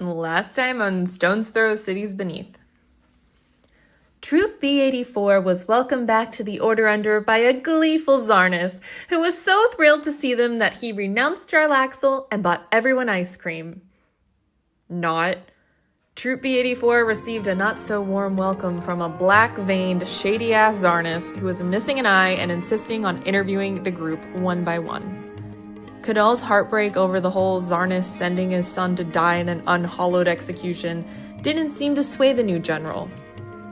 Last time on StonesThrow Cities Beneath. Troop B-84 was welcomed back to the Order Under by a gleeful Zarnis, who was so thrilled to see them that he renounced Jarlaxle and bought everyone ice cream. Not. Troop B-84 received a not-so-warm welcome from a black-veined, shady-ass Zarnis who was missing an eye and insisting on interviewing the group one by one. Cadal's heartbreak over the whole Zarnis sending his son to die in an unhallowed execution didn't seem to sway the new general.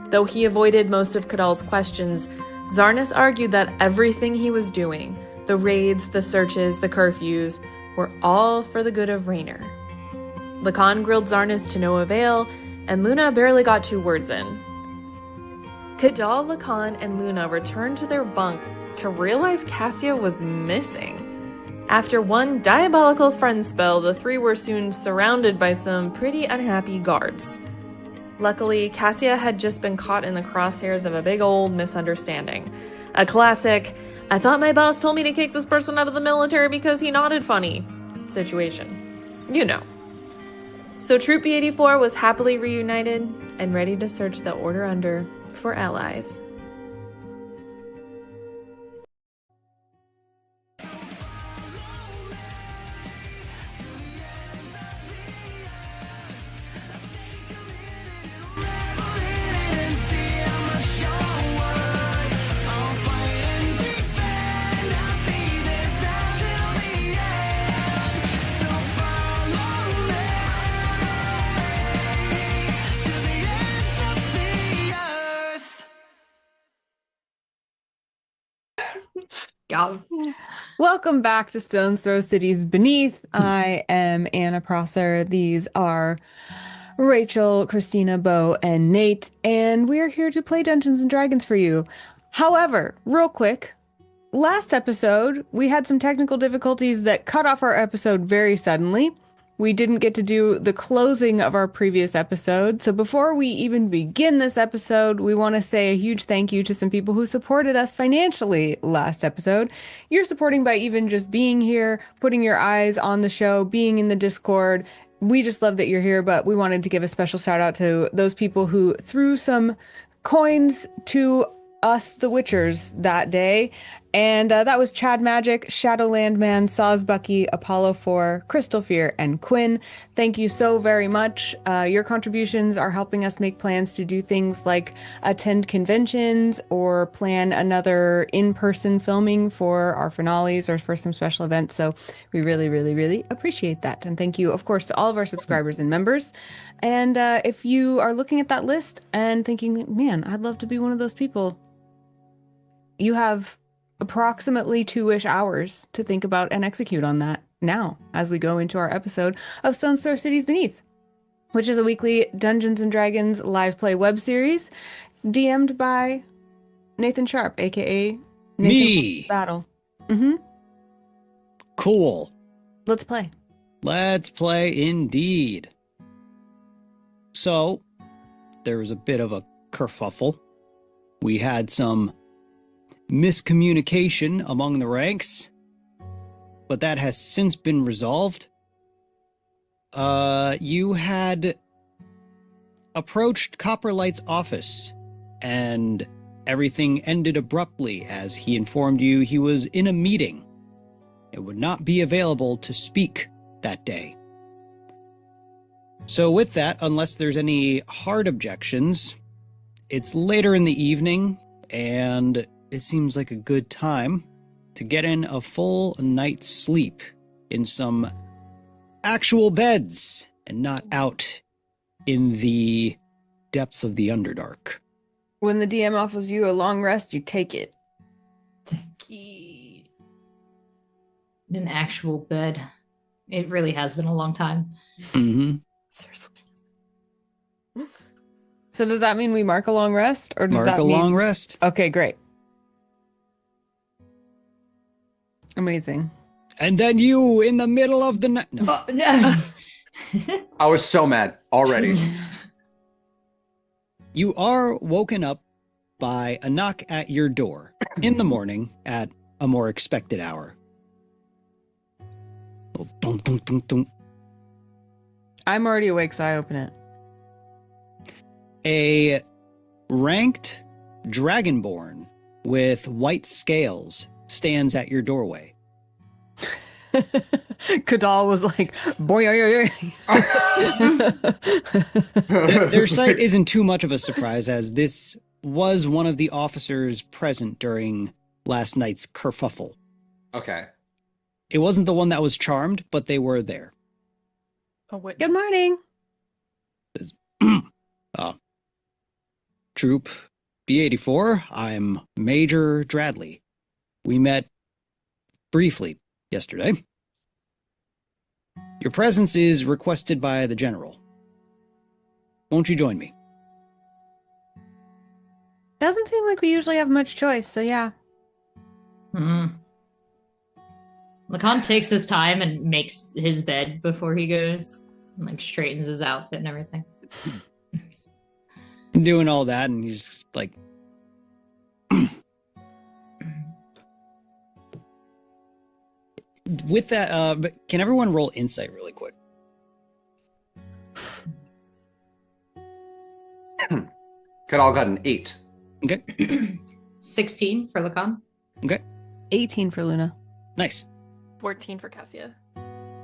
Though he avoided most of Cadal's questions, Zarnis argued that everything he was doing, the raids, the searches, the curfews, were all for the good of Raynor. Lacan grilled Zarnis to no avail, and Luna barely got 2 words in. Cadal, Lacan, and Luna returned to their bunk to realize Cassia was missing. After one diabolical friend spell, the 3 were soon surrounded by some pretty unhappy guards. Luckily, Cassia had just been caught in the crosshairs of a big old misunderstanding. A classic, I thought my boss told me to kick this person out of the military because he nodded funny situation. You know. So Troop B-84 was happily reunited and ready to search the Order Under for allies. Welcome back to StonesThrow Cities Beneath. I am Anna Prosser. These are Rachel, Christina, Bo, and Nate, and we are here to play Dungeons and Dragons for you. However, real quick, last episode, we had some technical difficulties that cut off our episode very suddenly. We didn't get to do the closing of our previous episode. So before we even begin this episode, we want to say a huge thank you to some people who supported us financially last episode. You're supporting by even just being here, putting your eyes on the show, being in the Discord. We just love that you're here, but we wanted to give a special shout out to those people who threw some coins to us, the Witchers, that day. And that was Chad Magic, Shadowlandman, Sawsbucky, Apollo 4, Crystal Fear, and Quinn. Thank you so very much. Your contributions are helping us make plans to do things like attend conventions or plan another in-person filming for our finales or for some special events. So we really, really, really appreciate that. And thank you, of course, to all of our subscribers and members. And if you are looking at that list and thinking, man, I'd love to be one of those people, you have approximately 2-ish hours to think about and execute on that now as we go into our episode of StonesThrow Cities Beneath, which is a weekly Dungeons and Dragons live play web series DM'd by Nathan Sharp, aka NateWantsToBattle. Cool. Let's play. Let's play indeed. So, there was a bit of a kerfuffle. We had some miscommunication among the ranks, but that has since been resolved. You had approached Copperlight's office, and everything ended abruptly as he informed you he was in a meeting. It would not be available to speak that day. So with that, unless there's any hard objections, it's later in the evening, and it seems like a good time to get in a full night's sleep in some actual beds and not out in the depths of the Underdark. When the DM offers you a long rest, you take it. An actual bed. It really has been a long time. Mm-hmm. Seriously. So does that mean we mark a long rest? Or does Mark that a mean... long rest. Okay, great. Amazing. And then you, in the middle of the night... No. No. I was so mad already. You are woken up by a knock at your door in the morning at a more expected hour. Dun, dun, dun, dun. I'm already awake, so I open it. A ranked dragonborn with white scales stands at your doorway. Kadal was like, boy, Their sight isn't too much of a surprise, as this was one of the officers present during last night's kerfuffle. Okay. It wasn't the one that was charmed, but they were there. Oh, wait. Good morning. Troop B84, I'm Major Dradley. We met briefly yesterday. Your presence is requested by the General. Won't you join me? Doesn't seem like we usually have much choice, so yeah. Lacan takes his time and makes his bed before he goes. And, like, straightens his outfit and everything. Doing all that, and he's just like... With that, but can everyone roll insight really quick? Kadal got an 8. Okay. 16 for Lacan. Okay. 18 for Luna. Nice. 14 for Cassia.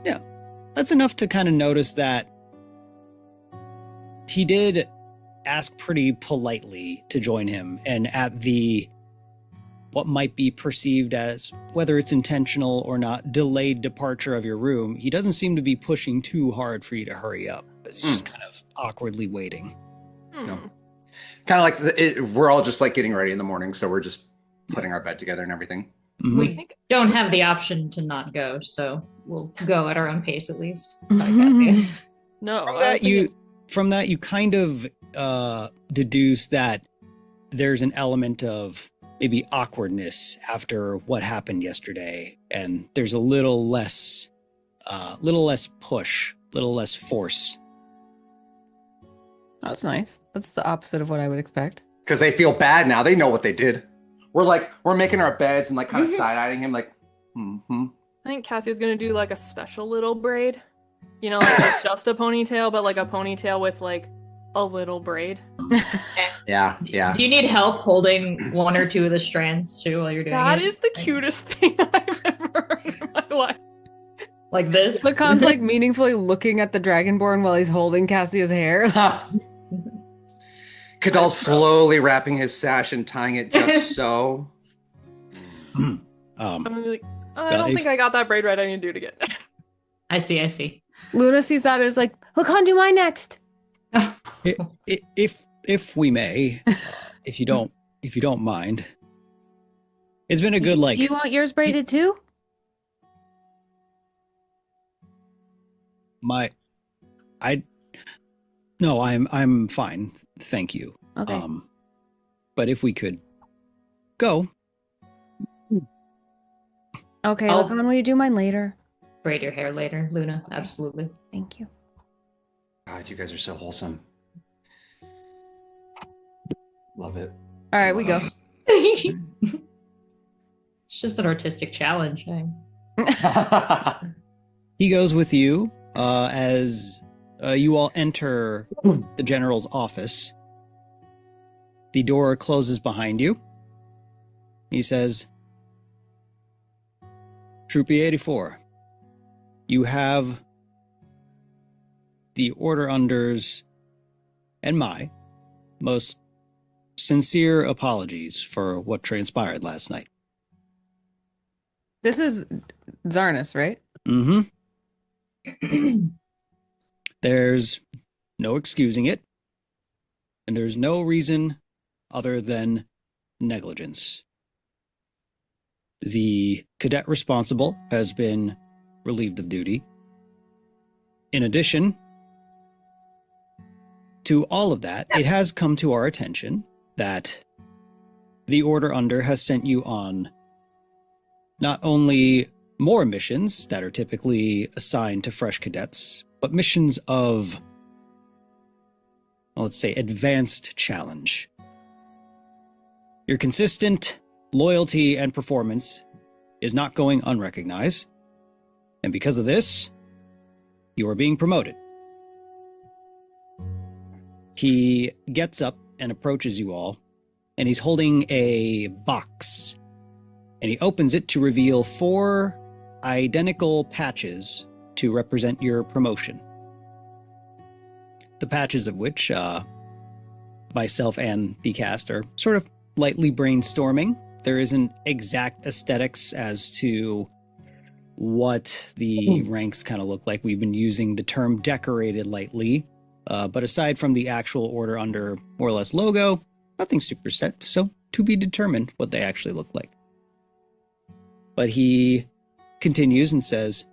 Yeah. That's enough to kind of notice that he did ask pretty politely to join him, and at the what might be perceived as, whether it's intentional or not, delayed departure of your room, he doesn't seem to be pushing too hard for you to hurry up. It's just kind of awkwardly waiting. No. Kind of like we're all just like getting ready in the morning, so we're just putting our bed together and everything. Mhm. We don't have the option to not go, so we'll go at our own pace at least. Sorry, Cassia. No, From that, you kind of deduce that there's an element of maybe awkwardness after what happened yesterday, and there's a little less push, little less force. That's nice. That's the opposite of what I would expect. Because they feel bad now. They know what they did. We're making our beds and like kind of side-eyeing him like, I think Cassia's gonna do like a special little braid. You know, like not just a ponytail, but like a ponytail with like a little braid. Yeah. Do you need help holding one or two of the strands too while you're doing it? That is the cutest thing I've ever heard in my life. Like this? Lacan's like meaningfully looking at the Dragonborn while he's holding Cassia's hair. Kadal slowly wrapping his sash and tying it just so. I'm gonna be like, I don't think I got that braid right. I need to do it again. I see. Luna sees that as like, Lacan, do mine next. If we may, if you don't mind, it's been a good Do you want yours braided too? I'm fine, thank you. Okay. But if we could go. Okay, I'll- Lacan, will you do mine later? Braid your hair later, Luna. Absolutely. Thank you. God, you guys are so wholesome. Love it. All right, we go. It's just an artistic challenge. He goes with you as you all enter the general's office. The door closes behind you. He says, Troopy 84, you have the Order Under's and my most sincere apologies for what transpired last night. This is Zarnis, right? Mm-hmm. There's no excusing it, and there's no reason other than negligence. The cadet responsible has been relieved of duty. In addition to all of that, it has come to our attention that the Order Under has sent you on not only more missions that are typically assigned to fresh cadets, but missions of, well, let's say, advanced challenge. Your consistent loyalty and performance is not going unrecognized, and because of this, you are being promoted. He gets up and approaches you all, and he's holding a box. And he opens it to reveal 4 identical patches to represent your promotion. The patches of which myself and the cast are sort of lightly brainstorming. There isn't exact aesthetics as to what the ranks kind of look like. We've been using the term decorated lightly, but aside from the actual Order Under more or less logo, nothing super set, so to be determined what they actually look like. But he continues and says,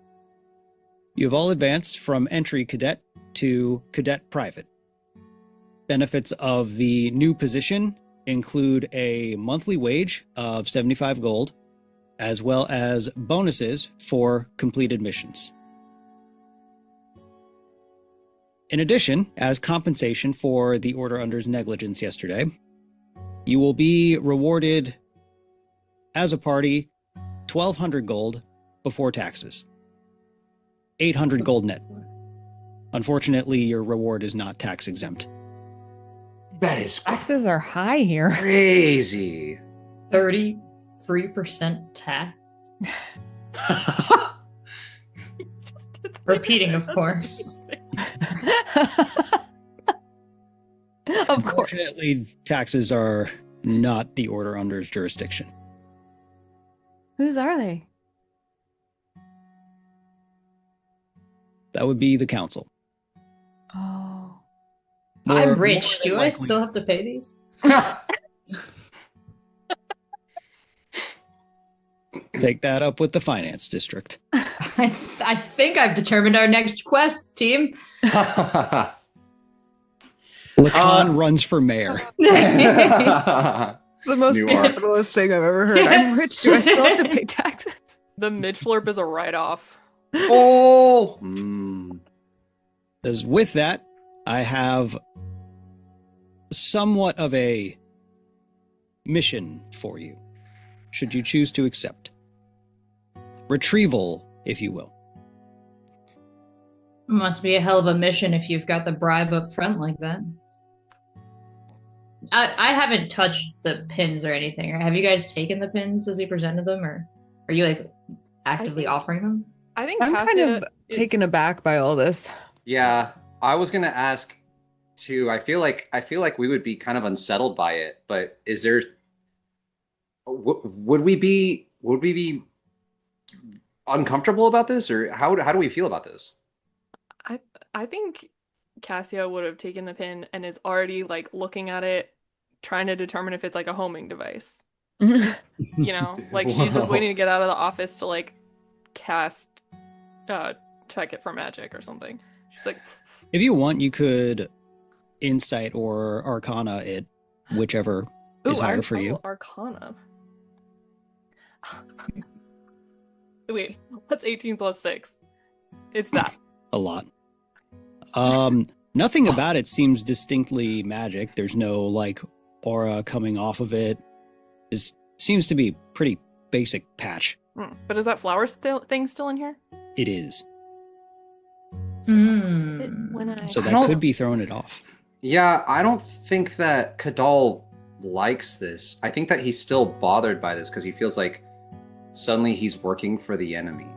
you have all advanced from entry cadet to cadet private. Benefits of the new position include a monthly wage of 75 gold, as well as bonuses for completed missions. In addition, as compensation for the Order Under's negligence yesterday, you will be rewarded as a party 1,200 gold before taxes. 800 gold net. Unfortunately, your reward is not tax exempt. That is Taxes are high here. crazy. 33% tax. Repeating, of course. Of course. Unfortunately, taxes are not the Order Under's jurisdiction. Whose are they? That would be the council. Oh. I'm rich. More than Do I likely- still have to pay these? Take that up with the finance district. I think I've determined our next quest, team. Lacan runs for mayor. The most You are. capitalist thing I've ever heard. I'm rich. Do I still have to pay taxes? The mid-flurp is a write-off. Oh. As with that, I have somewhat of a mission for you, should you choose to accept. Retrieval, if you will. Must be a hell of a mission if you've got the bribe up front like that. I haven't touched the pins or anything. Have you guys taken the pins as he presented them, or are you like actively offering them? I think I'm kind Cassia of is- taken aback by all this. Yeah, I was gonna ask too. I feel like we would be kind of unsettled by it, but is there? Would we be uncomfortable about this, or how do we feel about this? I think Cassia would have taken the pin and is already like looking at it, trying to determine if it's like a homing device. You know, like she's just Whoa. waiting to get out of the office to like cast, check it for magic or something. She's like, If you want, you could insight or arcana it, whichever is higher for you. Arcana. Wait, what's 18 plus 6? It's that. A lot. Nothing about it seems distinctly magic. There's no like aura coming off of it. It seems to be pretty basic patch. But is that flower thing still in here? It is. So, Hmm. when I So I that don't- could be throwing it off. Yeah, I don't think that Kadal likes this. I think that he's still bothered by this because he feels like suddenly he's working for the enemy.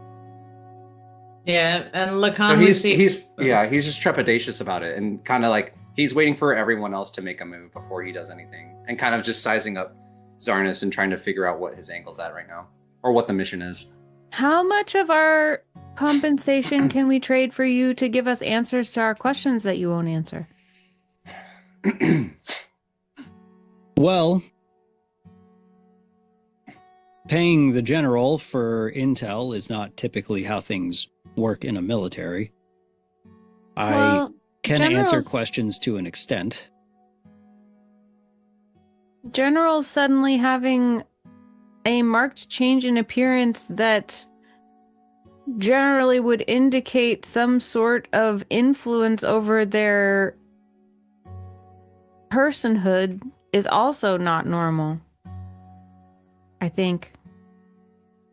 Yeah, and Lacan So was he's just trepidatious about it and kind of like he's waiting for everyone else to make a move before he does anything and kind of just sizing up Zarnis and trying to figure out what his angle's at right now or what the mission is. How much of our compensation can we trade for you to give us answers to our questions that you won't answer? Well, paying the general for intel is not typically how things work in a military. I Well, can answer generals- questions to an extent. Generals suddenly having a marked change in appearance that generally would indicate some sort of influence over their personhood is also not normal. I think.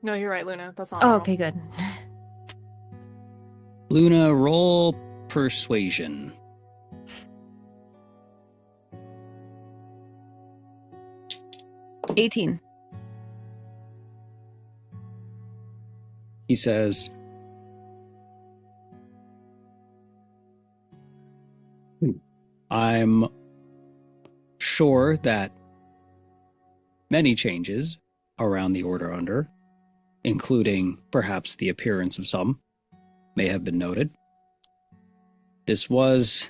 No, you're right, Luna. That's not Oh, normal. okay, good. Luna, roll persuasion. 18. He says, I'm sure that many changes around the Order Under, including perhaps the appearance of some, may have been noted. This was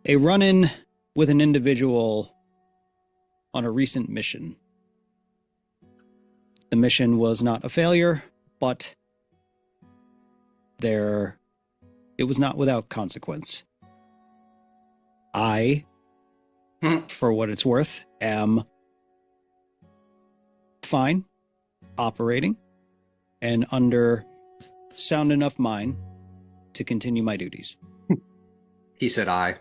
a run-in with an individual on a recent mission. The mission was not a failure, but it was not without consequence. I, for what it's worth, am fine operating and under sound enough mind to continue my duties. He said I.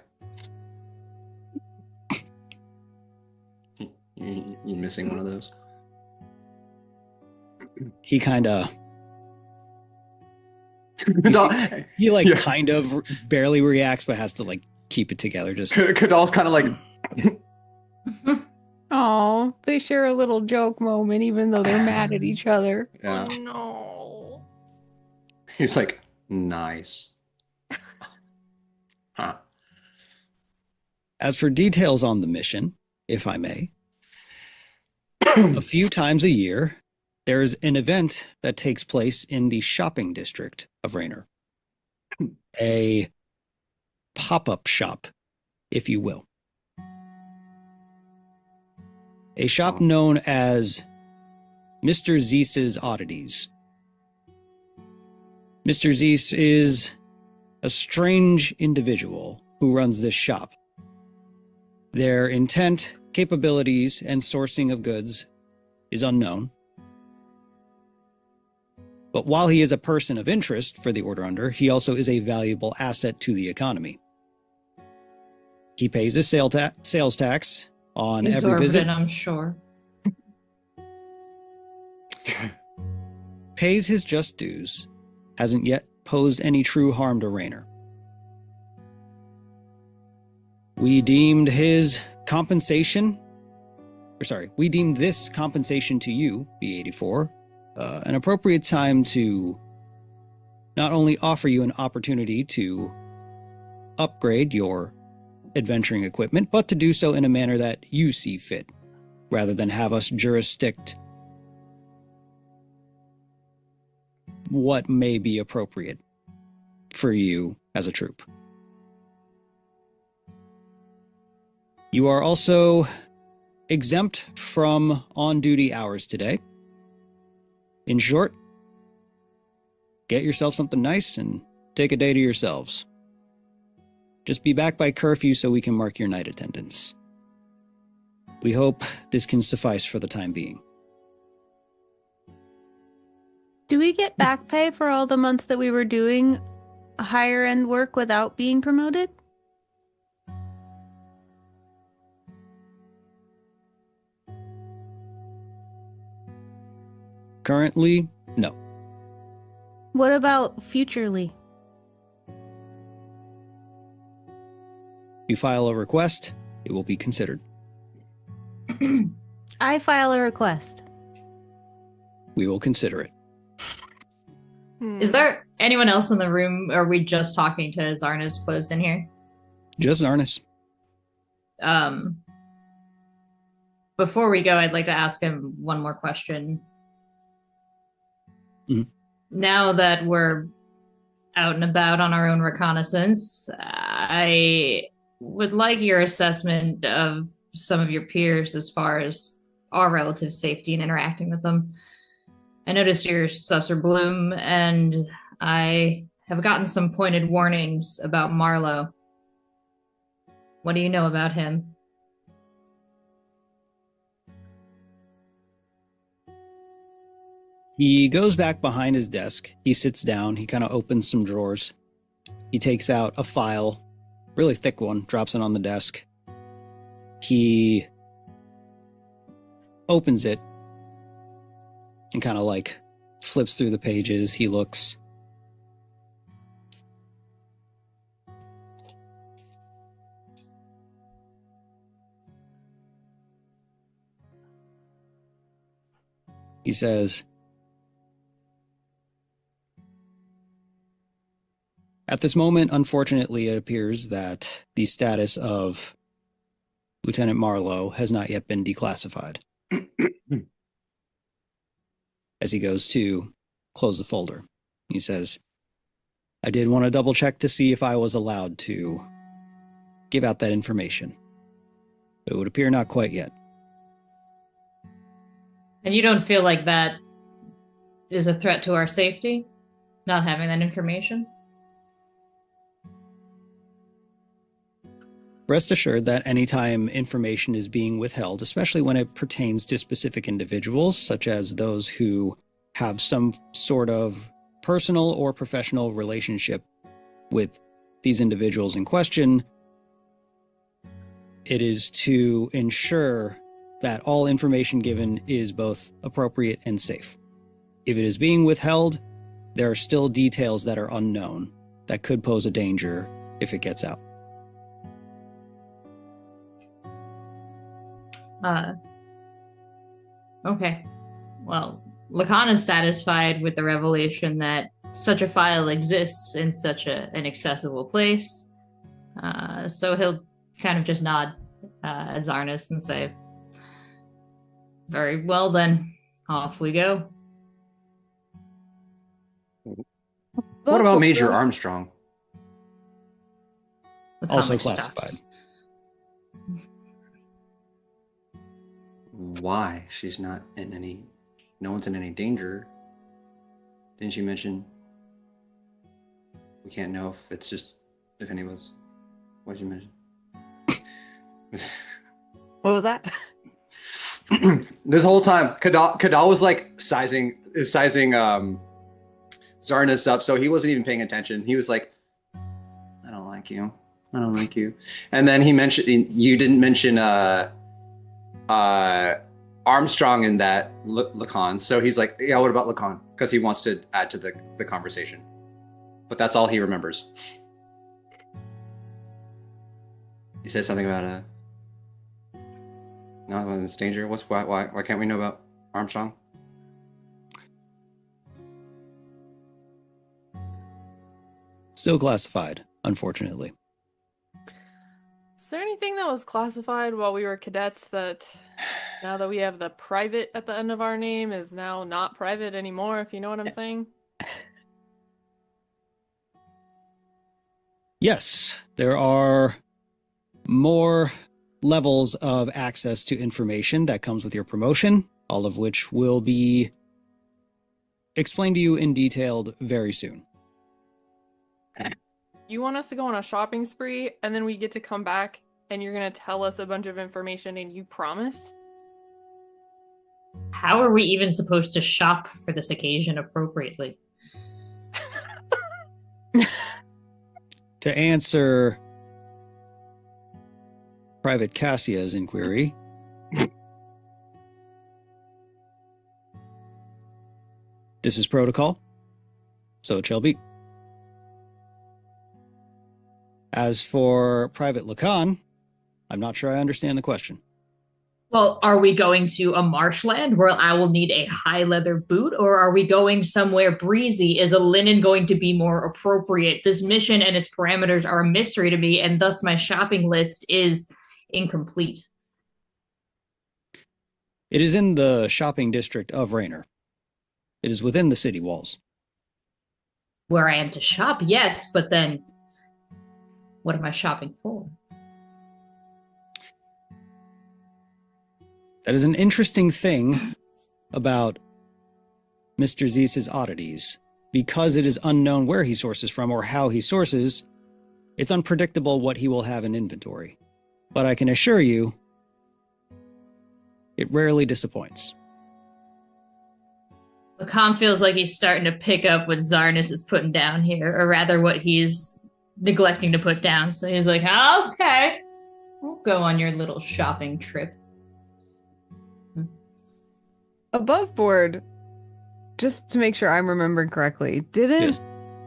You missing one of those? He kind of No, he like yeah. kind of barely reacts, but has to like keep it together. Just Kadal's kind of like, Oh, they share a little joke moment, even though they're mad at each other. yeah. Oh no. He's like, nice. Huh. as for details on the mission, if I may, a few times a year, there is an event that takes place in the shopping district of Raynor. A pop-up shop, if you will. A shop known as Mr. Zeus's Oddities. Mr. Zeus is a strange individual who runs this shop. Their intent, capabilities, and sourcing of goods is unknown. But while he is a person of interest for the Order Under, he also is a valuable asset to the economy. He pays his sales tax on every visit. Exorbitant, I'm sure. Pays his just dues. Hasn't yet posed any true harm to Raynor. We deemed this compensation to you, B84, an appropriate time to not only offer you an opportunity to upgrade your adventuring equipment, but to do so in a manner that you see fit, rather than have us jurisdict what may be appropriate for you as a troop. You are also exempt from on-duty hours today. In short, get yourself something nice and take a day to yourselves. Just be back by curfew so we can mark your night attendance. We hope this can suffice for the time being. Do we get back pay for all the months that we were doing higher end work without being promoted? Currently, no. What about futurely? If you file a request, it will be considered. I file a request. We will consider it. Is there anyone else in the room? Or are we just talking to Zarnis closed in here? Just Zarnis. Before we go, I'd like to ask him one more question. Mhm. Now that we're out and about on our own reconnaissance, I would like your assessment of some of your peers as far as our relative safety and interacting with them. I noticed you're Susser Bloom, and I have gotten some pointed warnings about Marlowe. What do you know about him? He goes back behind his desk. He sits down. He kind of opens some drawers. He takes out a file, really thick one, drops it on the desk. He opens it and kind of like flips through the pages. He looks. He says, at this moment, unfortunately, it appears that the status of Lieutenant Marlowe has not yet been declassified. As he goes to close the folder, he says, I did want to double check to see if I was allowed to give out that information, but it would appear not quite yet. And you don't feel like that is a threat to our safety? Not having that information? Rest assured that anytime information is being withheld, especially when it pertains to specific individuals, such as those who have some sort of personal or professional relationship with these individuals in question, it is to ensure that all information given is both appropriate and safe. If it is being withheld, there are still details that are unknown that could pose a danger if it gets out. Okay. Well, Lacan is satisfied with the revelation that such a file exists in such an accessible place. So he'll kind of just nod at Zarnis and say, very well then, off we go. What about Major Armstrong? The Also comic classified. stops. Why? She's not in any... No one's in any danger. Didn't you mention... We can't know if it's just... If anyone's... What did you mention? What was that? This whole time, Kadal was like sizing Zarnis up, so he wasn't even paying attention. He was like, I don't like you. I don't like you. And then he mentioned... You didn't mention... Armstrong in that Lacan, so he's like, yeah, what about Lacan? Because he wants to add to the conversation, but that's all he remembers. He said something about no, it wasn't danger. Why can't we know about Armstrong? Still classified, unfortunately. Is there anything that was classified while we were cadets that now that we have the private at the end of our name is now not private anymore, if you know what I'm saying? Yes, there are more levels of access to information that comes with your promotion, all of which will be explained to you in detail very soon. You want us to go on a shopping spree and then we get to come back and you're going to tell us a bunch of information and you promise? How are we even supposed to shop for this occasion appropriately? To answer Private Cassia's inquiry, this is protocol, so it shall be. As for Private Lacan, I'm not sure I understand the question. Well, are we going to a marshland where I will need a high leather boot, or are we going somewhere breezy? Is a linen going to be more appropriate? This mission and its parameters are a mystery to me, and thus my shopping list is incomplete. It is in the shopping district of Raynor. It is within the city walls. Where I am to shop, yes, but then what am I shopping for? That is an interesting thing about Mr. Zeus's oddities. Because it is unknown where he sources from or how he sources, it's unpredictable what he will have in inventory. But I can assure you, it rarely disappoints. Lacan feels like he's starting to pick up what Zarnis is putting down here, or rather what he's neglecting to put down. So he's like, okay, we'll go on your little shopping trip. Above board, just to make sure I'm remembering correctly, didn't Yes.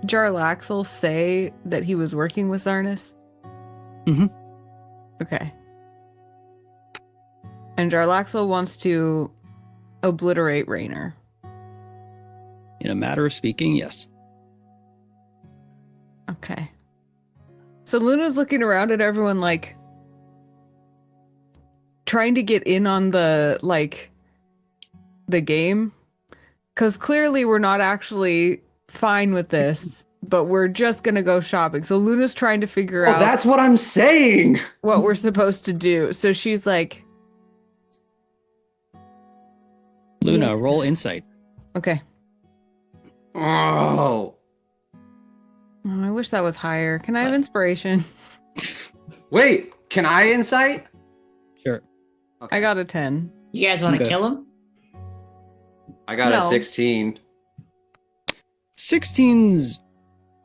Jarlaxle say that he was working with Zarnis? Mm-hmm. Okay. And Jarlaxle wants to obliterate Raynor. In a matter of speaking, yes. Okay. So Luna's looking around at everyone like trying to get in on the game. Because clearly we're not actually fine with this, but we're just going to go shopping. So Luna's trying to figure out that's what I'm saying. what we're supposed to do. So she's like, Luna, Yeah. roll insight. okay. Oh. Oh, I wish that was higher. Can I have inspiration? Wait, can I insight? Sure. I got a 10. You guys want to Okay. kill him? I got No. a 16. 16's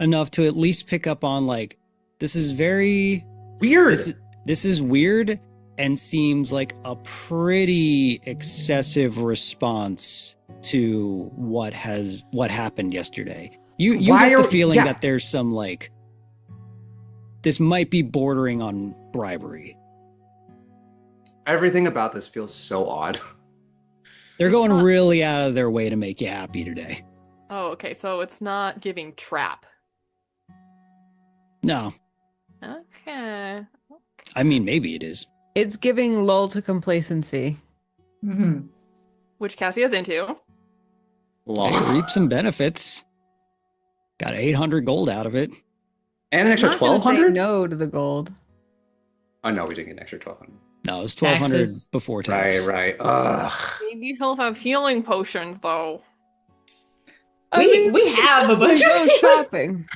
enough to at least pick up on like, this is very Weird. this is weird and seems like a pretty excessive response to what happened yesterday. You Why get the are- feeling yeah. that there's some like, this might be bordering on bribery. Everything about this feels so odd. They're It's going not- really out of their way to make you happy today. Oh, okay. So it's not giving trap. No, Okay. I mean, maybe it is. It's giving lull to complacency. Mm-hmm. Which Cassia's into. Hey, reap some benefits. Got 800 gold out of it. And an extra I'm not gonna say 1,200? no to the gold. Oh, no, we didn't get an extra 1,200. No, it was 1,200 Taxes. before tax. Right. Ugh. Maybe he'll have healing potions though. We have a bunch go of shopping.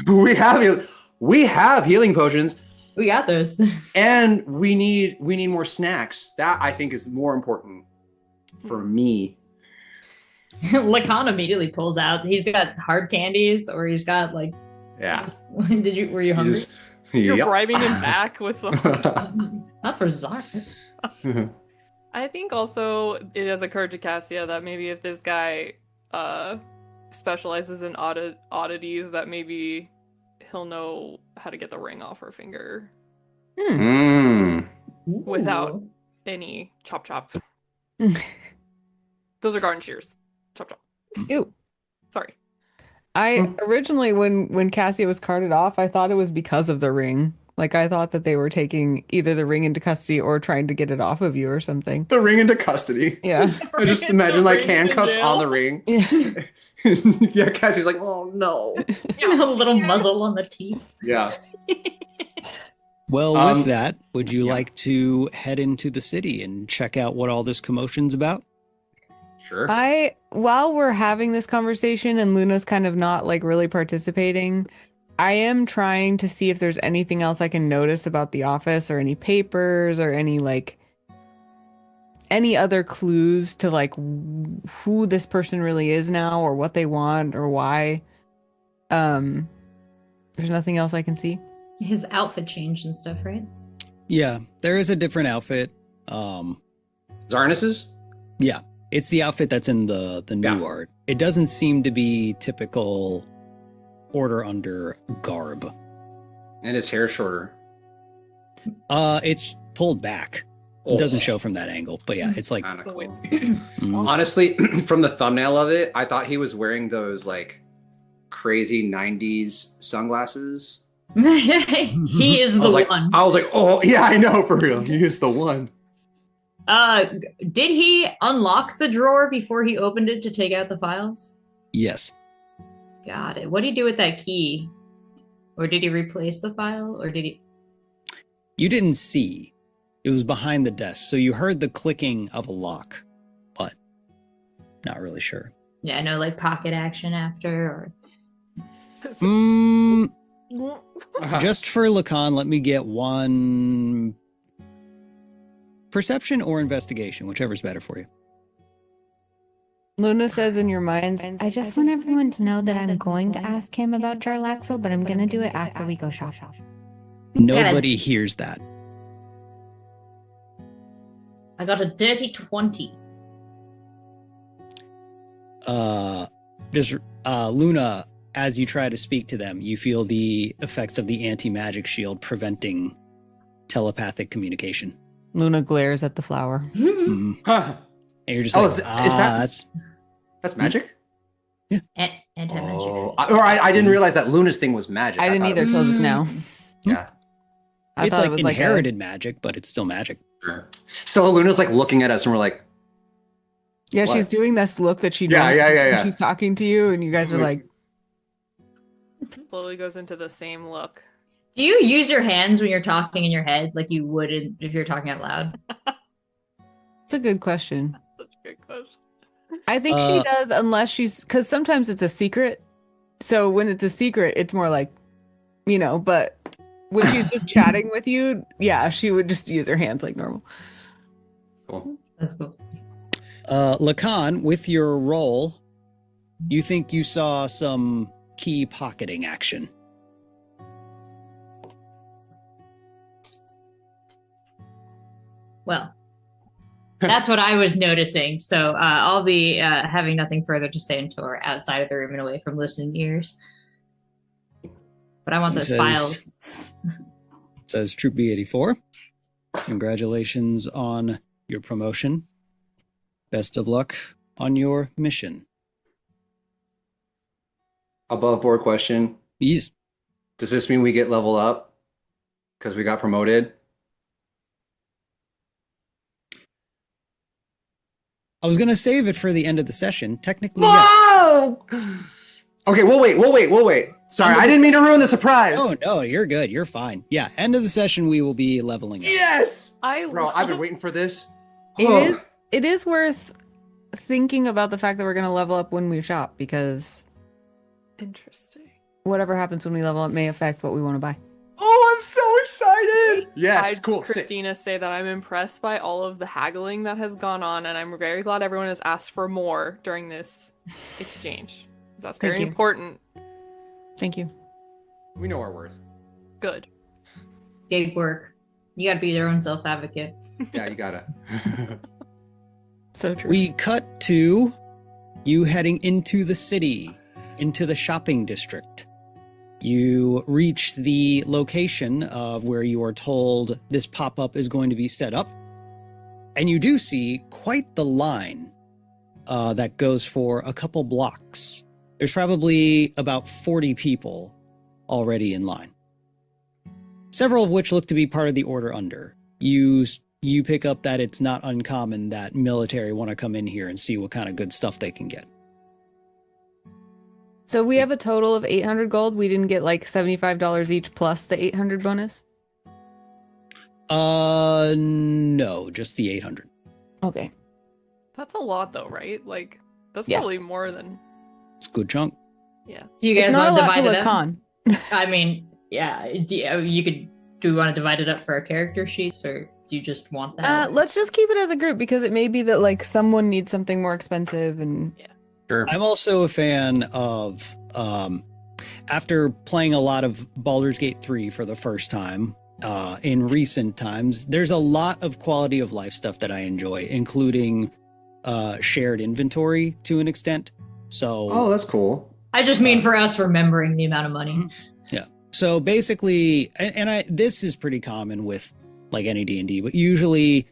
We have healing potions, We got those. and we need more snacks. That I think is more important for me. Lacan immediately pulls out. He's got hard candies, or he's got like. Yeah. Were you hungry? You're Yep. bribing him back with some. Not for Zarnis. I think also it has occurred to Cassia that maybe if this guy specializes in oddities, that maybe he'll know how to get the ring off her finger Mm. without any chop. Those are garden shears. Chop. Ew. Sorry. I originally, when Cassia was carted off, I thought it was because of the ring. Like, I thought that they were taking either the ring into custody or trying to get it off of you or something. The ring into custody. Yeah. I just imagine like handcuffs on the ring. Yeah. Yeah, Cassie's like, oh no. A little muzzle on the teeth. Yeah. Well, Um, with that, would you yeah. like to head into the city and check out what all this commotion's about? Sure. While we're having this conversation and Luna's kind of not like really participating, I am trying to see if there's anything else I can notice about the office or any papers or any other clues to like who this person really is now or what they want or why. There's nothing else I can see. His outfit changed and stuff, right? Yeah, there is a different outfit. Zarnis's? Yeah, it's the outfit that's in the new Yeah. art. It doesn't seem to be typical Order under garb. And his hair shorter. It's pulled back. It doesn't show from that angle, but yeah, it's like Kinda The cool. width. mm, Honestly, from the thumbnail of it, I thought he was wearing those like crazy 90s sunglasses. He is I the was like, one. oh yeah, I know for real. He is the one. Did he unlock the drawer before he opened it to take out the files? yes. Got it. What did he do with that key? Or did he replace the file? Or did he? You didn't see. It was behind the desk, so you heard the clicking of a lock, but not really sure. Yeah, no, like pocket action after, or Mm, just for Lacan, let me get one perception or investigation, whichever's better for you. Luna says in your minds, I just want everyone to know that I'm going to ask him about Jarlaxle, but I'm going to do it after we go shop. Nobody hears that. I got a dirty 20. Luna, as you try to speak to them, you feel the effects of the anti-magic shield preventing telepathic communication. Luna glares at the flower. Mhm. And you're just Oh, like, is that- that's That's magic? Anti-magic. I didn't realize that Luna's thing was magic. I didn't thought it either was- till just now. Yeah. I it's thought like it was inherited magic, but it's still magic. Sure. So Luna's like looking at us and we're like, Yeah, What? she's doing this look that she Yeah, does yeah, when yeah. she's talking to you, and you guys are like, Slowly goes into the same look. Do you use your hands when you're talking in your head like you would if you're talking out loud? it's a good question. Such a good question. I think she does, unless she's, because sometimes it's a secret. So when it's a secret, it's more like, but when she's just chatting with you, yeah, she would just use her hands like normal. cool. That's cool. Lacan, with your roll, you think you saw some key pocketing action. Well, that's what I was noticing. So I'll be having nothing further to say until we're outside of the room and away from listening ears. But I want He those says- files. Says Troop B84. Congratulations on your promotion. Best of luck on your mission. Above board question. Ease. Does this mean we get level up? Because we got promoted? I was going to save it for the end of the session. Technically, yes. Whoa! Okay, we'll wait. Sorry, I didn't mean to ruin the surprise. No, you're good. You're fine. Yeah, end of the session, we will be leveling up. Yes! I Bro, I've been waiting for this. It is worth thinking about the fact that we're going to level up when we shop, because Interesting. whatever happens when we level up may affect what we want to buy. Oh, I'm so excited! Yes, I'd cool. sick. Christina say that I'm impressed by all of the haggling that has gone on, and I'm very glad everyone has asked for more during this exchange. That's Thank very you. important. Thank you. We know our worth. Good. Gig work. You gotta be your own self-advocate. Yeah, you gotta. So true. We cut to you heading into the city, into the shopping district. You reach the location of where you are told this pop-up is going to be set up. And you do see quite the line that goes for a couple blocks. There's probably about 40 people already in line. Several of which look to be part of the Order Under. You pick up that it's not uncommon that military want to come in here and see what kind of good stuff they can get. So we have a total of 800 gold. We didn't get like $75 each plus the 800 bonus. No, just the 800. Okay. That's a lot, though, right? Like, that's Yeah. probably more than. It's a good chunk. Yeah. Do you It's guys not a want to lot to divide it look up? on. I mean, yeah, you could. Do we want to divide it up for our character sheets, or do you just want that? Let's just keep it as a group, because it may be that like someone needs something more expensive, and Sure. I'm also a fan of, after playing a lot of Baldur's Gate 3 for the first time, in recent times, there's a lot of quality of life stuff that I enjoy, including shared inventory to an extent. So, Oh, that's cool. I just mean for us remembering the amount of money. So basically, this is pretty common with like any D&D, but usually,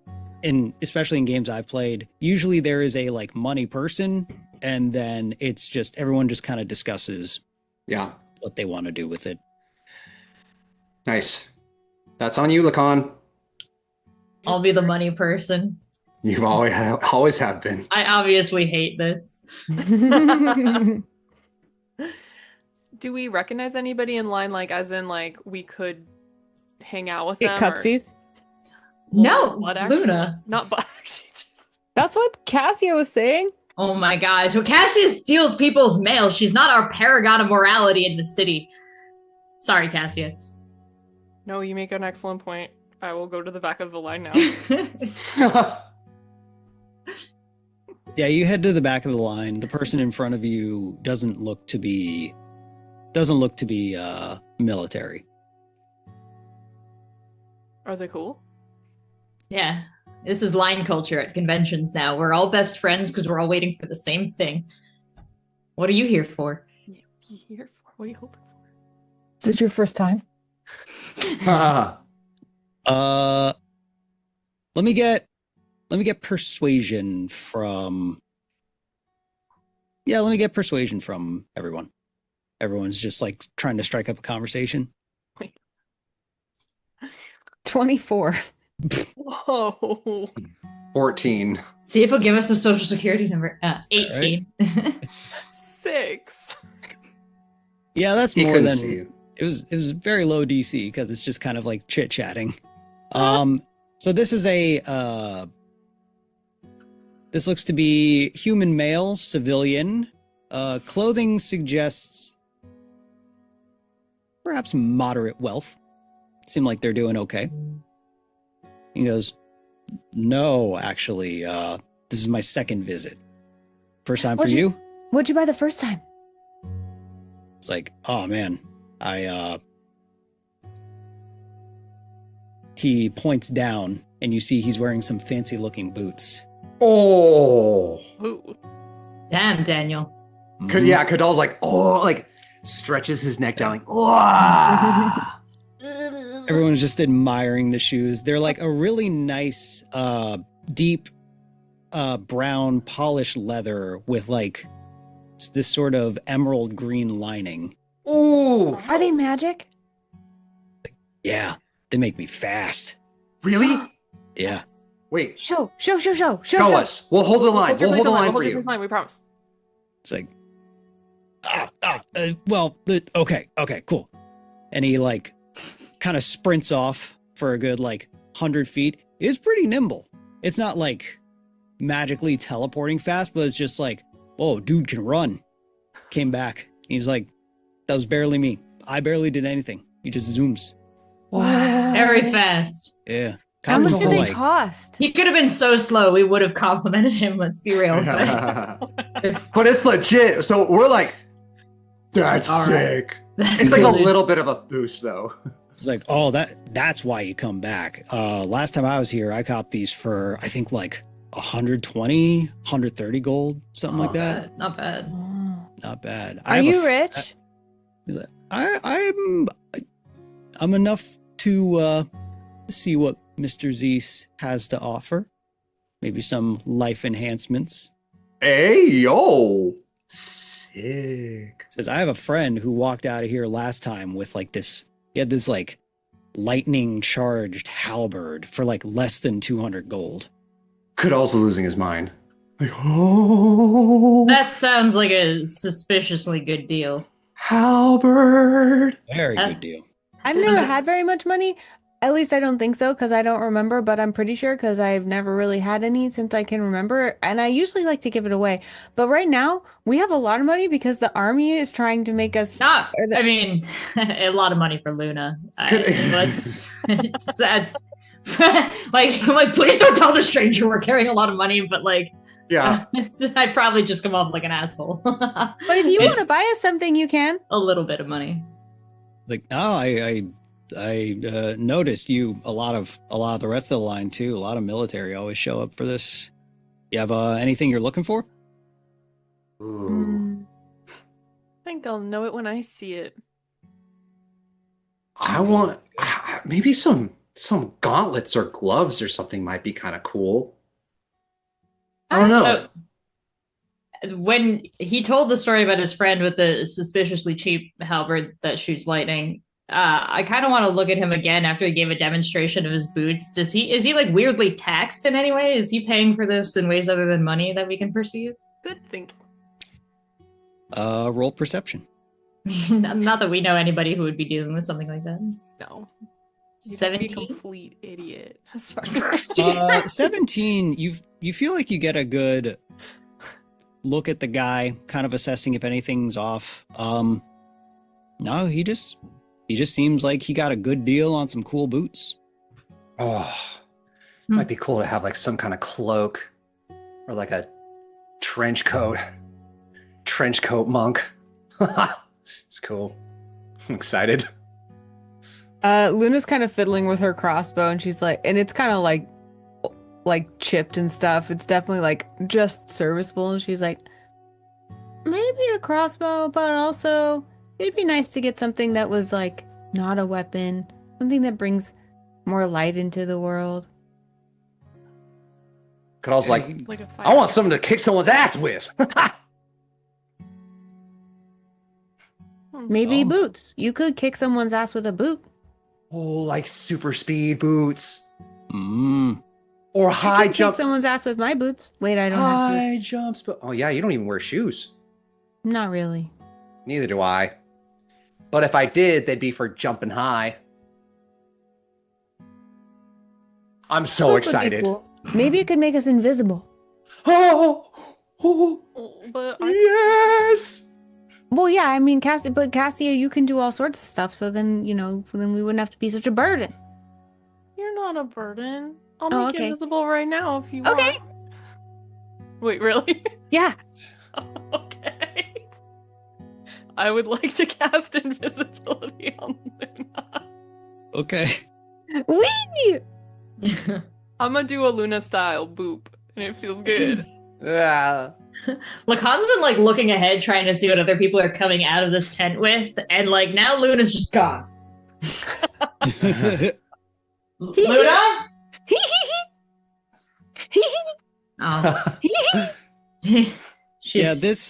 especially in games I've played, usually there is a like money person, and then it's just everyone just kind of discusses Yeah. what they want to do with it. Nice. That's on you, Lacan. I'll be the money person. You've always have been. I obviously hate this. Do we recognize anybody in line, like, as in, like, we could hang out with get them? or- cutsies. No, Blood action? Luna. Not butt action. Jesus. That's what Cassia was saying. Oh my gosh. Well, Cassia steals people's mail. She's not our paragon of morality in the city. Sorry, Cassia. No, you make an excellent point. I will go to the back of the line now. Yeah, you head to the back of the line. The person in front of you doesn't look to be military. Are they cool? Yeah. This is line culture at conventions now. We're all best friends because we're all waiting for the same thing. What are you here for? Yeah, what are you here for? What are you hoping for? Is it your first time? Let me get Let me get persuasion from... Yeah, let me get persuasion from everyone. Everyone's just like trying to strike up a conversation. 24. Whoa. 14. See if he'll give us a social security number. 18. 6. Yeah, that's He more couldn't than... see you. It was very low DC because it's just kind of like chit-chatting. So this is a... This looks to be human male, civilian. Clothing suggests perhaps moderate wealth. Seem like they're doing okay. He goes, no, actually, this is my second visit. First time for you? What'd you buy the first time? It's like, oh man, he points down and you see he's wearing some fancy looking boots. Oh. Ooh. Damn, Daniel. Yeah, Kadal's like, oh, like stretches his neck down, like, oh. Everyone's just admiring the shoes. They're like a really nice, deep, brown polished leather with like this sort of emerald green lining. Ooh. Are they magic? Yeah, they make me fast. Really? Yeah. Wait, Show us. We'll hold the line. We'll hold the line for you. We promise. It's like, okay, cool. And he like kind of sprints off for a good like 100 feet. It's pretty nimble. It's not like magically teleporting fast, but it's just like, whoa, dude can run. Came back. He's like, that was barely me. I barely did anything. He just zooms. Wow. Very fast. Yeah. How much did they Like, cost? He could have been so slow, we would have complimented him, let's be real. But it's legit. So we're like, that's All right. sick. That's It's like a legit. little bit of a boost, though. it's like, oh, that's why you come back. Last time I was here, I copped these for, I think, like 120, 130 gold, something like that. Not bad. Oh. Not bad. Are you rich? He's like, I'm enough to see what Mr. Zeus has to offer. Maybe some life enhancements. Hey, yo. Sick. Says, I have a friend who walked out of here last time with like this, he had this like lightning charged halberd for like less than 200 gold. Could also losing his mind. Like, oh. That sounds like a suspiciously good deal. Halberd. Very good deal. I've never had very much money. At least I don't think so, because I don't remember, but I'm pretty sure because I've never really had any since I can remember. And I usually like to give it away. But right now, we have a lot of money because the army is trying to make us... I mean, a lot of money for Luna. That's like, please don't tell the stranger we're carrying a lot of money, but like, Yeah. I'd probably just come off like an asshole. But if you want to buy us something, you can. A little bit of money. Like, oh, I noticed you a lot of the rest of the line too. A lot of military always show up for this. You have anything you're looking for? Ooh. I think I'll know it when I see it. I want maybe some gauntlets or gloves or something might be kind of cool. I don't know. When he told the story about his friend with the suspiciously cheap halberd that shoots lightning, I kind of want to look at him again after he gave a demonstration of his boots. Is he like weirdly taxed in any way? Is he paying for this in ways other than money that we can perceive? Good thinking. Roll perception. Not that we know anybody who would be dealing with something like that. No. 17? Complete idiot. Sorry. 17. You feel like you get a good look at the guy, kind of assessing if anything's off. No, he just seems like he got a good deal on some cool boots. Oh, might be cool to have like some kind of cloak or like a trench coat monk. It's cool. I'm excited. Luna's kind of fiddling with her crossbow, and she's like, and it's kind of like chipped and stuff. It's definitely like just serviceable. And she's like, maybe a crossbow, but also it'd be nice to get something that was like not a weapon, something that brings more light into the world. Cuddle's like, Like a fire. I want something to kick someone's ass with. Maybe Oh. boots. You could kick someone's ass with a boot. Oh, like super speed boots. Mm. Or I high could jump. kick someone's ass with my boots. Wait, I don't have boots. High jumps. But oh yeah, you don't even wear shoes. Not really. Neither do I. But if I did, they'd be for jumping high. I'm so Boot would be excited. cool. Maybe it could make us invisible. Oh, oh, But yes. Well, yeah, I mean, Cassia, you can do all sorts of stuff. So then, then we wouldn't have to be such a burden. you're not a burden. I'll Oh, make you okay. invisible right now if you want. Okay. Wait, really? Yeah. Okay. I would like to cast invisibility on Luna. Okay. Wee! I'm gonna do a Luna style boop, and it feels good. Yeah. Lacan's been like looking ahead, trying to see what other people are coming out of this tent with, and like now Luna's just gone. Luna? Oh. Yeah, this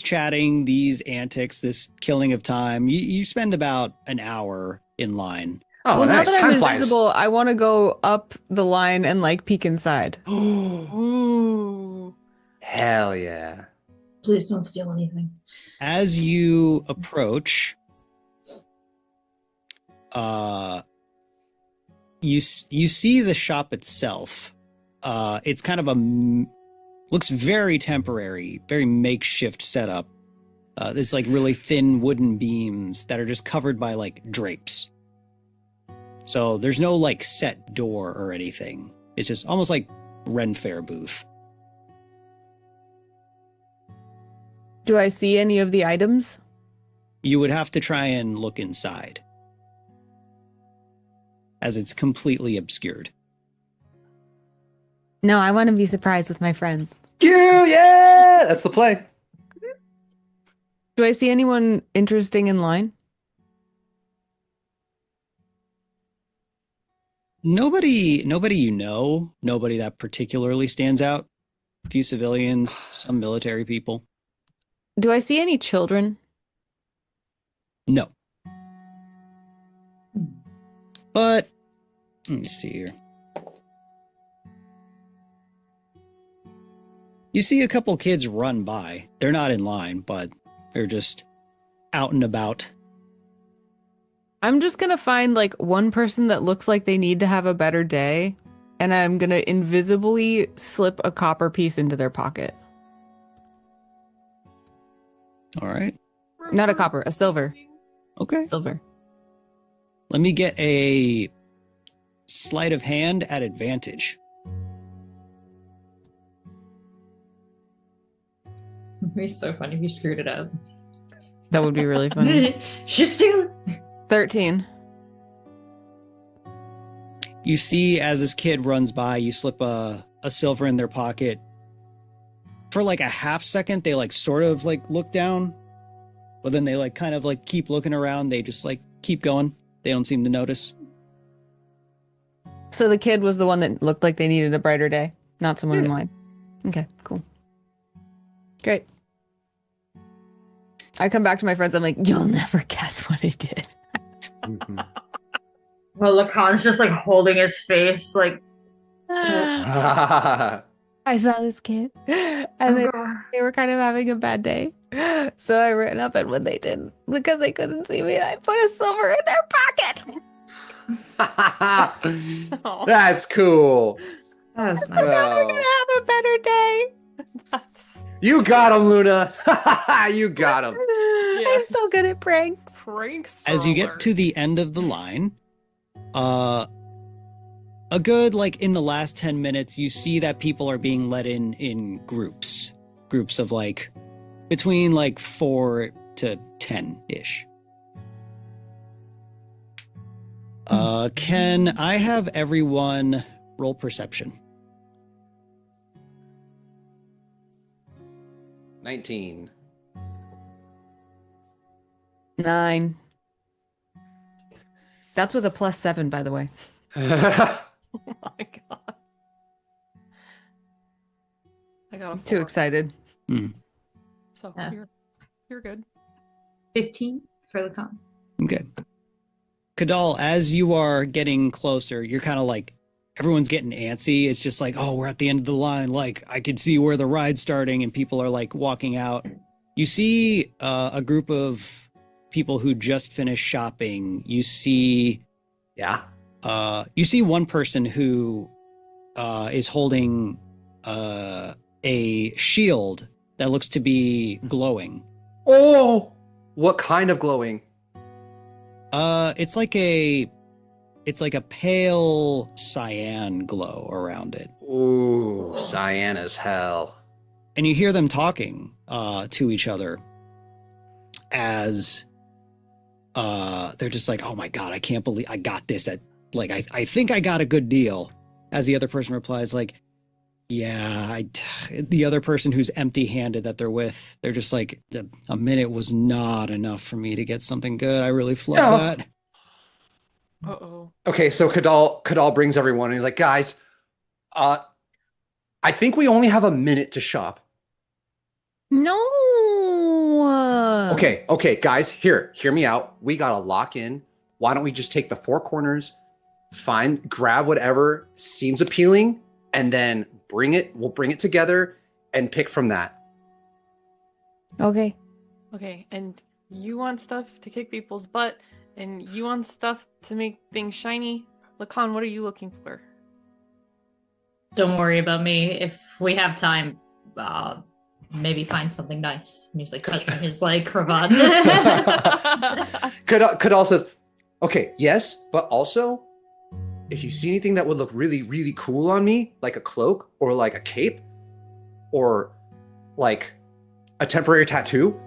chatting, these antics, this killing of time, you spend about an hour in line. Oh, Well, nice. now that I'm Time flies. invisible, I want to go up the line and like peek inside. Ooh. Hell yeah. Please don't steal anything. As you approach, you see the shop itself. It's kind of looks very temporary, very makeshift setup. There's like really thin wooden beams that are just covered by like drapes. So there's no like set door or anything. It's just almost like Ren Fair booth. Do I see any of the items? You would have to try and look inside, as it's completely obscured. No, I want to be surprised with my friends. Yeah, that's the play. Do I see anyone interesting in line? Nobody you know, nobody that particularly stands out. A few civilians, some military people. Do I see any children? No. But, let me see here. You see a couple kids run by. They're not in line, but they're just out and about. I'm just going to find like one person that looks like they need to have a better day, and I'm going to invisibly slip a copper piece into their pocket. All right. Not a copper, a silver. Okay. Silver. Let me get a sleight of hand at advantage. It'd be so funny if you screwed it up. That would be really funny. Just steal it. 13. You see as this kid runs by, you slip a silver in their pocket. For like a half second, they like sort of like look down, but then they like kind of like keep looking around. They just like keep going. They don't seem to notice. So the kid was the one that looked like they needed a brighter day, not someone in Yeah. line. Okay, cool. Great. I come back to my friends. I'm like, you'll never guess what I did. Well, Lacan's just like holding his face, like, I saw this kid, and they were kind of having a bad day. So I ran up, and when they didn't, because they couldn't see me, I put a silver in their pocket. That's cool. that's They're Oh. gonna have a better day. That's You got him, Luna. You got him. I'm so good at pranks. pranks. As you get to the end of the line, a good like in the last 10 minutes, you see that people are being let in groups of like between like 4 to 10-ish. Can I have everyone roll perception? 19. 9. That's with a +7, by the way. Oh my god. I got a 4. Too excited. So Yeah. you're good. 15 for the con. Okay. Kadal, as you are getting closer, you're kind of like, everyone's getting antsy. It's just like, oh, we're at the end of the line. Like, I could see where the ride's starting, and people are like walking out. You see a group of people who just finished shopping. You see one person who is holding a shield that looks to be glowing. Oh, what kind of glowing? It's like a pale cyan glow around it. Ooh, cyan as hell. And you hear them talking to each other as they're just like, oh my God, I can't believe I got this at, like, I think I got a good deal. As the other person replies, like, yeah, the other person who's empty-handed that they're with, they're just like, a minute was not enough for me to get something good. I really flubbed that. Uh-oh. Okay, so Kadal brings everyone and he's like, guys, I think we only have a minute to shop. No. Okay, guys, hear me out. We gotta lock in. Why don't we just take the 4 corners, grab whatever seems appealing, and then we'll bring it together and pick from that. Okay. Okay, and you want stuff to kick people's butt, and you want stuff to make things shiny. Lacan, what are you looking for? Don't worry about me. If we have time, maybe find something nice. And he's like touching his like cravat. Kadal says, okay, yes, but also, if you see anything that would look really, really cool on me, like a cloak or like a cape or like a temporary tattoo,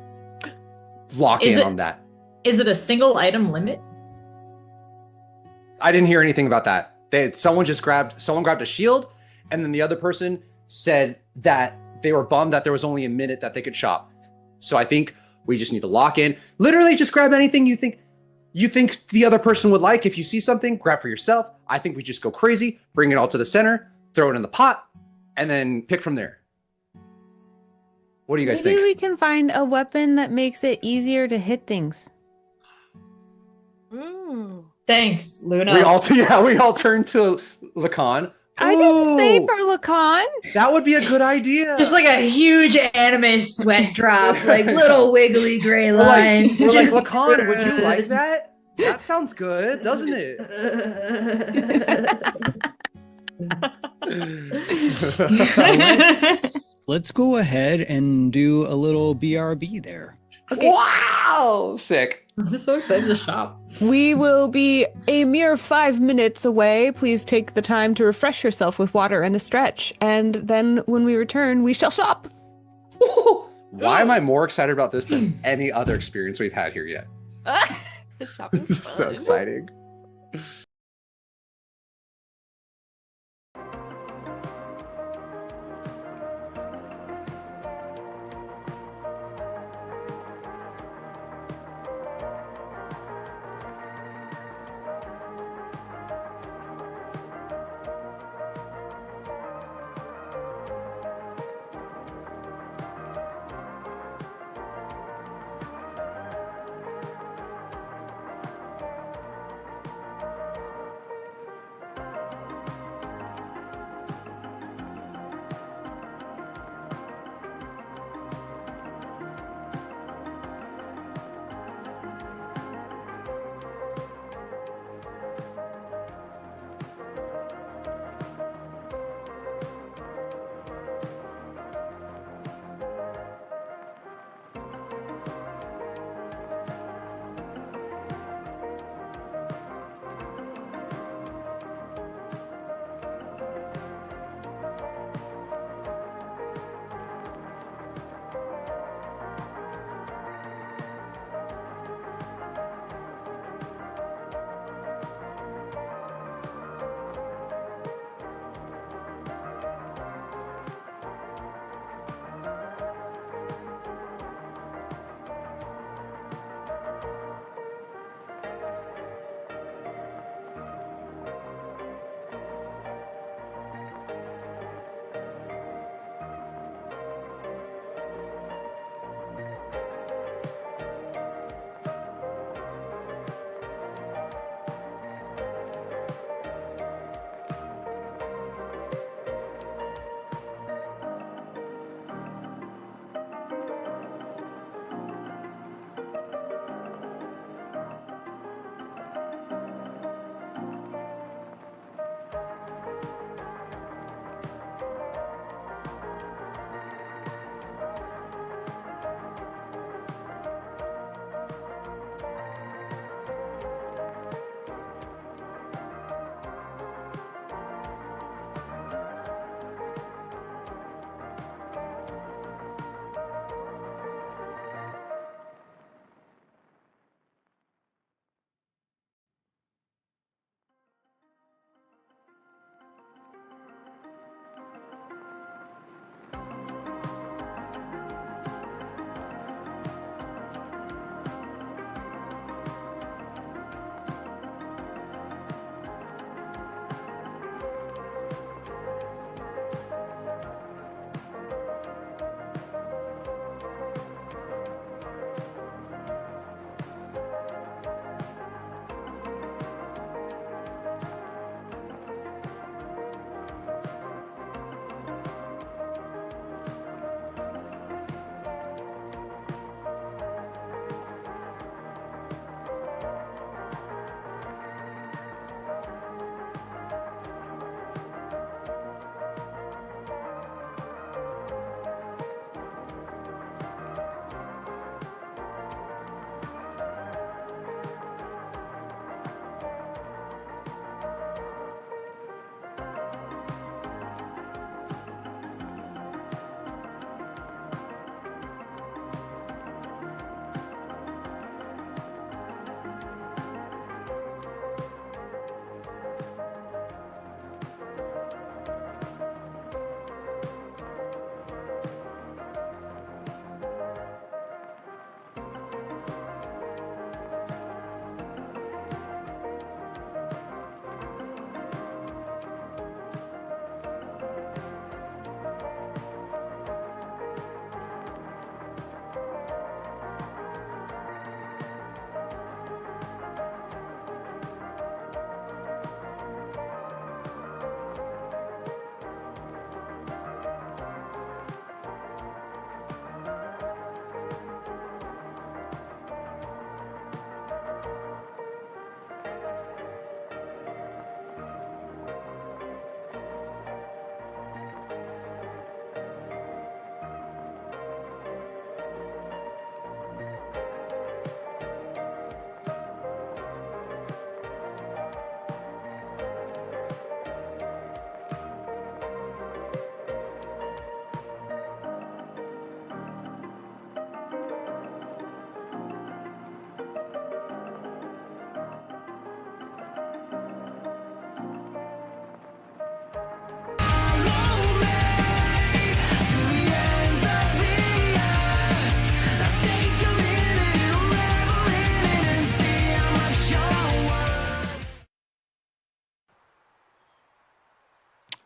lock in on that. Is it a single item limit? I didn't hear anything about that. Someone grabbed a shield, and then the other person said that they were bummed that there was only a minute that they could shop. So I think we just need to lock in. Literally just grab anything you think the other person would like. If you see something, grab for yourself. I think we just go crazy, bring it all to the center, throw it in the pot, and then pick from there. What do you guys Maybe think? we can find a weapon that makes it easier to hit things. Ooh. Thanks, Luna. We all turn to Lacan. I didn't say Ooh, for Lacan. that would be a good idea. Just like a huge anime sweat drop, like little wiggly gray We're like, lines. we're like, just- Lacan, would you like that? That sounds good, doesn't it? Let's go ahead and do a little BRB there. Okay. Wow, sick. I'm so excited to shop. We will be a mere 5 minutes away. Please take the time to refresh yourself with water and a stretch. And then when we return, we shall shop. Why am I more excited about this than any other experience we've had here yet? The shopping's This is so fun. exciting.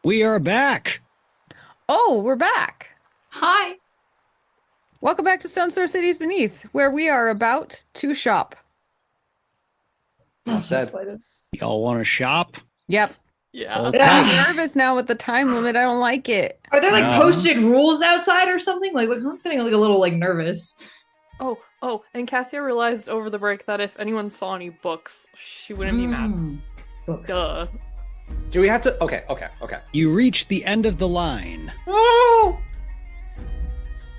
We are back. Oh, we're back. Hi. Welcome back to StonesThrow Cities Beneath, where we are about to shop. Well I'm so said. excited. Y'all want to shop? Yep. Yeah. Okay. I'm nervous now with the time limit. I don't like it. Are there like No. posted rules outside or something? Like, I'm getting like a little like nervous. Oh, and Cassia realized over the break that if anyone saw any books, she wouldn't be mad. Books. Duh. Do we have to? Okay. You reach the end of the line. Oh!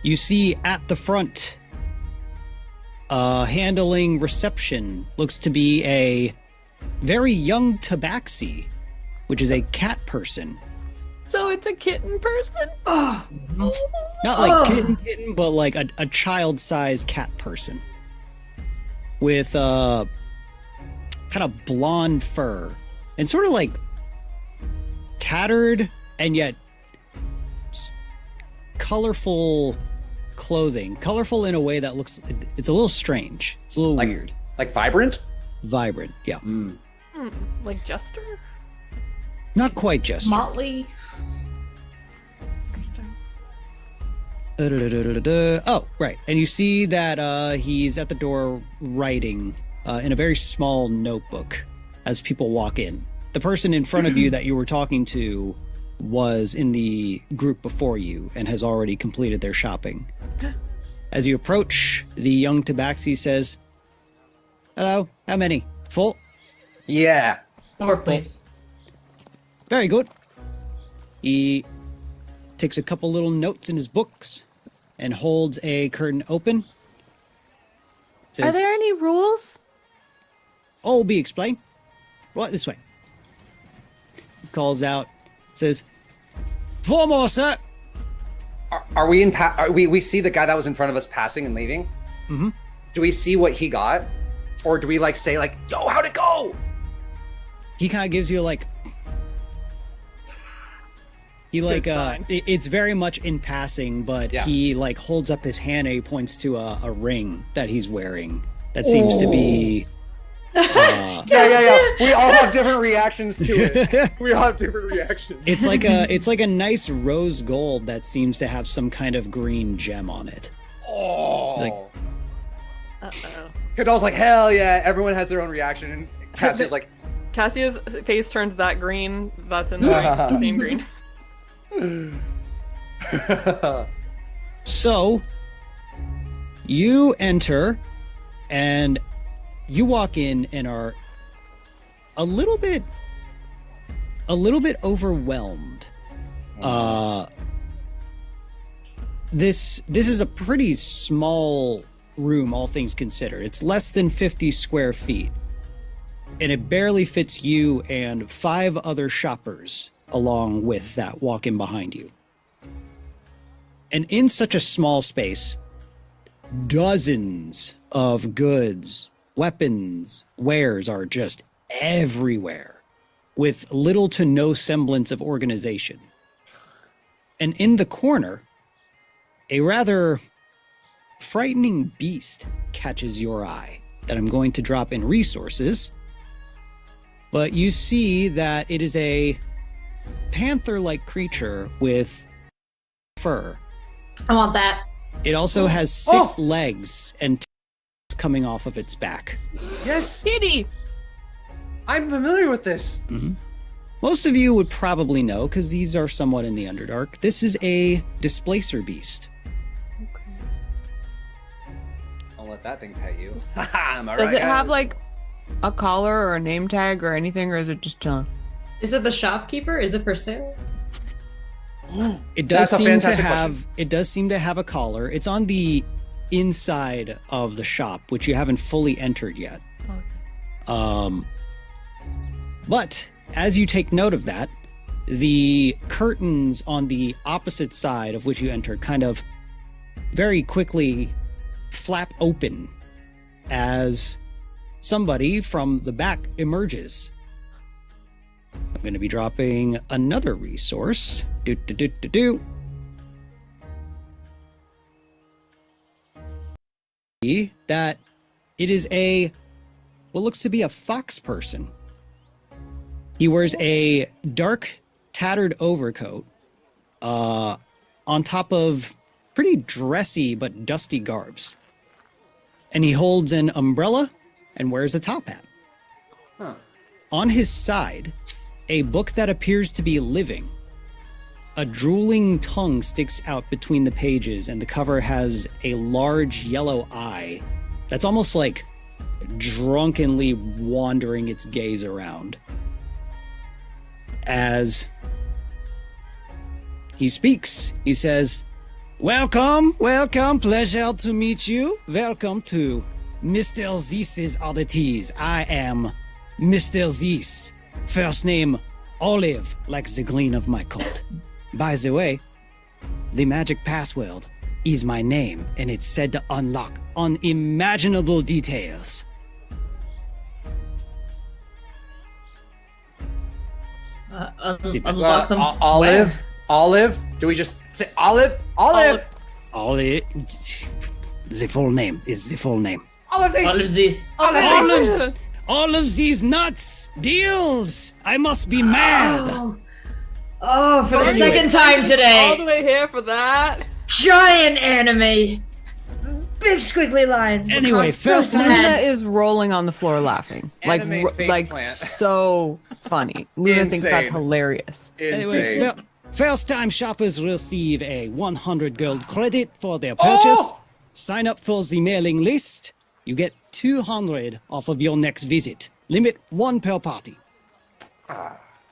You see at the front, handling reception looks to be a very young tabaxi, which is a cat person. So it's a kitten person? Oh, Not like Oh. kitten, but like a child-sized cat person. With kind of blonde fur. And sort of like tattered and yet colorful clothing. Colorful in a way that looks, it's a little strange. It's a little Like- weird. Like vibrant? Vibrant, yeah. Like Jester? Not quite just. Motley. Interesting. Oh, right. And you see that he's at the door writing in a very small notebook as people walk in. The person in front of you that you were talking to was in the group before you and has already completed their shopping. As you approach, the young tabaxi says, "Hello, how many? Full? Yeah. More, please. Very good." He takes a couple little notes in his books and holds a curtain open. Says, Are there any rules? "All be explained. Right this way." He calls out, says, "Four more, sir." Are we in? We see the guy that was in front of us passing and leaving. Mm-hmm. Do we see what he got, or do we like say like, "Yo, how'd it go?" He kind of gives you like, he like sign. it's very much in passing, but Yeah. he like holds up his hand and he points to a ring that he's wearing that seems to be Yeah. We all have different reactions to it. We all have different reactions. it's like a nice rose gold that seems to have some kind of green gem on it. Oh. Like- Uh-oh. Kadal's like, hell yeah! Everyone has their own reaction, and Cassie's like, Cassia's face turns that green. That's in the same green. So you enter and you walk in and are a little bit overwhelmed. This is a pretty small room, all things considered. It's less than 50 square feet, and it barely fits you and 5 other shoppers along with that walk in behind you. And in such a small space, dozens of goods, weapons, wares are just everywhere, with little to no semblance of organization. And in the corner, a rather frightening beast catches your eye that I'm going to drop in resources. But you see that it is a panther-like creature with fur. I want that. It also has 6 legs and tails coming off of its back. yes, Kitty! I'm familiar with this. Most of you would probably know, because these are somewhat in the Underdark. This is a displacer beast. I'll let that thing pet you. Am I Does right, it have guys? like a collar or a name tag or anything, or is it just chilling? Is it the shopkeeper? Is it for sale? It does That's a seem to fantastic have question. it does seem to have a collar. It's on the inside of the shop, which you haven't fully entered yet. But as you take note of that, the curtains on the opposite side of which you enter kind of very quickly flap open as somebody from the back emerges. I'm going to be dropping another resource. That it is what looks to be a fox person. He wears a dark tattered overcoat on top of pretty dressy but dusty garbs. And he holds an umbrella and wears a top hat. Huh. On his side, a book that appears to be living. A drooling tongue sticks out between the pages, and the cover has a large yellow eye that's almost like drunkenly wandering its gaze around. As he speaks, he says, welcome, pleasure to meet you. Welcome to Mr. Zeus's Oddities. I am Mr. Zeus. First name, Olive, like the green of my coat. By the way, the magic password is my name, and it's said to unlock unimaginable details. Unlock them. Olive? Olive? Do we just say Olive? Olive! Olive. The full name is the full name. Olive! All of this. All of these nuts! Deals! I must be mad! Oh, for the Anyway. second time All the today. way here for that. Giant anime. Big squiggly lines. Anyway, Look, so first Luna sad. is rolling on the floor laughing. Anime Like, face like plant. so funny. Luna thinks that's Insane. hilarious. Anyway, Insane. first-time shoppers receive a 100 gold credit for their purchase. Oh! Sign up for the mailing list. You get 200 off of your next visit. Limit 1 per party.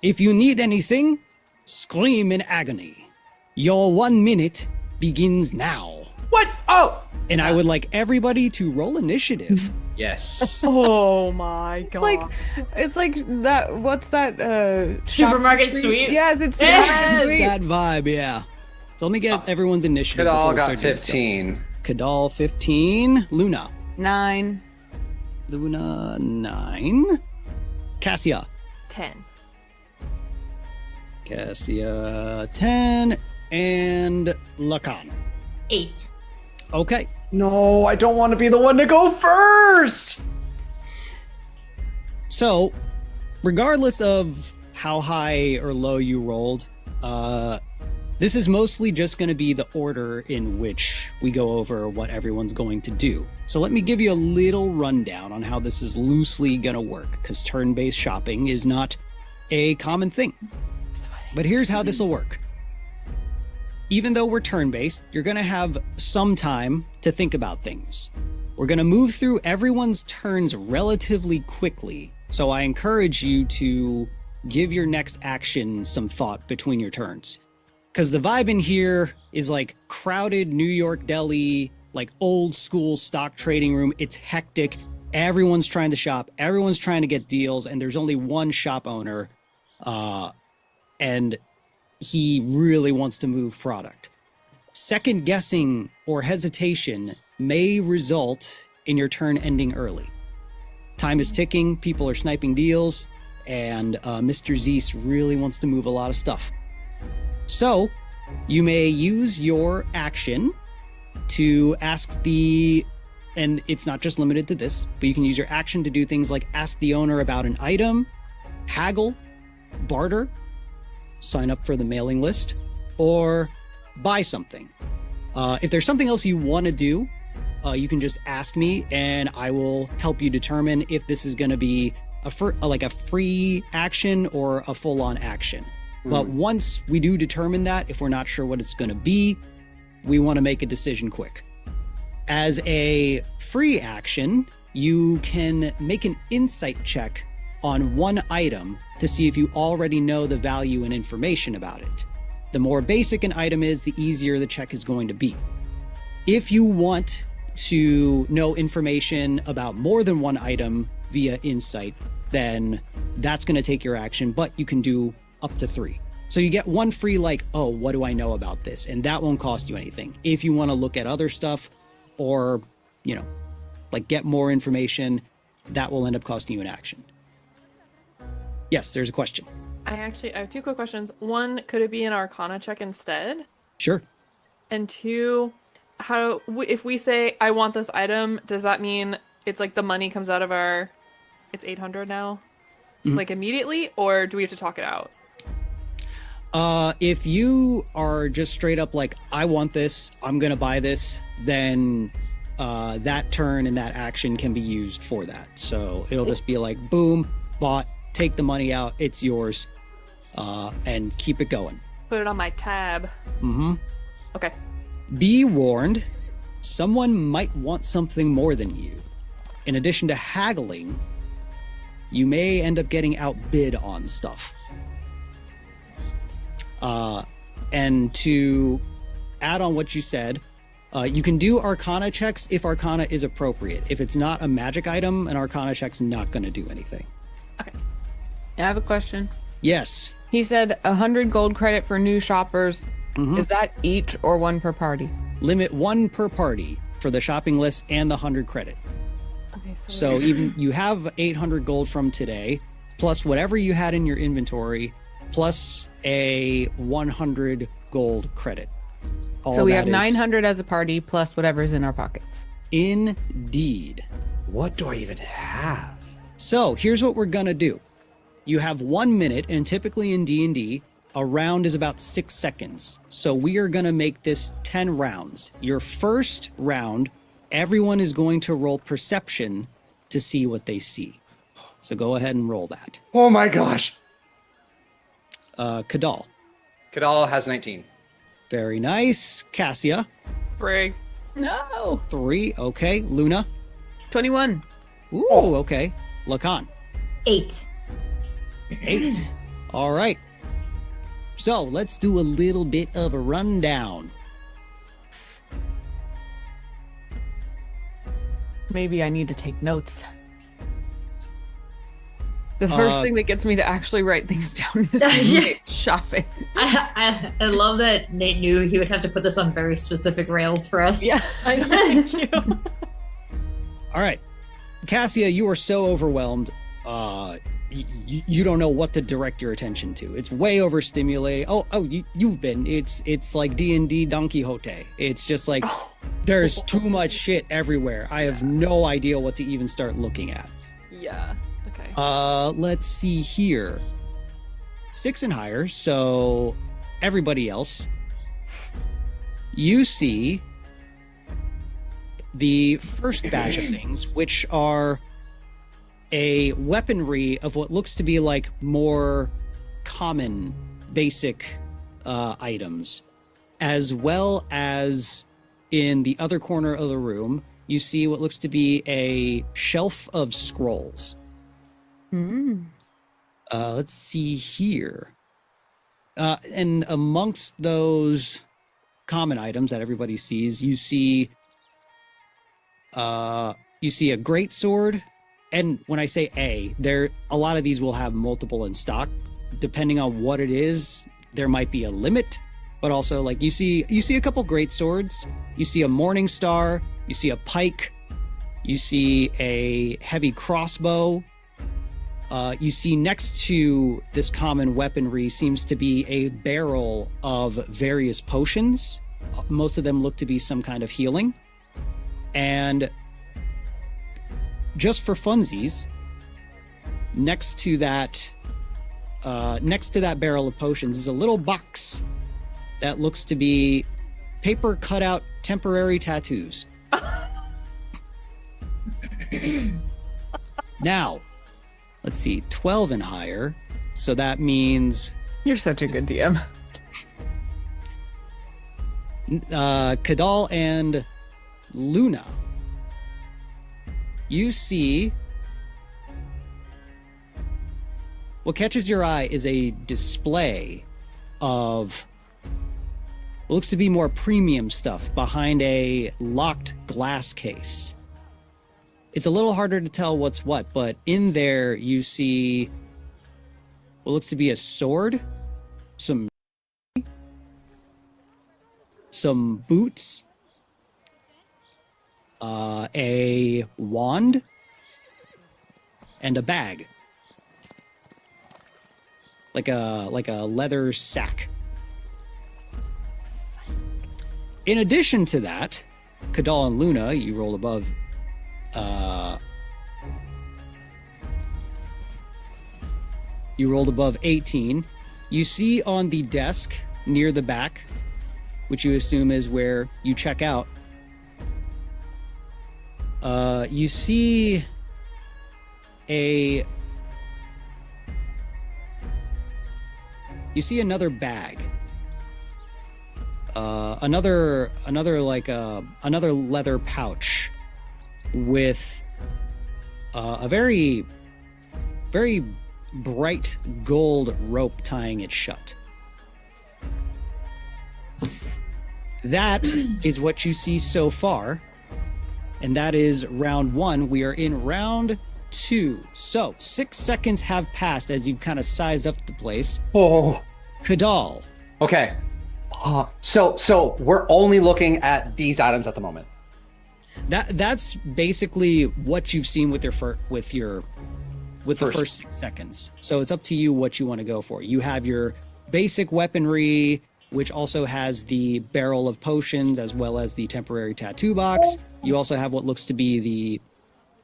If you need anything, scream in agony. Your 1 minute begins now. What? Oh! And I would like everybody to roll initiative. Yes. Oh my god. It's like that. What's that? Supermarket shop sweet? Yes, it's Yes! Supermarket Sweet. That vibe, yeah. So let me get everyone's initiative. It all before we got start doing stuff. 15. Kadal 15. Luna. 9. Luna 9. Cassia. 10. Cassia 10. And Lacan. 8. Okay. No, I don't want to be the one to go first! So, regardless of how high or low you rolled, this is mostly just going to be the order in which we go over what everyone's going to do. So let me give you a little rundown on how this is loosely going to work, because turn-based shopping is not a common thing. But here's how this will work. Even though we're turn-based, you're going to have some time to think about things. We're going to move through everyone's turns relatively quickly, so I encourage you to give your next action some thought between your turns. Because the vibe in here is like crowded New York deli, like old school stock trading room. It's hectic. Everyone's trying to shop. Everyone's trying to get deals, and there's only one shop owner. And he really wants to move product. Second guessing or hesitation may result in your turn ending early. Time is ticking, people are sniping deals, and Mr. Zeus really wants to move a lot of stuff. So, you may use your action to ask and it's not just limited to this, but you can use your action to do things like ask the owner about an item, haggle, barter, sign up for the mailing list, or buy something. If there's something else you want to do, you can just ask me and I will help you determine if this is going to be a free action or a full-on action. But once we do determine that, if we're not sure what it's going to be, we want to make a decision quick. As a free action, you can make an insight check on one item to see if you already know the value and information about it. The more basic an item is, the easier the check is going to be. If you want to know information about more than one item via insight, then that's going to take your action, but you can do up to 3. So you get one free, like, oh, what do I know about this? And that won't cost you anything. If you want to look at other stuff or, get more information, that will end up costing you an action. Yes, there's a question. I have 2 quick questions. One, could it be an Arcana check instead? Sure. And 2, if we say, I want this item, does that mean it's like the money comes out of it's 800 now? Mhm. Like immediately? Or do we have to talk it out? If you are just straight up like, I want this, I'm gonna buy this, then that turn and that action can be used for that. So it'll just be like, boom, bought, take the money out, it's yours, and keep it going. Put it on my tab. Mm-hmm. Okay. Be warned, someone might want something more than you. In addition to haggling, you may end up getting outbid on stuff. And to add on what you said, you can do Arcana checks if Arcana is appropriate. If it's not a magic item, an Arcana check's not going to do anything. Okay. I have a question. Yes. He said 100 gold credit for new shoppers. Mhm. Is that each or one per party? Limit 1 per party for the shopping list and the 100 credit. Okay. So even you have 800 gold from today, plus whatever you had in your inventory, plus a 100 gold credit. All So we that have is- 900 as a party plus whatever's in our pockets. Indeed. What do I even have? So here's what we're gonna do. You have 1 minute, and typically in D&D, a round is about 6 seconds. So we are gonna make this 10 rounds. Your first round, everyone is going to roll perception to see what they see. So go ahead and roll that. Oh my gosh. Kadal. Kadal has 19. Very nice. Cassia. Brig. No. 3. Okay. Luna. 21. Ooh, okay. Lacan. 8. 8. All right. So let's do a little bit of a rundown. Maybe I need to take notes. The first thing that gets me to actually write things down is Yeah. shopping. I love that Nate knew he would have to put this on very specific rails for us. Yeah, I know. Thank you. All right. Cassia, you are so overwhelmed. You don't know what to direct your attention to. It's way overstimulating. You've been. It's like D&D Don Quixote. It's just like there's too much shit everywhere. I have no idea what to even start looking at. Yeah. Okay. Let's see here. 6 and higher, so everybody else. You see the first batch of things, which are a weaponry of what looks to be like more common, basic items, as well as in the other corner of the room, you see what looks to be a shelf of scrolls. Let's see here. And amongst those common items that everybody sees, you see a great sword. And when I say a lot of these will have multiple in stock. Depending on what it is, there might be a limit. But also, like you see a couple great swords. You see a morning star. You see a pike. You see a heavy crossbow. You see next to this common weaponry seems to be a barrel of various potions. Most of them look to be some kind of healing. And just for funsies, next to that barrel of potions is a little box that looks to be paper cutout temporary tattoos. Now, let's see, 12 and higher. So that means You're such a good DM. Kadal and Luna. You see what catches your eye is a display of what looks to be more premium stuff behind a locked glass case. It's a little harder to tell what's what, but in there you see what looks to be a sword, some boots, a wand, and a bag, like a leather sack. In addition to that, Kadal and Luna, you rolled above. You rolled above 18. You see on the desk near the back, which you assume is where you check out, you see another bag. Another leather pouch with a very, very bright gold rope tying it shut. That is what you see so far, and that is round 1. We are in round 2. So 6 seconds have passed as you've kind of sized up the place. Oh. Kadal. Okay. So we're only looking at these items at the moment. That's basically what you've seen with the first 6 seconds. So it's up to you what you want to go for. You have your basic weaponry, which also has the barrel of potions as well as the temporary tattoo box. You also have what looks to be the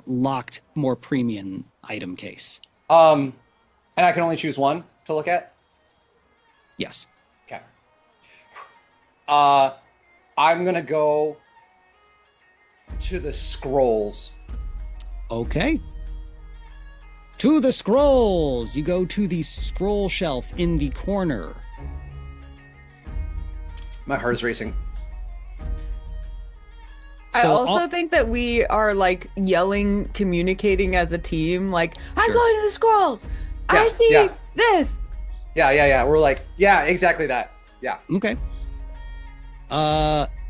locked, more premium item case. And I can only choose one to look at? Yes. Okay. I'm going to go to the scrolls. Okay. To the scrolls. You go to the scroll shelf in the corner. My heart is racing. I So also think that we are like yelling, communicating as a team. Like, I'm Sure. going to the scrolls. Yeah, I see yeah. this. Yeah. We're like, yeah, exactly that. Yeah. Okay.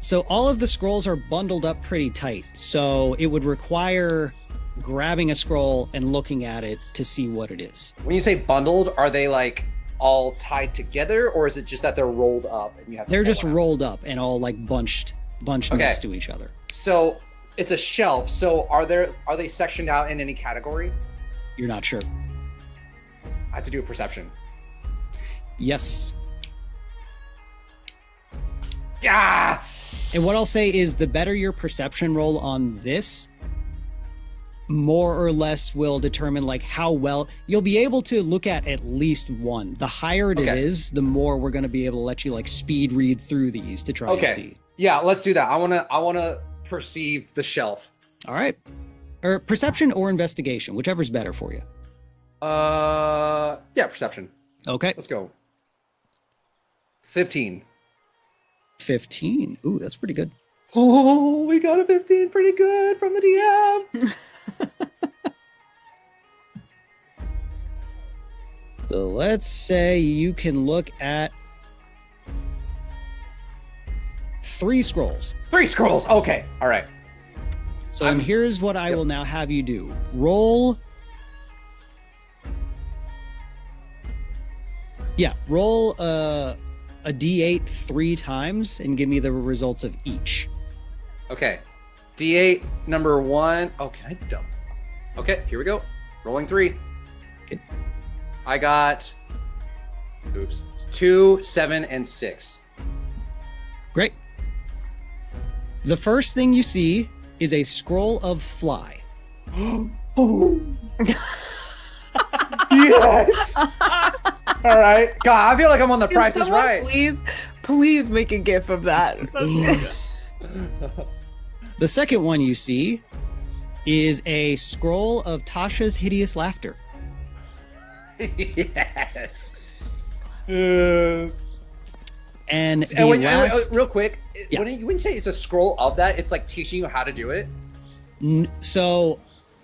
So all of the scrolls are bundled up pretty tight. So it would require grabbing a scroll and looking at it to see what it is. When you say bundled, are they like all tied together, or is it just that they're rolled up and you have to They're pull just one out? rolled up and all like bunched Okay. next to each other. So it's a shelf. So are they sectioned out in any category? You're not sure. I have to do a perception. Yes. Yeah. And what I'll say is the better your perception roll on this, more or less will determine like how well you'll be able to look at least one. The higher it Okay. is, the more we're going to be able to let you like speed read through these to try and Okay. see. Yeah, let's do that. I wanna perceive the shelf. All right. Or perception or investigation, whichever's better for you. Yeah, perception. Okay. Let's go. 15. 15. Ooh, that's pretty good. Oh, we got a 15. Pretty good from the DM. So let's say you can look at 3 scrolls. 3 scrolls. Okay. All right. So here's what I will now have you do. Roll. Yeah, roll a D8 3 times and give me the results of each. Okay. D8 number 1. Oh, can I dump? Okay, here we go. Rolling 3. Okay. I got 2, 7, and 6. Great. The first thing you see is a scroll of fly. Yes. All right. God, I feel like I'm on the Can Price is someone Right. Please make a gif of that. The second one you see is a scroll of Tasha's hideous laughter. Yes. Yes. And the And last, real quick, Yeah. when you say it's a scroll of that, it's like teaching you how to do it, so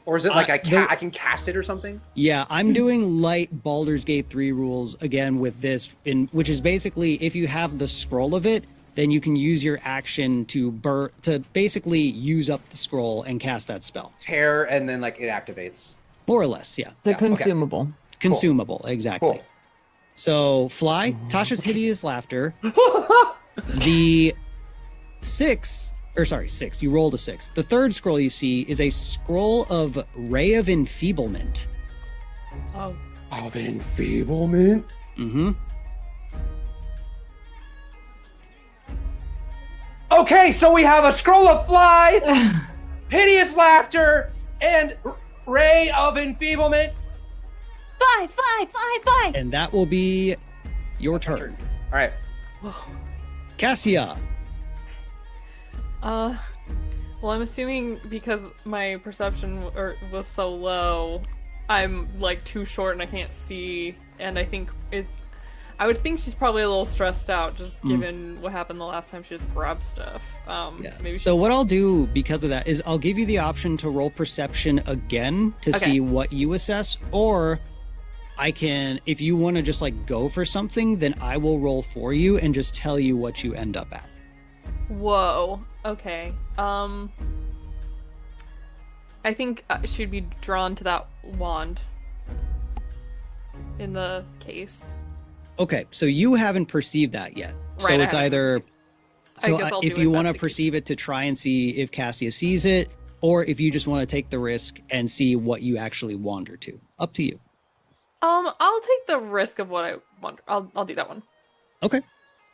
or is it like the- I can cast it or something? yeah, I'm doing light Baldur's Gate 3 rules again with this, which is basically if you have the scroll of it, then you can use your action to basically use up the scroll and cast that spell. Tear and then like it activates. More or less, yeah. It's a Yeah, okay. consumable. Consumable, exactly. Cool. So, fly, Tasha's hideous laughter. The sixth, you rolled a 6. The third scroll you see is a scroll of Ray of Enfeeblement. Of enfeeblement. Mm-hmm. Okay, so we have a scroll of fly, hideous laughter, and ray of enfeeblement. Fly. And that will be your turn. All right. Cassia. Well, I'm assuming because my perception was so low, I'm like too short and I can't see. And I would think she's probably a little stressed out, just given what happened the last time she just grabbed stuff. So what I'll do because of that is I'll give you the option to roll perception again to see what you assess, or I can, if you want to just like go for something, then I will roll for you and just tell you what you end up at. Whoa. Okay. I think she'd be drawn to that wand in the case. Okay, so you haven't perceived that yet. So Right, it's either... So if you want to investigation. perceive it to try and see if Cassia sees it, or if you just want to take the risk and see what you actually wander to. Up to you. I'll take the risk of what I want. I'll do that one. Okay.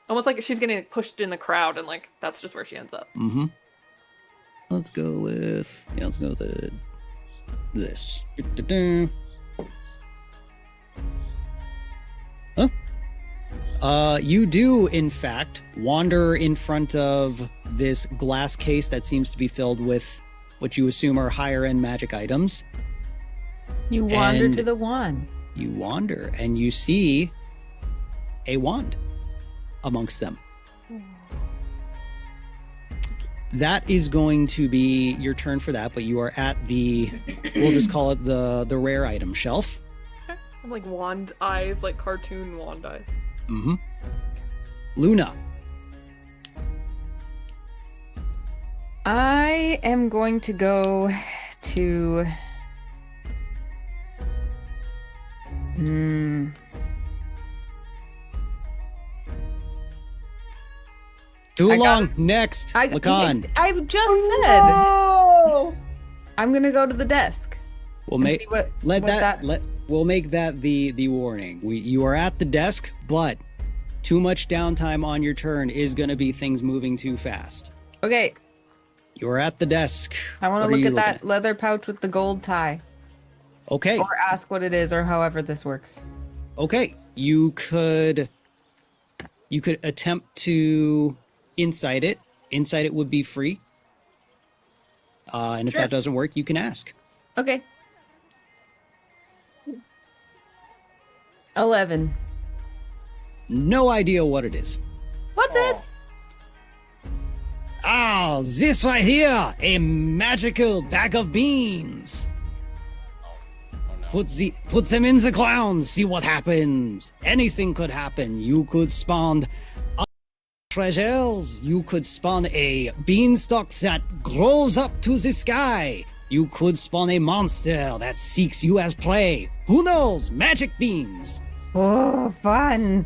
Almost like she's getting pushed in the crowd, and like that's just where she ends up. Mm-hmm. Let's go with this. Huh? You do, in fact, wander in front of this glass case that seems to be filled with what you assume are higher-end magic items. You wander And to the wand. You wander, and you see a wand amongst them. That is going to be your turn for that, but you are at the, we'll just call it the rare item shelf. I'm like wand eyes, like cartoon wand eyes. Mm-hmm. Luna. I am going to go to... Too I long. Next. Lacan. I've just said. No! I'm gonna go to the desk. We'll make we'll make that the warning. You are at the desk, but too much downtime on your turn is going to be things moving too fast. Okay. You're at the desk. I want What to are look you at that looking leather pouch with the gold tie. Okay. Or ask what it is, or however this works. Okay. You could attempt to insight it. Insight it would be free. And if that doesn't work, you can ask. Okay. 11. No idea what it is. What's this? Ah, this right here, a magical bag of beans. Put them in the ground, see what happens. Anything could happen. You could spawn treasures. You could spawn a beanstalk that grows up to the sky. You could spawn a monster that seeks you as prey. Who knows? Magic beans. Oh, fun.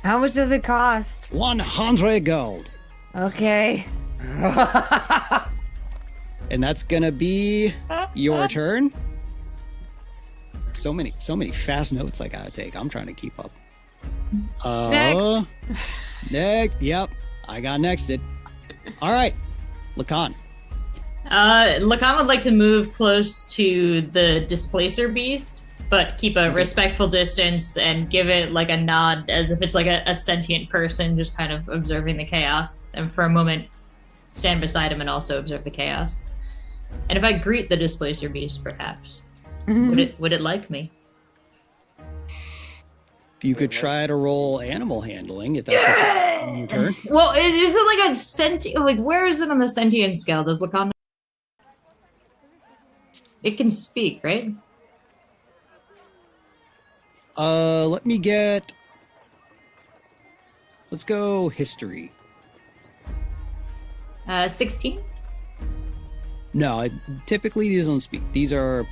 How much does it cost? 100 gold. Okay. And that's gonna be your turn. So many fast notes I gotta take. I'm trying to keep up. Next. Next. Yep. I got nexted. All right. Lacan. Lacan would like to move close to the displacer beast, but keep a respectful distance and give it like a nod as if it's like a sentient person just kind of observing the chaos, and for a moment stand beside him and also observe the chaos. And if I greet the displacer beast, perhaps, would it like me? You could try to roll animal handling if that's what your turn. Well, is it like a sentient? Like, where is it on the sentient scale? Does Lacan? It can speak, right? Let's go history. 16. No, typically these don't speak. These are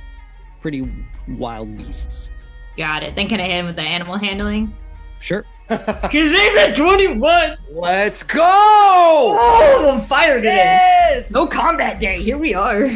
pretty wild beasts. Got it. Then can I hit him with the animal handling? Sure. Because he's at 21. Let's go! Oh, I'm on fire today. Yes! No combat day. Here we are.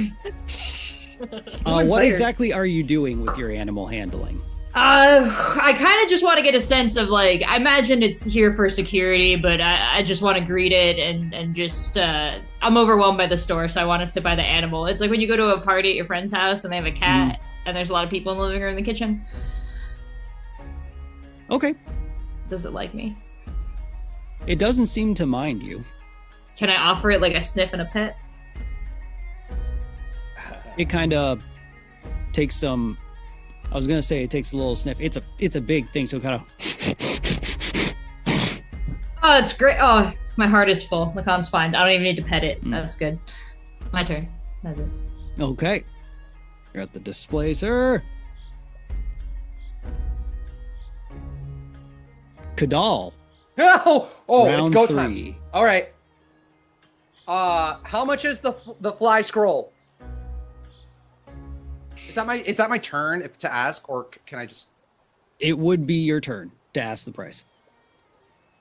What fire. exactly are you doing with your animal handling? I kind of just want to get a sense of, like, I imagine it's here for security, but I just want to greet it and just, I'm overwhelmed by the store, so I want to sit by the animal. It's like when you go to a party at your friend's house and they have a cat and there's a lot of people in the living room and the kitchen. Okay. Does it like me? It doesn't seem to mind you. Can I offer it like a sniff and a pet? It kind of takes some. I was gonna say it takes a little sniff. It's a big thing, so it kind of. Oh, it's great. Oh, my heart is full. Lacan's fine. I don't even need to pet it. That's good. My turn. That's it. Okay. You're at the display, sir. Kadal. Oh, Round it's go 3. time. All right. How much is the fly scroll? Is that my turn to ask, or can I just? It would be your turn to ask the price.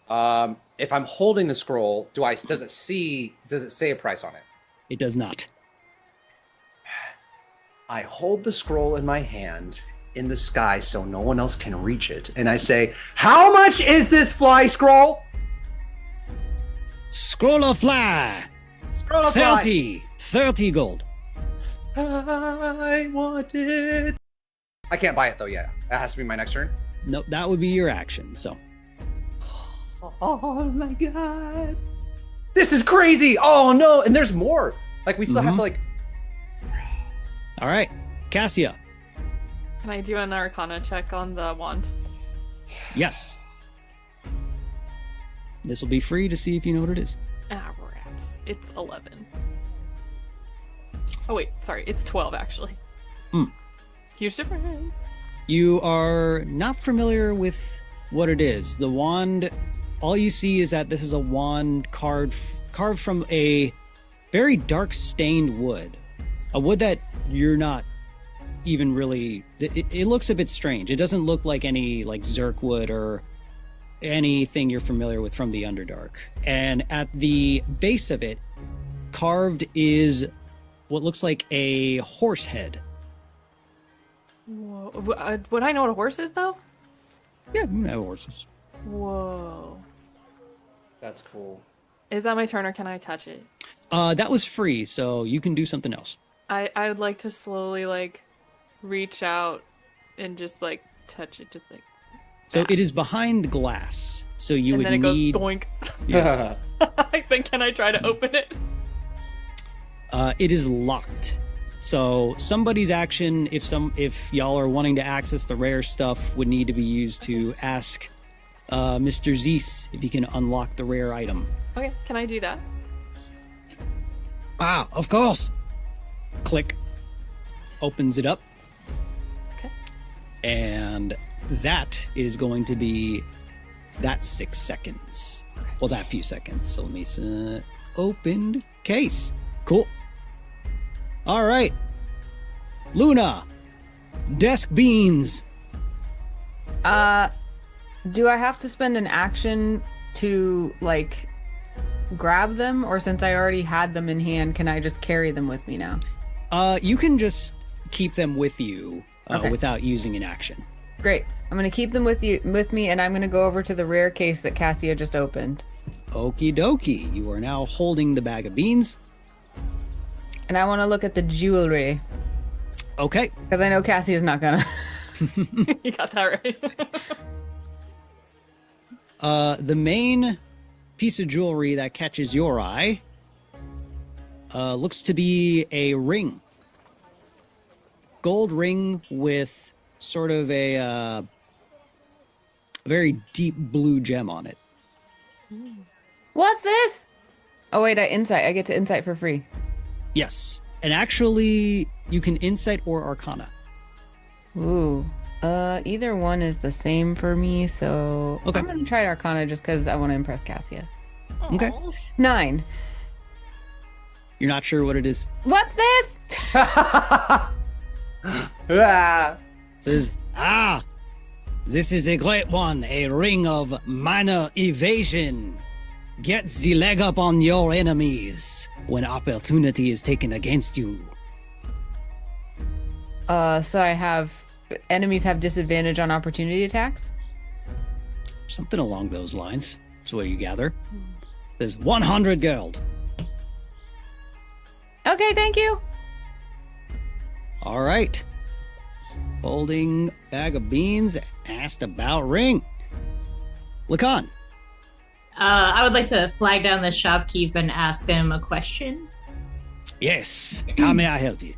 If I'm holding the scroll, does it say a price on it? It does not. I hold the scroll in my hand in the sky so no one else can reach it, and I say, "How much is this fly scroll?" Scroll of fly. Scroll of fly. 30 gold. I want it. I can't buy it though yet. That has to be my next turn. Nope, that would be your action. So Oh my god. This is crazy. Oh no, and there's more. Like we still have to like. all right, Cassia. Can I do an Arcana check on the wand? Yes. This will be free to see if you know what it is. Ah, rats. It's 11. Oh wait, sorry, it's 12 actually. Huge difference. You are not familiar with what it is. The wand, all you see is that this is a wand carved from a very dark stained wood. A wood that you're not even really... It looks a bit strange. It doesn't look like any like Zerk wood or anything you're familiar with from the Underdark. And at the base of it, carved is what looks like a horse head. Whoa. Would I know what a horse is though? Yeah, you know horses. Whoa. That's cool. Is that my turn or can I touch it? That was free, so you can do something else. I would like to slowly like reach out and just like touch it, just like. So it is behind glass, so you and would then it need. goes doink. Yeah. Then can I try to open it? It is locked. So somebody's action, if y'all are wanting to access the rare stuff, would need to be used to ask Mr. Zeus if he can unlock the rare item. Okay, can I do that? Ah, of course. Click. Opens it up. Okay. And that is going to be that 6 seconds. Okay. Well, that few seconds. So let me opened case. Cool. All right. Luna. Desk beans. Do I have to spend an action to like grab them, or since I already had them in hand, can I just carry them with me now? You can just keep them with you Okay. without using an action. Great. I'm gonna keep them with me, and I'm gonna go over to the rare case that Cassia just opened. Okie dokie. You are now holding the bag of beans. And I want to look at the jewelry Okay. because I know Cassia's not gonna. You got that right. The main piece of jewelry that catches your eye looks to be a ring. Gold ring with sort of a very deep blue gem on it. What's this? Oh wait, I get to insight for free. Yes. And actually, you can insight or arcana. Ooh. Either one is the same for me, so Okay. I'm gonna try Arcana just because I want to impress Cassia. Okay. 9. You're not sure what it is. What's this? Ah. Says, this is a great one, a ring of minor evasion. Get the leg up on your enemies when opportunity is taken against you. So I have enemies have disadvantage on opportunity attacks. Something along those lines. That's what you gather. There's 100 gold. Okay, thank you. All right. Holding bag of beans, asked about ring. Lacan. I would like to flag down the shopkeep and ask him a question. Yes. How may I help you?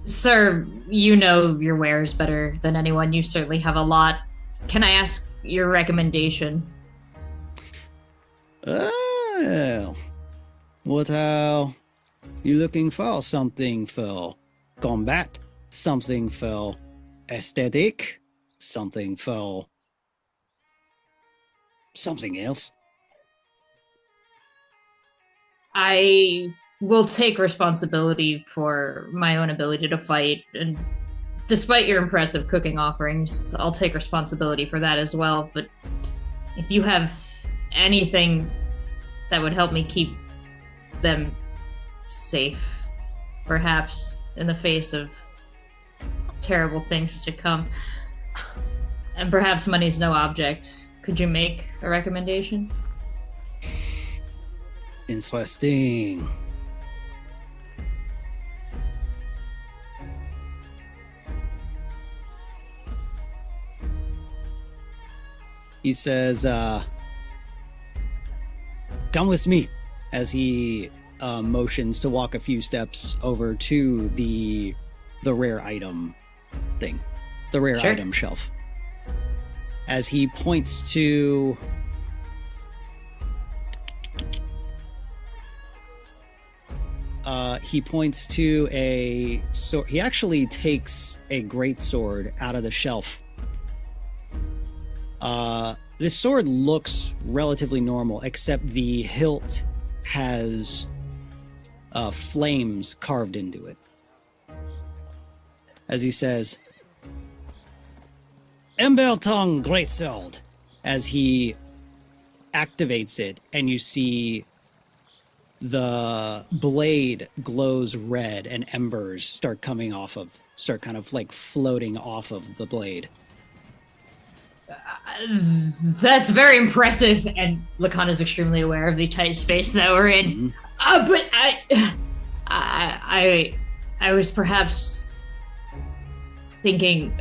Sir, you know your wares better than anyone. You certainly have a lot. Can I ask your recommendation? Oh. What are you looking for? Something for combat? Something for aesthetic? Something for something else? I will take responsibility for my own ability to fight, and despite your impressive cooking offerings, I'll take responsibility for that as well. But if you have anything that would help me keep them safe, perhaps in the face of terrible things to come, and perhaps money's no object, could you make a recommendation? Interesting. He says, come with me, as he motions to walk a few steps over to the rare item thing, the rare Sure. item shelf. As he points to a sword. He actually takes a great sword out of the shelf. This sword looks relatively normal, except the hilt has flames carved into it. As he says, Embertongue Greatsword, as he activates it, and you see the blade glows red and embers start kind of like floating off of the blade. That's very impressive, and Lacan is extremely aware of the tight space that we're in. But I was perhaps thinking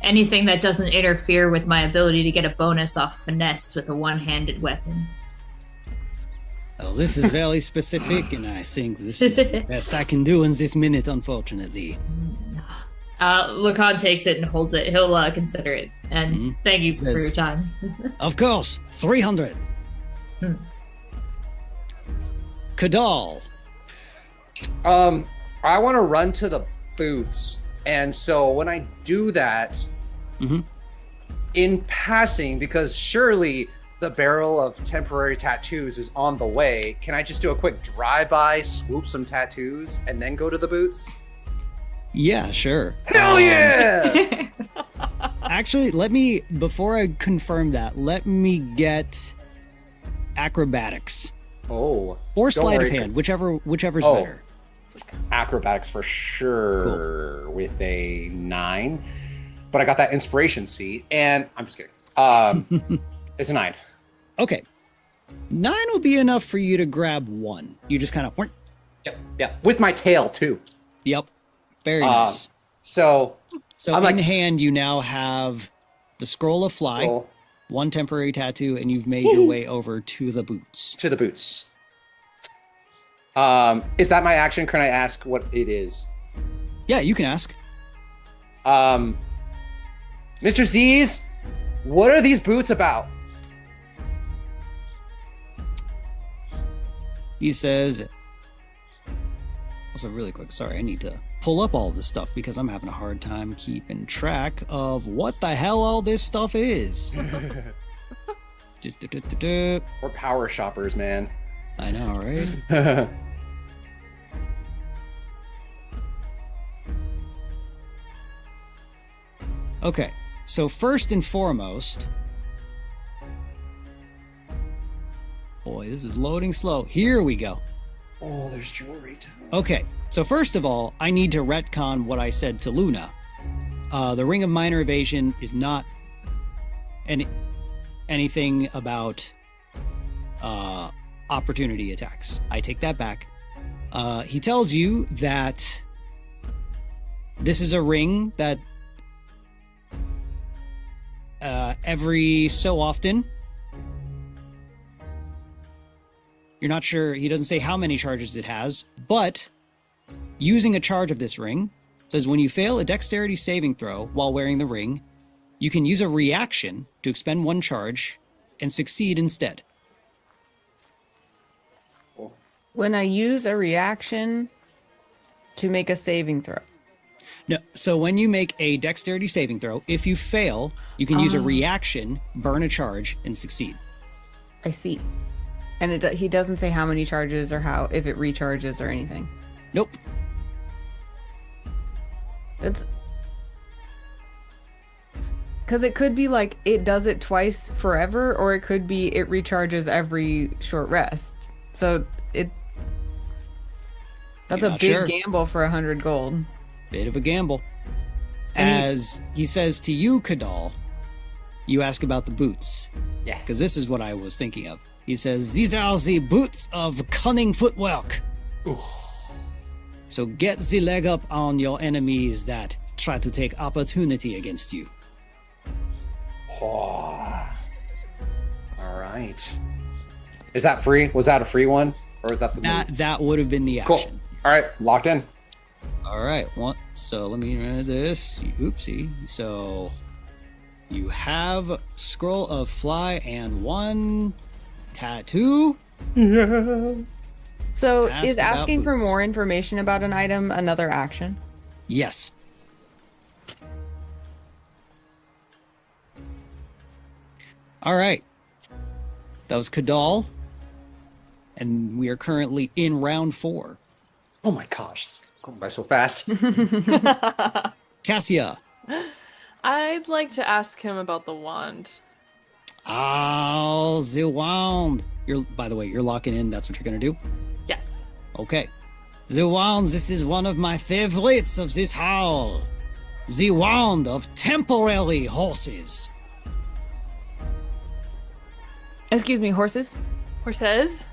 anything that doesn't interfere with my ability to get a bonus off finesse with a one-handed weapon. Well, this is very specific, and I think this is the best I can do in this minute, unfortunately. Lacan takes it and holds it. He'll consider it. And thank you for your time. Of course, 300. Kadal. I want to run to the boots, and so when I do that, in passing, because surely the barrel of temporary tattoos is on the way, can I just do a quick drive-by, swoop some tattoos, and then go to the boots? Yeah, sure. Hell yeah! Actually, before I confirm that, let me get acrobatics. Oh. Or don't sleight of worry. hand, whichever's Oh. better. Acrobatics for sure, with a 9. But I got that inspiration, see? And I'm just kidding. It's a 9. Okay. 9 will be enough for you to grab 1. You just kind of... Yep. With my tail, too. Yep. Very nice. So in hand, you now have the scroll of fly, Scroll. 1 temporary tattoo, and you've made your way over to the boots. To the boots. Is that my action? Can I ask what it is? Yeah, you can ask. Mr. Z's, what are these boots about? He says... Also, really quick, sorry, I need to pull up all this stuff because I'm having a hard time keeping track of what the hell all this stuff is. We're power shoppers, man. I know, right? Okay, so first and foremost... Boy, this is loading slow. Here we go. Oh, there's jewelry too. Okay, so first of all, I need to retcon what I said to Luna. The Ring of Minor Evasion is not anything about opportunity attacks. I take that back. He tells you that this is a ring that every so often. You're not sure, he doesn't say how many charges it has, but using a charge of this ring says when you fail a dexterity saving throw while wearing the ring, you can use a reaction to expend 1 charge and succeed instead. When I use a reaction to make a saving throw. No, so when you make a dexterity saving throw, if you fail, you can use a reaction, burn a charge, and succeed. I see. And he doesn't say how many charges or how, if it recharges or anything. Nope. It's because it could be like it does it twice forever, or it could be it recharges every short rest. So that's a big gamble for 100 gold. Bit of a gamble. As he says to you, Kadal, you ask about the boots. Yeah. Because this is what I was thinking of. He says, these are the boots of cunning footwork. Ooh. So get the leg up on your enemies that try to take opportunity against you. Oh. All right. Is that free? Was that a free one? Or is that the move? That would have been the Cool. action. All right, locked in. All right. So let me read this. Oopsie. So you have Scroll of Fly and 1 tattoo. Yeah. So Ask is about asking for boots. more information about an item another action? Yes. All right. That was Kadal. And we are currently in round 4. Oh my gosh, it's going by so fast. Cassia. I'd like to ask him about the wand. Oh, the wand. By the way, you're locking in. That's what you're going to do? Yes. Okay. The wand, this is one of my favorites of this hall. The wand of temporary horses. Excuse me, horses? Horses?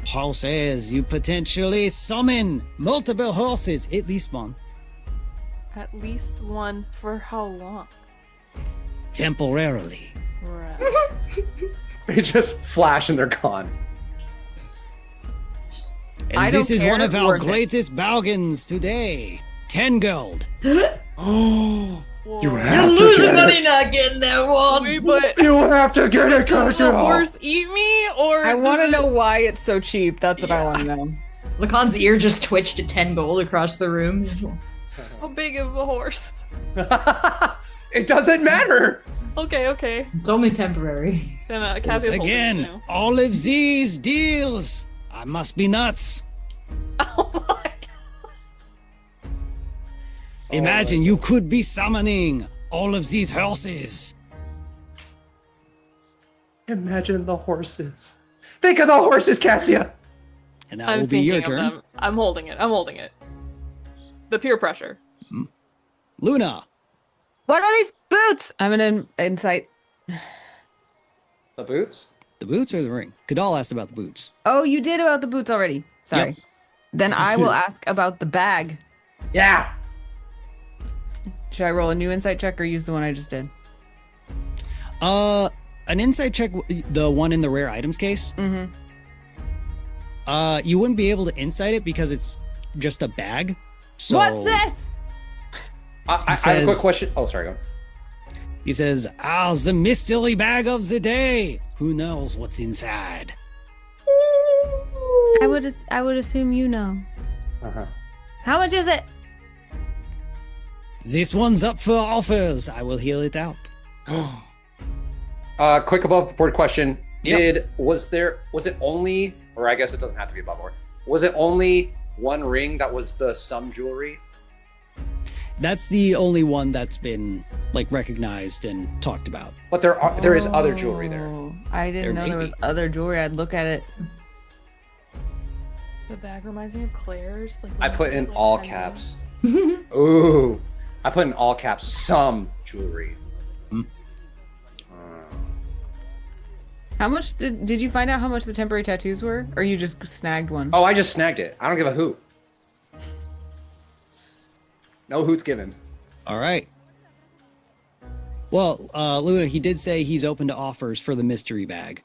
Horses, you potentially summon multiple horses, at least one. At least one for how long? Temporarily. Right. They just flash and they're gone. And I this don't is care, one of our worth it. greatest bargains today. 10 gold. Oh, you Whoa. have to Losing get money it. not getting that one. Wait, but You have to get it, does the Cassia. horse eat me, or I want to does it- know why it's so cheap. That's what I want to know. Lacan's ear just twitched to 10 gold across the room. How big is the horse? It doesn't matter. Okay. It's only temporary. Then Cassia's holding it Again, now. all of these deals. I must be nuts. Oh my god. Imagine you could be summoning all of these horses. Imagine the horses. Think of the horses, Cassia. And that I'm will be your thinking of turn. them. I'm holding it. The peer pressure. Luna. What are these boots? I'm an insight. The boots? The boots or the ring? Kadal asked about the boots. Oh, you did about the boots already. Sorry. Yep. Then I will ask about the bag. Yeah. Should I roll a new insight check or use the one I just did? An insight check, the one in the rare items case. Mm-hmm. You wouldn't be able to insight it because it's just a bag. So What's this? I have a says- quick question. Oh, sorry. Go. He says, the mystery bag of the day. Who knows what's inside? I would assume you know. Uh-huh. How much is it? This one's up for offers. I will heal it out. Quick above board question. Yep. Was it only, or I guess it doesn't have to be above board. Was it only one ring that was the sum jewelry? That's the only one that's been recognized and talked about. But there is other jewelry there. Oh, I didn't There know may there was be. other jewelry. I'd look at it. The bag reminds me of Claire's. I put in all caps. Ooh. I put in all caps some jewelry. How much did you find out how much the temporary tattoos were? Or you just snagged one? Oh, I just snagged it. I don't give a hoot. No hoots given. All right. Well, Luna, he did say he's open to offers for the mystery bag.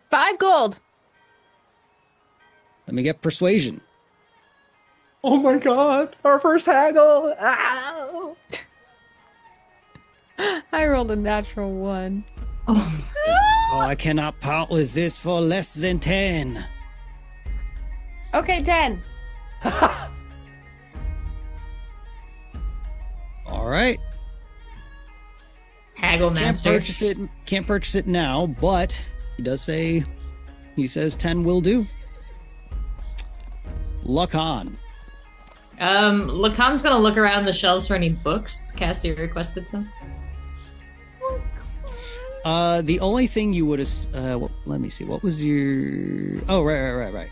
5 gold. Let me get persuasion. Oh my god, our first haggle! Ow! I rolled a natural 1. Oh, I cannot part with this for less than 10. Okay, 10. All right. Haggle master. Can't purchase it now, but he says 10 will do. Luck on. Lacan's gonna look around the shelves for any books. Cassie requested some. The only thing you would have, let me see. What was your? Oh, right.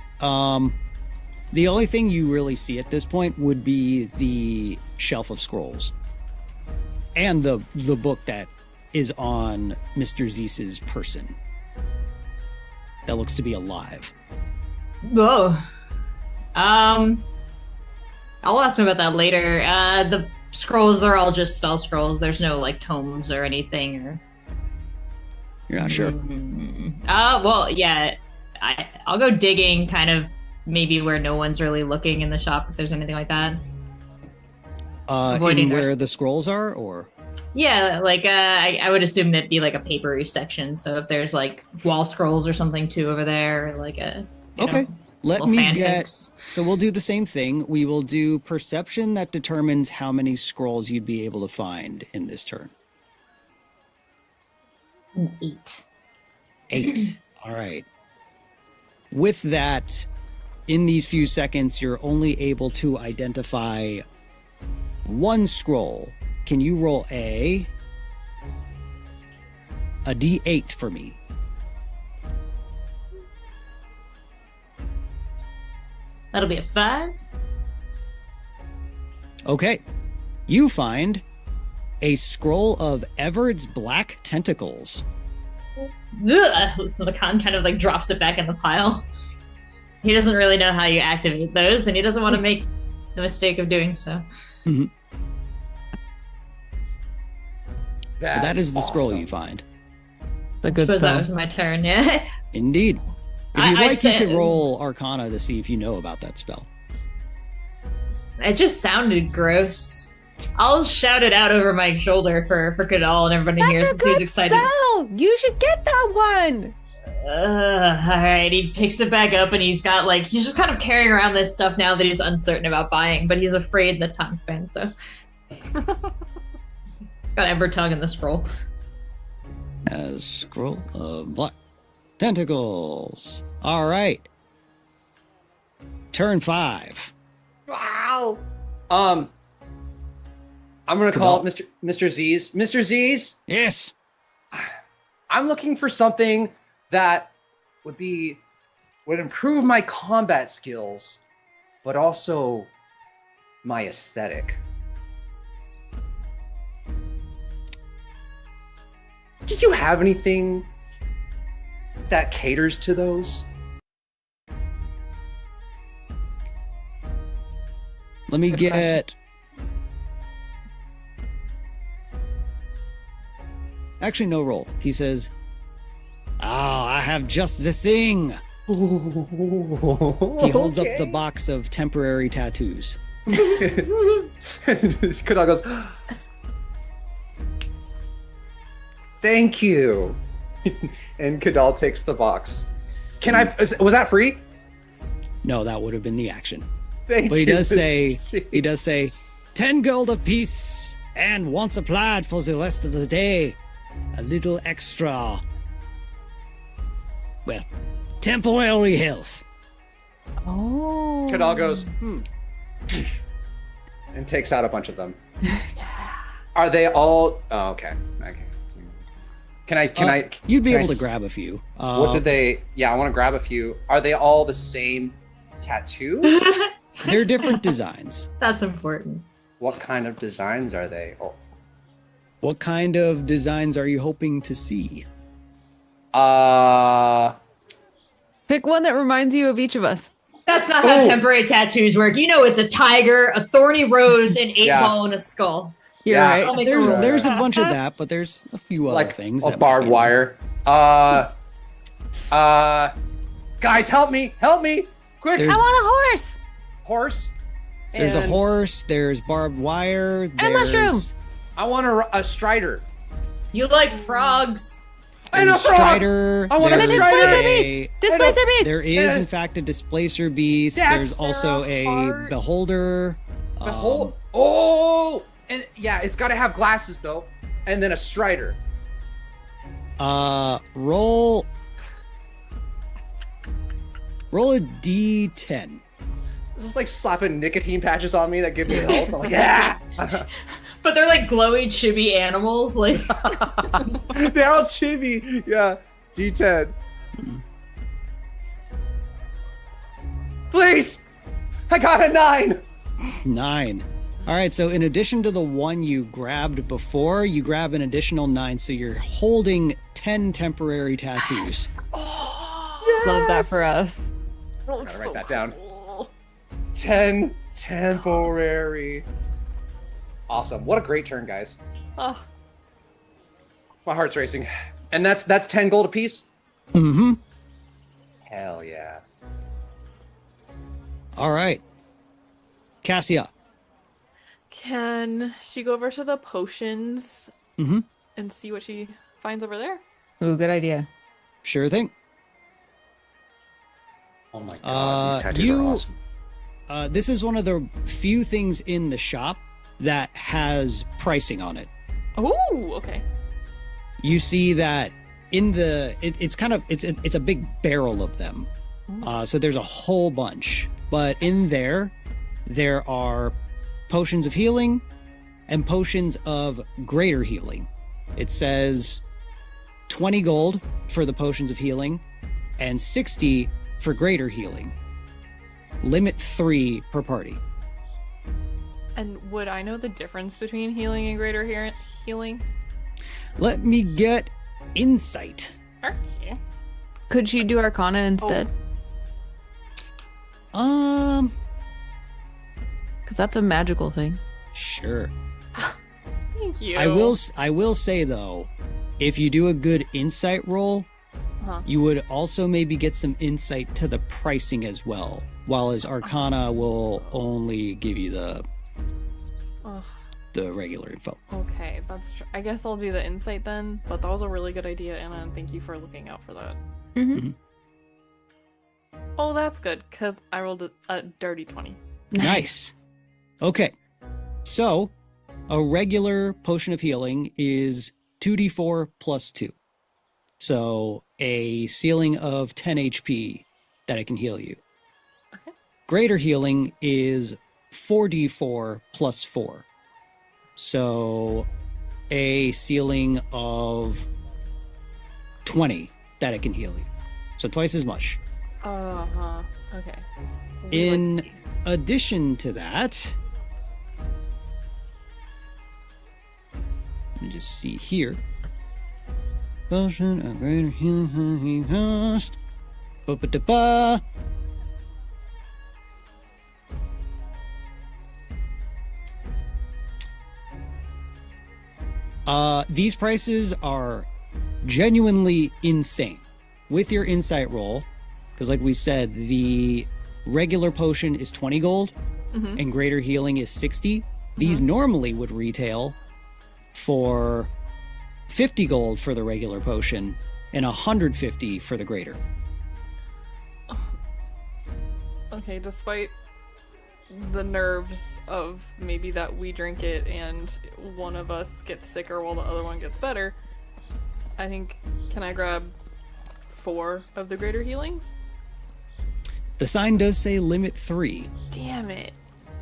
The only thing you really see at this point would be the shelf of scrolls, and the book that is on Mr. Zeus's person. That looks to be alive. Whoa. I'll ask him about that later. The scrolls are all just spell scrolls. There's no like tomes or anything, or. You're not sure? Well, yeah. I'll go digging, kind of maybe where no one's really looking in the shop, if there's anything like that. In where the scrolls are, or? Yeah, like I would assume that'd be like a papery section. So if there's like wall scrolls or something too over there, like a okay. Let me fanfics. get. So we'll do the same thing. We will do perception that determines how many scrolls you'd be able to find in this turn. 8. 8. All right. With that, in these few seconds, you're only able to identify one scroll. Can you roll a D8 for me? That'll be a 5. Okay. You find a scroll of Everard's black tentacles. Lacan kind of like drops it back in the pile. He doesn't really know how you activate those, and he doesn't want to make the mistake of doing so. Mm-hmm. That is the scroll you find. The good I suppose spell. that was my turn, yeah. Indeed. If you'd I like, you said- could roll Arcana to see if you know about that spell. It just sounded gross. I'll shout it out over my shoulder for Kadal and everybody here That's a since he's good excited. spell. You should get that one. Alright, he picks it back up and he's just kind of carrying around this stuff now that he's uncertain about buying, but he's afraid in the time span, so. He's got Ember Tongue in the scroll. As scroll of black tentacles. All right. Turn 5. Wow. I'm gonna call it Mr. Z's. Mr. Z's, Yes. I'm looking for something that would improve my combat skills, but also my aesthetic. Do you have anything that caters to those? Let me get. Actually, no roll. He says, I have just the thing. He holds up the box of temporary tattoos. Kadal goes, thank you. And Kadal takes the box. Was that free? No, that would have been the action. Thank But you. he does Mr. say, 10 gold apiece, and once applied for the rest of the day, a little extra. Well, temporary health. Oh. Kadal goes, and takes out a bunch of them. Are they all? Oh, okay. Can I? You'd be can I able to s- grab a few. What did they? Yeah, I want to grab a few. Are they all the same tattoo? They're different designs. That's important. What kind of designs are they? Oh. What kind of designs are you hoping to see? Pick one that reminds you of each of us. That's not how temporary tattoos work. You know, it's a tiger, a thorny rose, an 8 Yeah. ball, and a skull. You're Yeah. right. I'll make There's a roll. there's a bunch of that, but there's a few other Like things. a that might barbed be- wire. Guys, help me! Quick! There's- I want a horse Horse. There's a and horse. There's barbed wire. and mushroom. I want a strider. You like frogs. And a There's frog. strider. I want a there's strider. a- Displacer beast. There is, in fact, a displacer beast. That's- There's also There a are- beholder. The whole. Oh, and yeah, it's got to have glasses though, and then a strider. Roll a d10. This is like slapping nicotine patches on me that give me health. I'm like, yeah. But they're like glowy, chibi animals. Like, They're all chibi. Yeah. D10. Please. I got a 9. 9. All right, so in addition to the one you grabbed before, you grab an additional 9, so you're holding 10 temporary tattoos. Love that for us. Gotta write that down. 10 temporary. Awesome. What a great turn, guys. Oh, My heart's racing. And that's 10 gold apiece? Mm-hmm. Hell yeah. All right. Cassia. can she go over to the potions Mm-hmm. and see what she finds over there? Ooh, good idea. Sure thing. Oh my god, these tattoos you- are awesome. This is one of the few things in the shop that has pricing on it. Oh, okay. You see that in the it's a big barrel of them. So there's a whole bunch, but in there are potions of healing and potions of greater healing. It says 20 gold for the potions of healing and 60 for greater healing. Limit 3 per party. And would I know the difference between healing and greater healing? Let me get insight. Okay. Could she do Arcana instead? Um, Because that's a magical thing. sure. Thank you. I will say though, if you do a good insight roll, Uh-huh. you would also maybe get some insight to the pricing as well. While as Arcana will only give you Ugh, the regular info. okay, that's true. I guess I'll do the insight then, but that was a really good idea, Anna, and thank you for looking out for that. Mm-hmm. Oh, that's good, because I rolled a dirty 20. Nice. Okay. So, a regular potion of healing is 2d4 plus 2. So, a ceiling of 10 HP that it can heal you. Okay. Greater healing is 4d4 plus 4. So, a ceiling of 20 that it can heal you. So, twice as much. Uh-huh. Okay. So we In would- addition to that, let me just see here. Potion of greater healing cost. Ba-ba-da-ba. These prices are genuinely insane. With your insight roll, because like we said, the regular potion is 20 gold Mhm. and greater healing is 60. These normally would retail for 50 gold for the regular potion and 150 for the greater. Okay, despite the nerves of maybe that we drink it and one of us gets sicker while the other one gets better, I think, can I grab 4 of the greater healings? The sign does say limit 3. Damn it.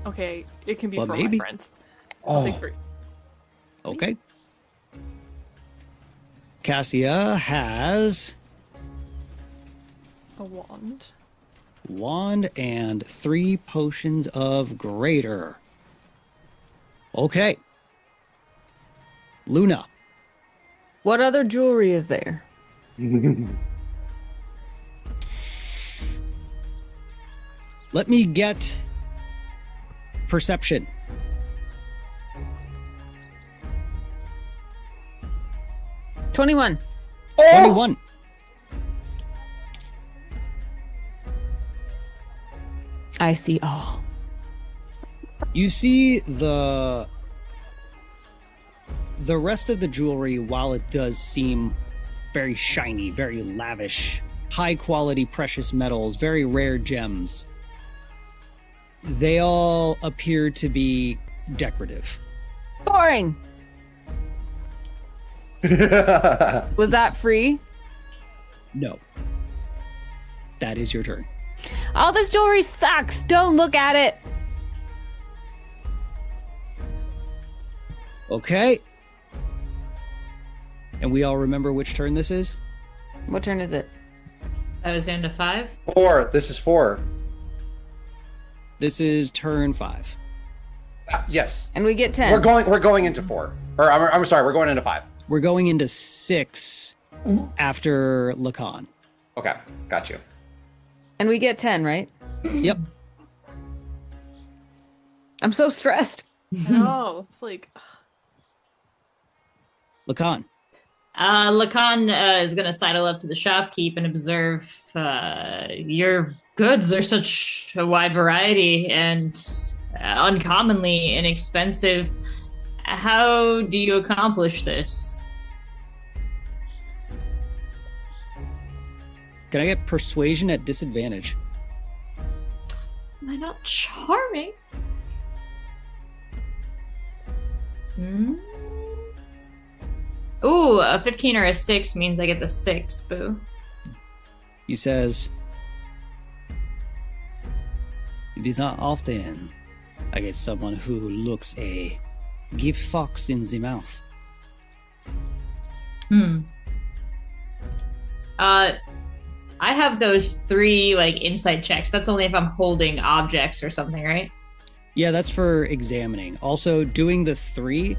Okay, it can be Well, for maybe. my friends. I'll take 3. Okay. Cassia has A wand. wand and 3 potions of greater. Okay. Luna. What other jewelry is there? Let me get perception. 21. 21. I see all. You see the rest of the jewelry, while it does seem very shiny, very lavish, high quality precious metals, very rare gems, they all appear to be decorative. Boring. Was that free? No. That is your turn. All this jewelry sucks. Don't look at it. Okay. And we all remember which turn this is? What turn is it? I was into 5. 4. This is 4. This is turn 5. Yes. And we get 10. We're going into 4. Or I'm sorry, we're going into 5. We're going into 6 after Lacan. Okay, got you. And we get 10, right? Yep. I'm so stressed. No, it's like Lacan. Lacan is going to sidle up to the shopkeep and observe your goods are such a wide variety and uncommonly inexpensive. How do you accomplish this? Can I get persuasion at disadvantage? Am I not charming? Ooh, a 15 or a 6 means I get the 6, boo. He says, "It is not often I get someone who looks a gift fox in the mouth." I have those 3 like insight checks. That's only if I'm holding objects or something, right? Yeah, that's for examining. Also, doing the 3,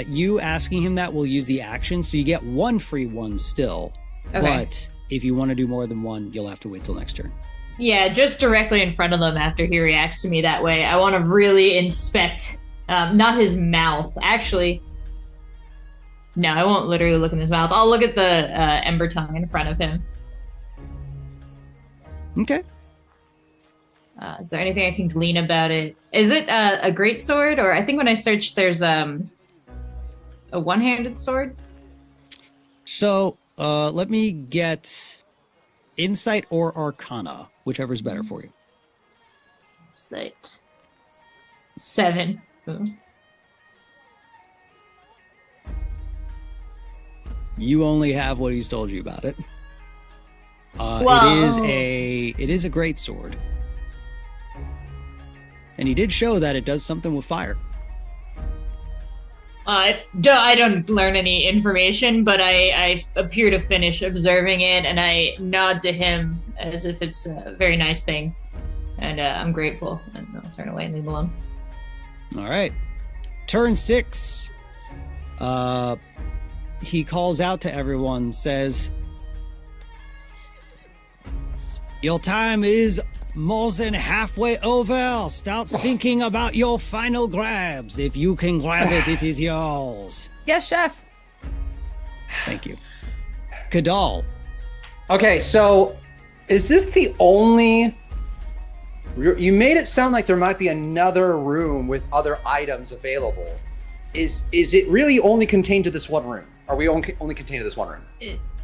you asking him that will use the action, so you get 1 free one still. Okay. But if you want to do more than 1, you'll have to wait till next turn. Yeah, just directly in front of them after he reacts to me that way. I want to really inspect, not his mouth. Actually, no, I won't literally look in his mouth. I'll look at the ember tongue in front of him. Okay. Is there anything I can glean about it? Is it a great sword, or I think when I searched, there's a one-handed sword? So, let me get insight or arcana, whichever's better for you. Insight. 7. Ooh. You only have what he's told you about it. Well- It is a great sword. And he did show that it does something with fire. I don't learn any information, but I appear to finish observing it, and I nod to him as if it's a very nice thing. And I'm grateful, and I'll turn away and leave him alone. All right. Turn 6. He calls out to everyone, says, "Your time is more than halfway over. Start thinking about your final grabs. If you can grab it, it is yours." Yes, chef. Thank you. Kadal. Okay, so is this the only... You made it sound like there might be another room with other items available. Is it really only contained to this one room? Are we only contained to this one room?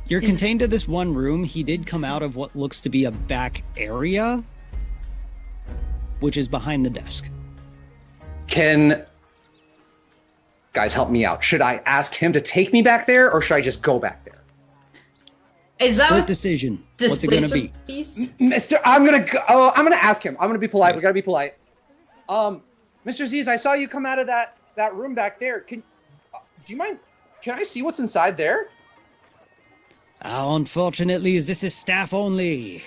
You're contained to this one room. He did come out of what looks to be a back area, which is behind the desk. Guys, help me out. Should I ask him to take me back there, or should I just go back there? Is that Split what decision. What's it gonna be? Beast? Mister, I'm gonna ask him. I'm gonna be polite. We gotta be polite. Mr. Z's, I saw you come out of that room back there. Do you mind? Can I see what's inside there? Unfortunately, this is staff only.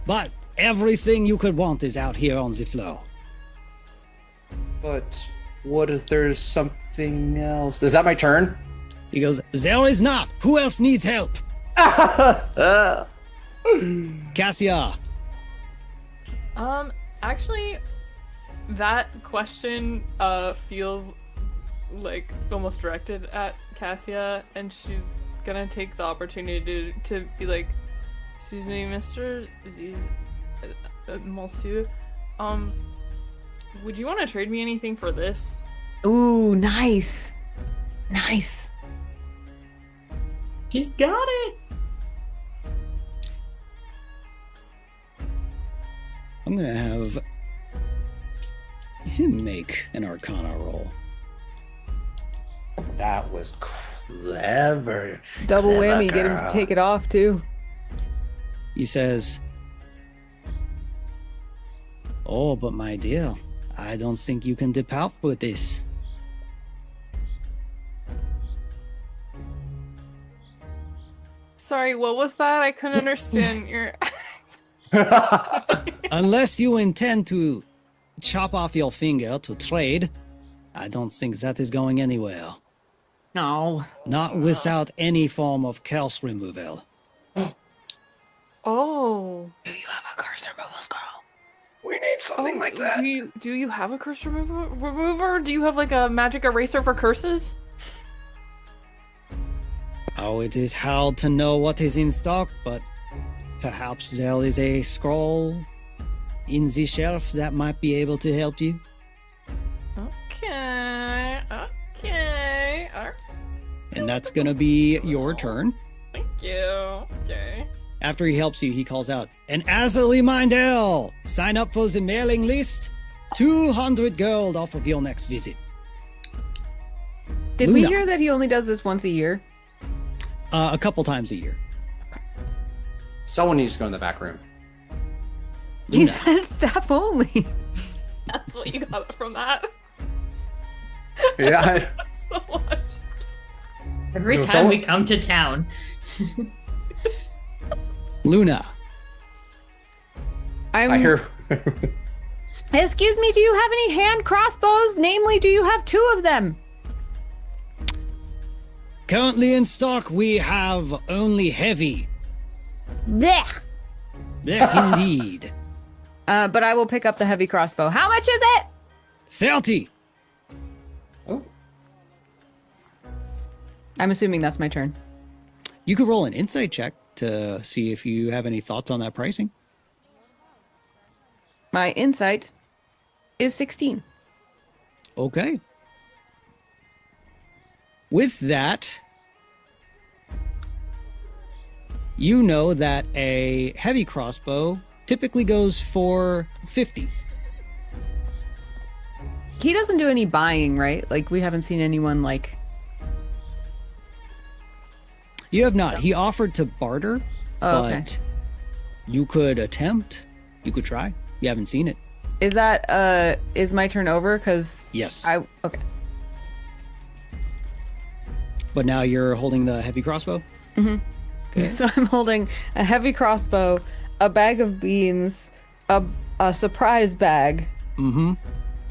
But everything you could want is out here on the floor. But what if there's something else? Is that my turn? He goes, "There is not. Who else needs help?" Cassia. Actually, that question feels like almost directed at Cassia, and she's gonna take the opportunity to be like, excuse me, Mr. Ziz, Monsieur, would you want to trade me anything for this? Ooh, nice. Nice. She's got it. I'm gonna have him make an Arcana roll. That was clever. Double Clever whammy, get him to girl. take it off too. He says, "Oh, but my dear, I don't think you can depart with this." Sorry, what was that? I couldn't understand your. Unless you intend to chop off your finger to trade, I don't think that is going anywhere. No. Not without any form of curse removal. Oh. Do you have a curse removal scroll? We need something like that. Do you have a curse remover? Do you have like a magic eraser for curses? Oh, it is hard to know what is in stock, but perhaps there is a scroll in the shelf that might be able to help you. Okay. And that's gonna be your turn. Thank you. Okay. After he helps you, he calls out, "And as a reminder, sign up for the mailing list. 200 gold off of your next visit." Did we Luna. hear that he only does this once a year? A couple times a year. Someone needs to go in the back room. He Luna. said staff only. That's what you got from that. Yeah. So much. Every No, time someone- we come to town. Luna. I hear. Excuse me, do you have any hand crossbows? Namely, do you have 2 of them? Currently in stock, we have only heavy. Blech. Blech indeed. But I will pick up the heavy crossbow. How much is it? 30. Oh. I'm assuming that's my turn. You could roll an insight check to see if you have any thoughts on that pricing. My insight is 16. Okay. With that, you know that a heavy crossbow typically goes for 50. He doesn't do any buying, right? Like, we haven't seen anyone, like... You have not. He offered to barter, Oh, but okay. you could attempt. You could try. You haven't seen it. Is that, is my turn over? Because Yes. okay. But now you're holding the heavy crossbow? Mm-hmm. Okay. So I'm holding a heavy crossbow, a bag of beans, a surprise bag, Mm-hmm.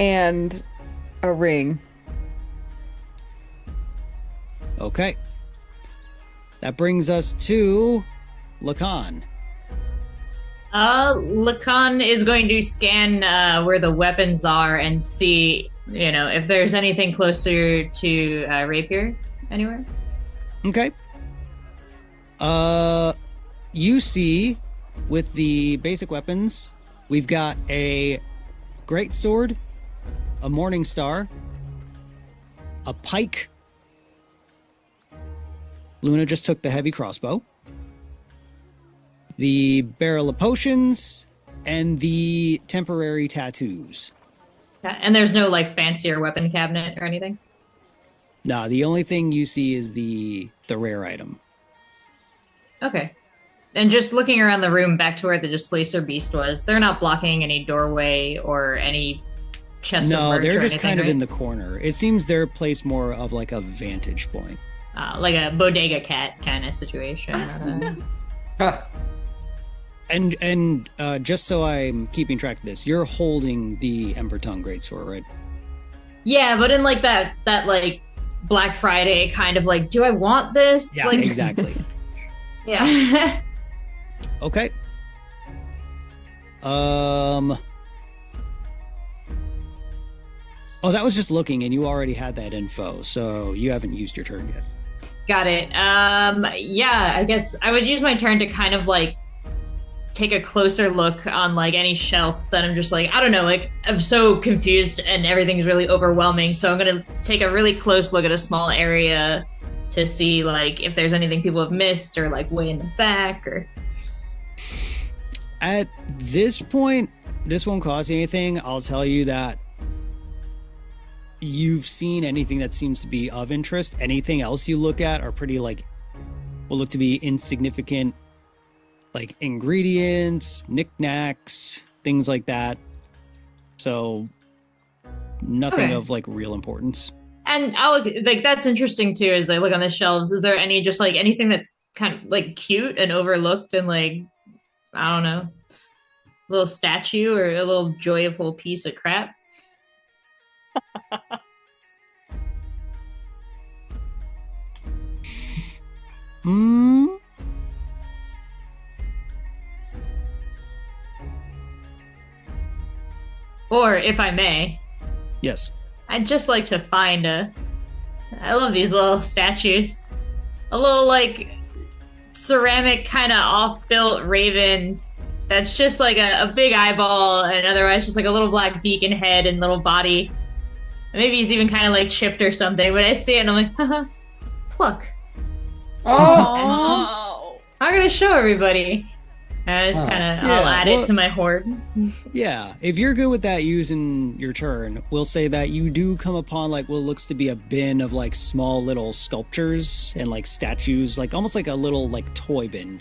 and a ring. Okay. That brings us to Lacan. Lacan is going to scan where the weapons are and see, if there's anything closer to rapier anywhere. Okay. You see, with the basic weapons, we've got a great sword, a morning star, a pike. Luna just took the heavy crossbow, the barrel of potions, and the temporary tattoos. And there's no fancier weapon cabinet or anything. Nah, the only thing you see is the rare item. Okay. And just looking around the room back to where the displacer beast was, they're not blocking any doorway or any chest of No, merch they're or just anything, kind of right? in the corner. It seems they're placed more of like a vantage point. Like a bodega cat kind of situation. And just so I'm keeping track of this, you're holding the Ember Tongue Greatsword, right? Yeah, but in that Black Friday kind of do I want this? Yeah, exactly. Yeah. Okay. Oh, that was just looking, and you already had that info, so you haven't used your turn yet. Got it. Yeah, I guess I would use my turn to kind of like take a closer look on like any shelf that I'm just like, I don't know, like I'm so confused and everything's really overwhelming. So I'm gonna take a really close look at a small area to see like if there's anything people have missed or like way in the back or. At this point, this won't cost you anything. I'll tell you that you've seen anything that seems to be of interest. Anything else you look at are pretty like will look to be insignificant, like ingredients, knickknacks, things like that. So nothing of like real importance. And I'll like that's interesting too. As I look on the shelves, is there any just like anything that's kind of like cute and overlooked and like I don't know, a little statue or a little joyful piece of crap? Or if I may, Yes. I'd just like to find I love these little statues. A little like ceramic kind of off-built raven that's just like a big eyeball and otherwise just like a little black beak and head and little body. And maybe he's even kind of like chipped or something, but I see it and I'm like, haha, pluck. Oh. I'm gonna show everybody. And I just kind of, I'll add it to my hoard. Yeah, if you're good with that using your turn, we'll say that you do come upon like what looks to be a bin of like small little sculptures and like statues, like almost like a little like toy bin.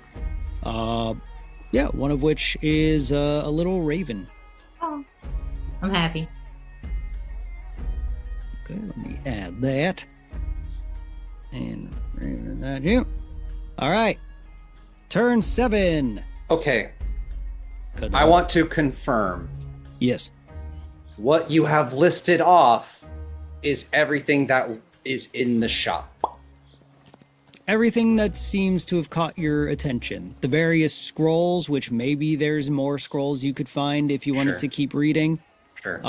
Yeah, one of which is a little raven. Oh, I'm happy. Okay, let me add that. And raven that you. All right, turn 7. Okay. Cut I out. want to confirm Yes. what you have listed off is everything that is in the shop. Everything that seems to have caught your attention. The various scrolls, which maybe there's more scrolls you could find if you wanted Sure. to keep reading. Sure.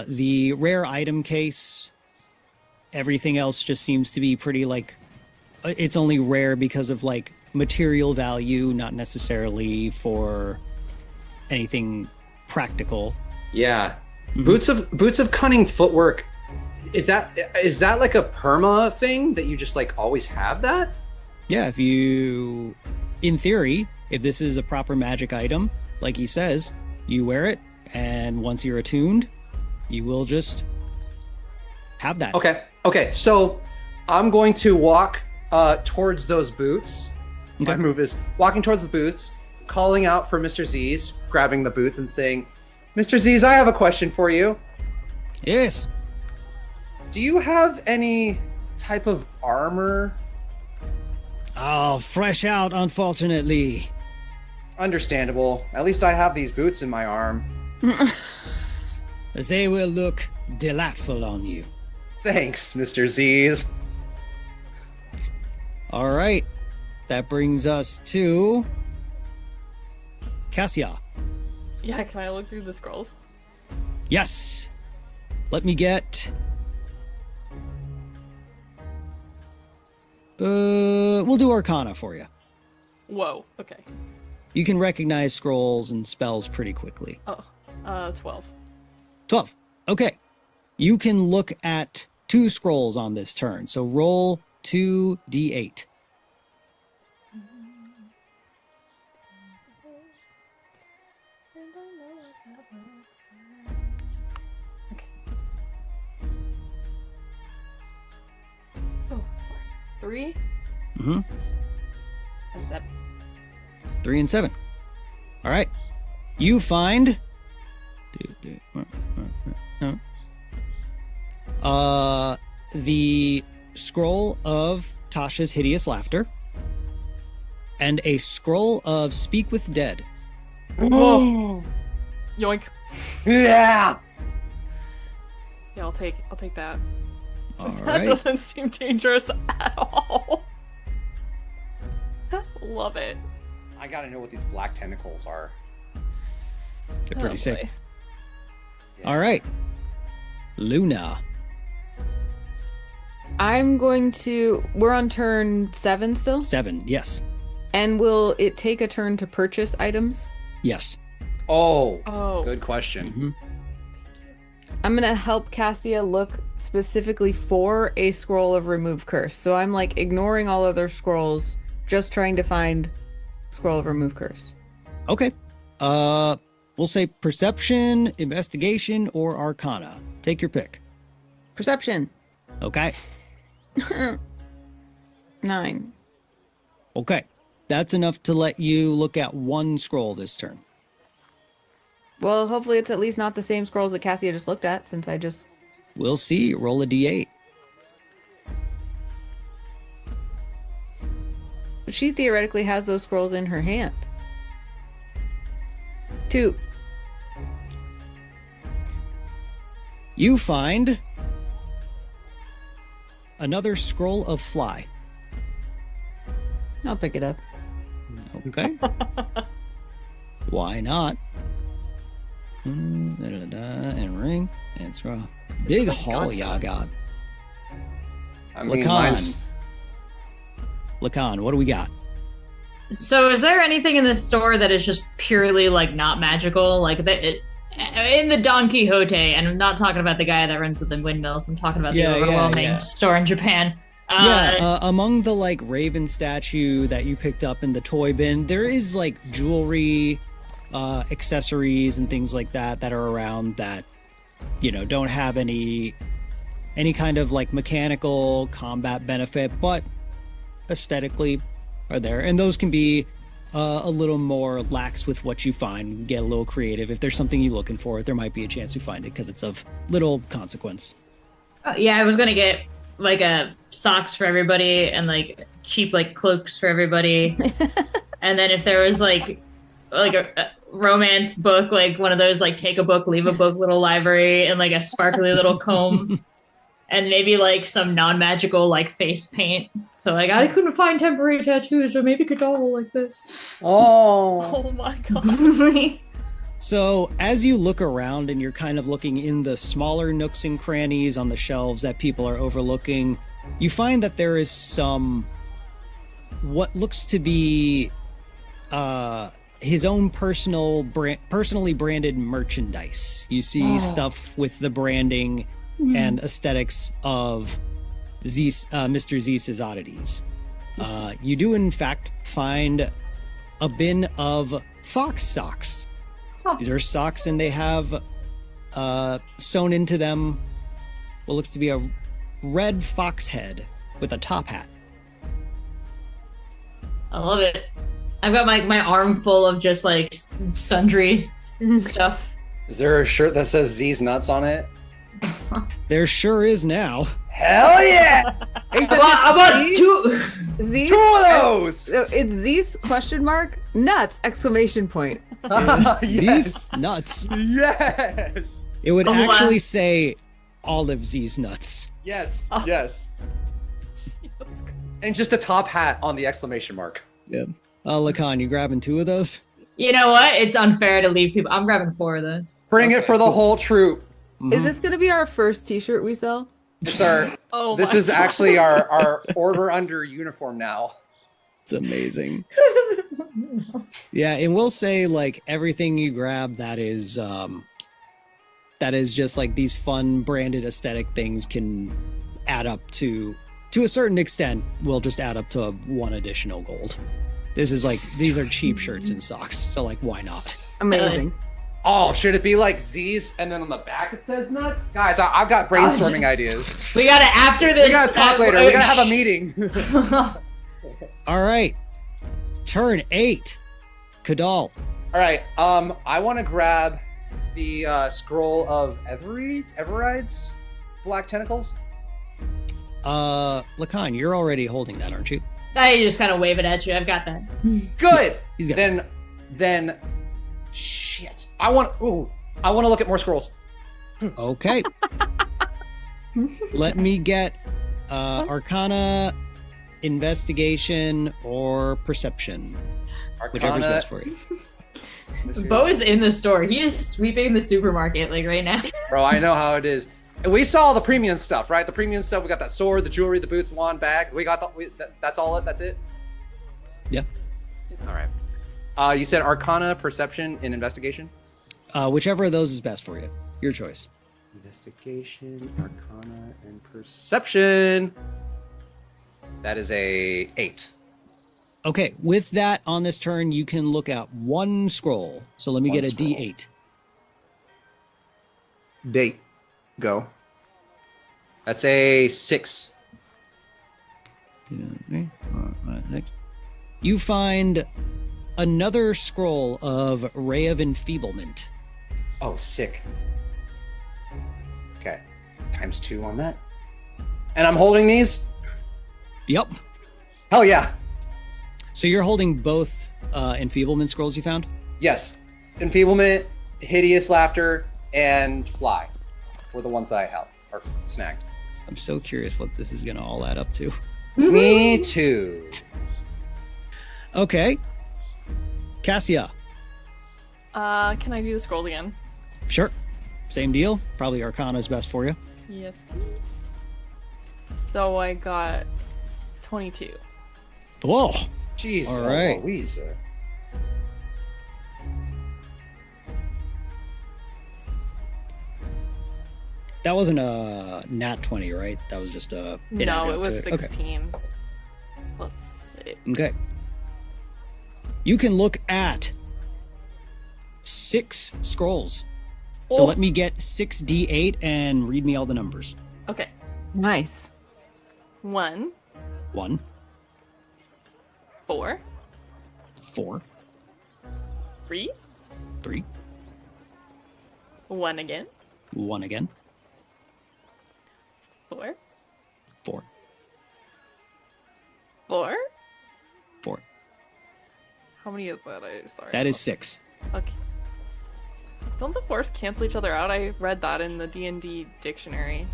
The rare item case. Everything else just seems to be pretty like it's only rare because of like material value, not necessarily for anything practical. Yeah. Mm-hmm. Boots of cunning footwork. Is that like a perma thing that you just like always have that? Yeah, if you, in theory, if this is a proper magic item, like he says, you wear it, and once you're attuned, you will just have that. Okay. So I'm going to walk towards those boots. My move is walking towards the boots, calling out for Mr. Z's, grabbing the boots and saying, Mr. Z's, I have a question for you. Yes. Do you have any type of armor? Oh, fresh out, unfortunately. Understandable. At least I have these boots in my arm. They will look delightful on you. Thanks, Mr. Z's. All right. That brings us to Cassia. Yeah, can I look through the scrolls? Yes. Let me get... we'll do Arcana for you. Whoa, okay. You can recognize scrolls and spells pretty quickly. Oh, 12. 12. Okay. You can look at 2 scrolls on this turn. So roll 2d8. Okay. Oh, sorry. 3 Mm-hmm. and 7. 3 and 7. All right. You find... the scroll of Tasha's Hideous Laughter and a scroll of Speak with Dead. Oh. Yoink. Yeah. Yeah, I'll take that. All That right. doesn't seem dangerous at all. Love it. I gotta know what these black tentacles are. They're pretty Oh, sick. boy. All right. Luna. We're on turn 7 still? 7, yes. And will it take a turn to purchase items? Yes. Oh, good question. I'm going to help Cassia look specifically for a scroll of remove curse. So I'm like ignoring all other scrolls, just trying to find scroll of remove curse. Okay. We'll say perception, investigation, or arcana. Take your pick. Perception. Okay. 9. Okay. That's enough to let you look at one scroll this turn. Well, hopefully it's at least not the same scrolls that Cassia just looked at, since I just... We'll see. Roll a d8. But she theoretically has those scrolls in her hand. 2. You find another scroll of fly. I'll pick it up. Okay. Why not? And ring and throw. Big haul, y'all got. I mean, Lacan. Lacan, what do we got? So, is there anything in this store that is just purely like not magical? Like in the Don Quixote, and I'm not talking about the guy that runs the windmills. I'm talking about the overwhelming store in Japan. Among the like raven statue that you picked up in the toy bin, there is like jewelry, accessories, and things like that are around that, you know, don't have any kind of like mechanical combat benefit, but aesthetically are there, and those can be a little more lax with what you find. Get a little creative. If there's something you're looking for, there might be a chance to find it because it's of little consequence. Yeah, I was gonna get like socks for everybody and like cheap like cloaks for everybody, and then if there was like a romance book, like one of those like take a book, leave a book little library, and like a sparkly little comb. And maybe like some non-magical like face paint. So like I couldn't find temporary tattoos, or maybe Kadal like this. Oh my god. So as you look around and you're kind of looking in the smaller nooks and crannies on the shelves that people are overlooking, you find that there is some what looks to be his own personally branded merchandise. You see stuff with the branding and aesthetics of Mr. Zeus's oddities. You do, in fact, find a bin of fox socks. These are socks, and they have sewn into them what looks to be a red fox head with a top hat. I love it. I've got my arm full of just like sundry stuff. Is there a shirt that says Z's nuts on it? There sure is now. Hell yeah! I bought two. Zeus, Two of those! It's Zeus question mark nuts exclamation point. Z's nuts. Yes! It would wow. actually say olive Z's nuts. Yes, yes. And just a top hat on the exclamation mark. Yeah. Lacan, you grabbing 2 of those? You know what? It's unfair to leave people. I'm grabbing 4 of those. Bring it for the whole troop. Is this going to be our first t-shirt we sell? It's our, this is actually our order under uniform now. It's amazing. Yeah, and we'll say like everything you grab that is just like these fun branded aesthetic things can add up to a certain extent, will just add up to 1 additional gold. This is like, these are cheap shirts and socks, so like why not? Amazing. Oh, should it be like Z's and then on the back it says nuts? Guys, I've got brainstorming ideas. We gotta, after this. We gotta talk later. We gotta have a meeting. All right. Turn 8. Kadal. All right. I want to grab the scroll of Everride's black tentacles. Lacan, you're already holding that, aren't you? I just kind of wave it at you. I've got that. Good. He's got it. Then, shit. I want to look at more scrolls. Okay. Let me get Arcana, Investigation, or Perception. Whichever's best for you. Bo is in the store. He is sweeping the supermarket like right now. Bro, I know how it is. We saw the premium stuff, right? The premium stuff. We got that sword, the jewelry, the boots, wand, bag. We got that's all. That's it. Yeah. All right. You said Arcana, Perception, and Investigation. Whichever of those is best for you. Your choice. Investigation, Arcana, and Perception. That is a 8. Okay, with that on this turn, you can look at one scroll. So let me One get a scroll. D8. Date. Go. That's a 6. Next. You find another scroll of Ray of Enfeeblement. Oh, sick. Okay. Times 2 on that. And I'm holding these? Yep. Hell yeah. So you're holding both Enfeeblement scrolls you found? Yes. Enfeeblement, Hideous Laughter, and Fly were the ones that I held or snagged. I'm so curious what this is going to all add up to. Me too. Okay. Cassia. Can I do the scrolls again? Sure. Same deal. Probably Arcana is best for you. Yes, please. So I got 22. Whoa. Jeez. All right. Louise. That wasn't a nat 20, right? That was just a... No, added it up was to Okay. 16 plus 6. Okay. You can look at 6 scrolls. So Oh. let me get 6d8 and read me all the numbers. Okay. Nice. 1, 1, 4, 4, 3, 3, 1 again, 1 again, 4, 4, 4. 4. How many is that? Sorry. That is 6. Okay. Don't the fours cancel each other out? I read that in the D&D dictionary.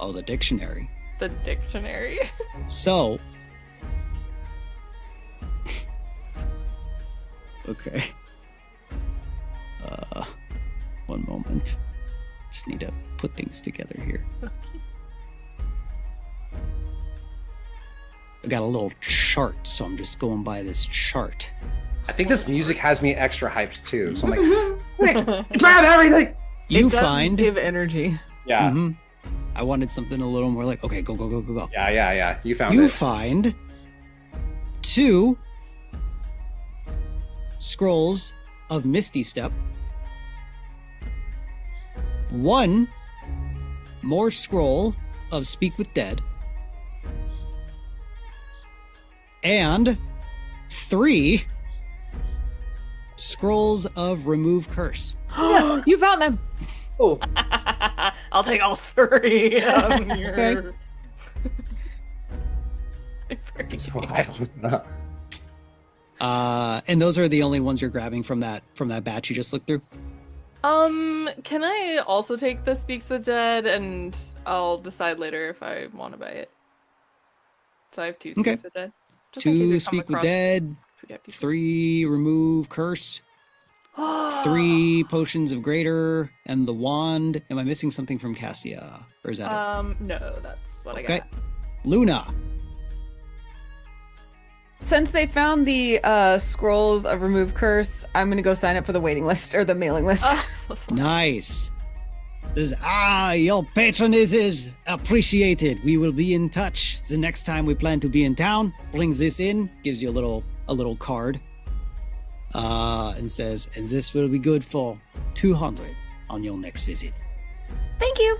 Oh, the dictionary. The dictionary. So... okay. One moment. Just need to put things together here. Okay. I got a little chart, so I'm just going by this chart. I think this music has me extra hyped too. So I'm like, grab everything. You it does find... give energy. Yeah. Mhm. I wanted something a little more like, okay, go, go, go, go, go. Yeah. You found You it. find 2 scrolls of Misty Step, 1 more scroll of Speak with Dead, and 3 scrolls of Remove Curse. You found them. Oh. I'll take all 3. Okay. I don't know. And those are the only ones you're grabbing from that batch you just looked through? Can I also take the Speaks with Dead, and I'll decide later if I want to buy it. So I have 2 Speaks with Dead. Just in case 2 we come Speak with across Dead, forget people. 3 Remove Curse, 3 Potions of Greater, and the Wand. Am I missing something from Cassia? Or is that it? No, that's what I Okay. got. Luna. Since they found the scrolls of Remove Curse, I'm gonna go sign up for the waiting list or the mailing list. Oh, so sorry. Nice. This your patronage is appreciated. We will be in touch. The next time we plan to be in town, brings this in, gives you a little card. And says, and this will be good for 200 on your next visit. Thank you.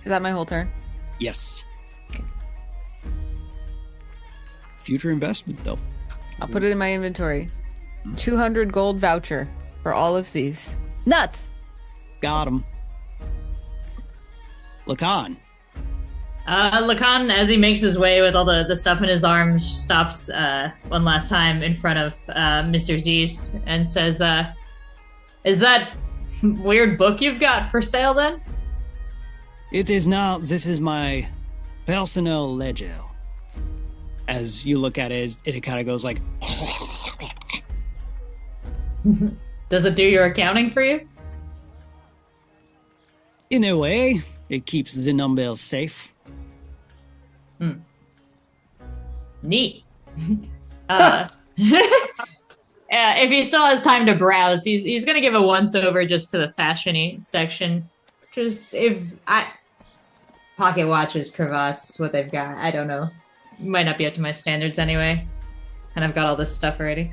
Is that my whole turn? Yes. Future investment, though. I'll put it in my inventory. 200 gold voucher for all of these. Nuts! Got him. Lacan. Lacan, as he makes his way with all the stuff in his arms, stops one last time in front of Mr. Zeus and says, is that weird book you've got for sale then? It is now, this is my personal ledger. As you look at it, it kind of goes like... Does it do your accounting for you? In a way, it keeps the numbers safe. Neat. If he still has time to browse, he's gonna give a once over just to the fashiony section. Just pocket watches, cravats, what they've got. I don't know. Might not be up to my standards anyway. And I've got all this stuff already.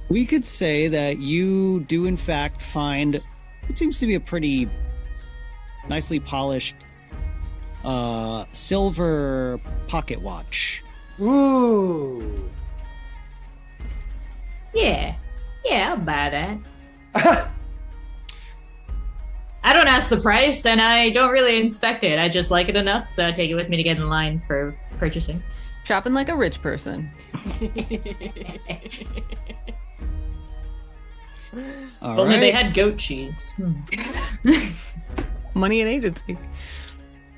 We could say that you do in fact find what seems to be a pretty nicely polished silver pocket watch. Ooh. Yeah, I'll buy that. I don't ask the price, and I don't really inspect it. I just like it enough, so I take it with me to get in line for purchasing. Shopping like a rich person. All Only they right. had goat cheese. Money and agency.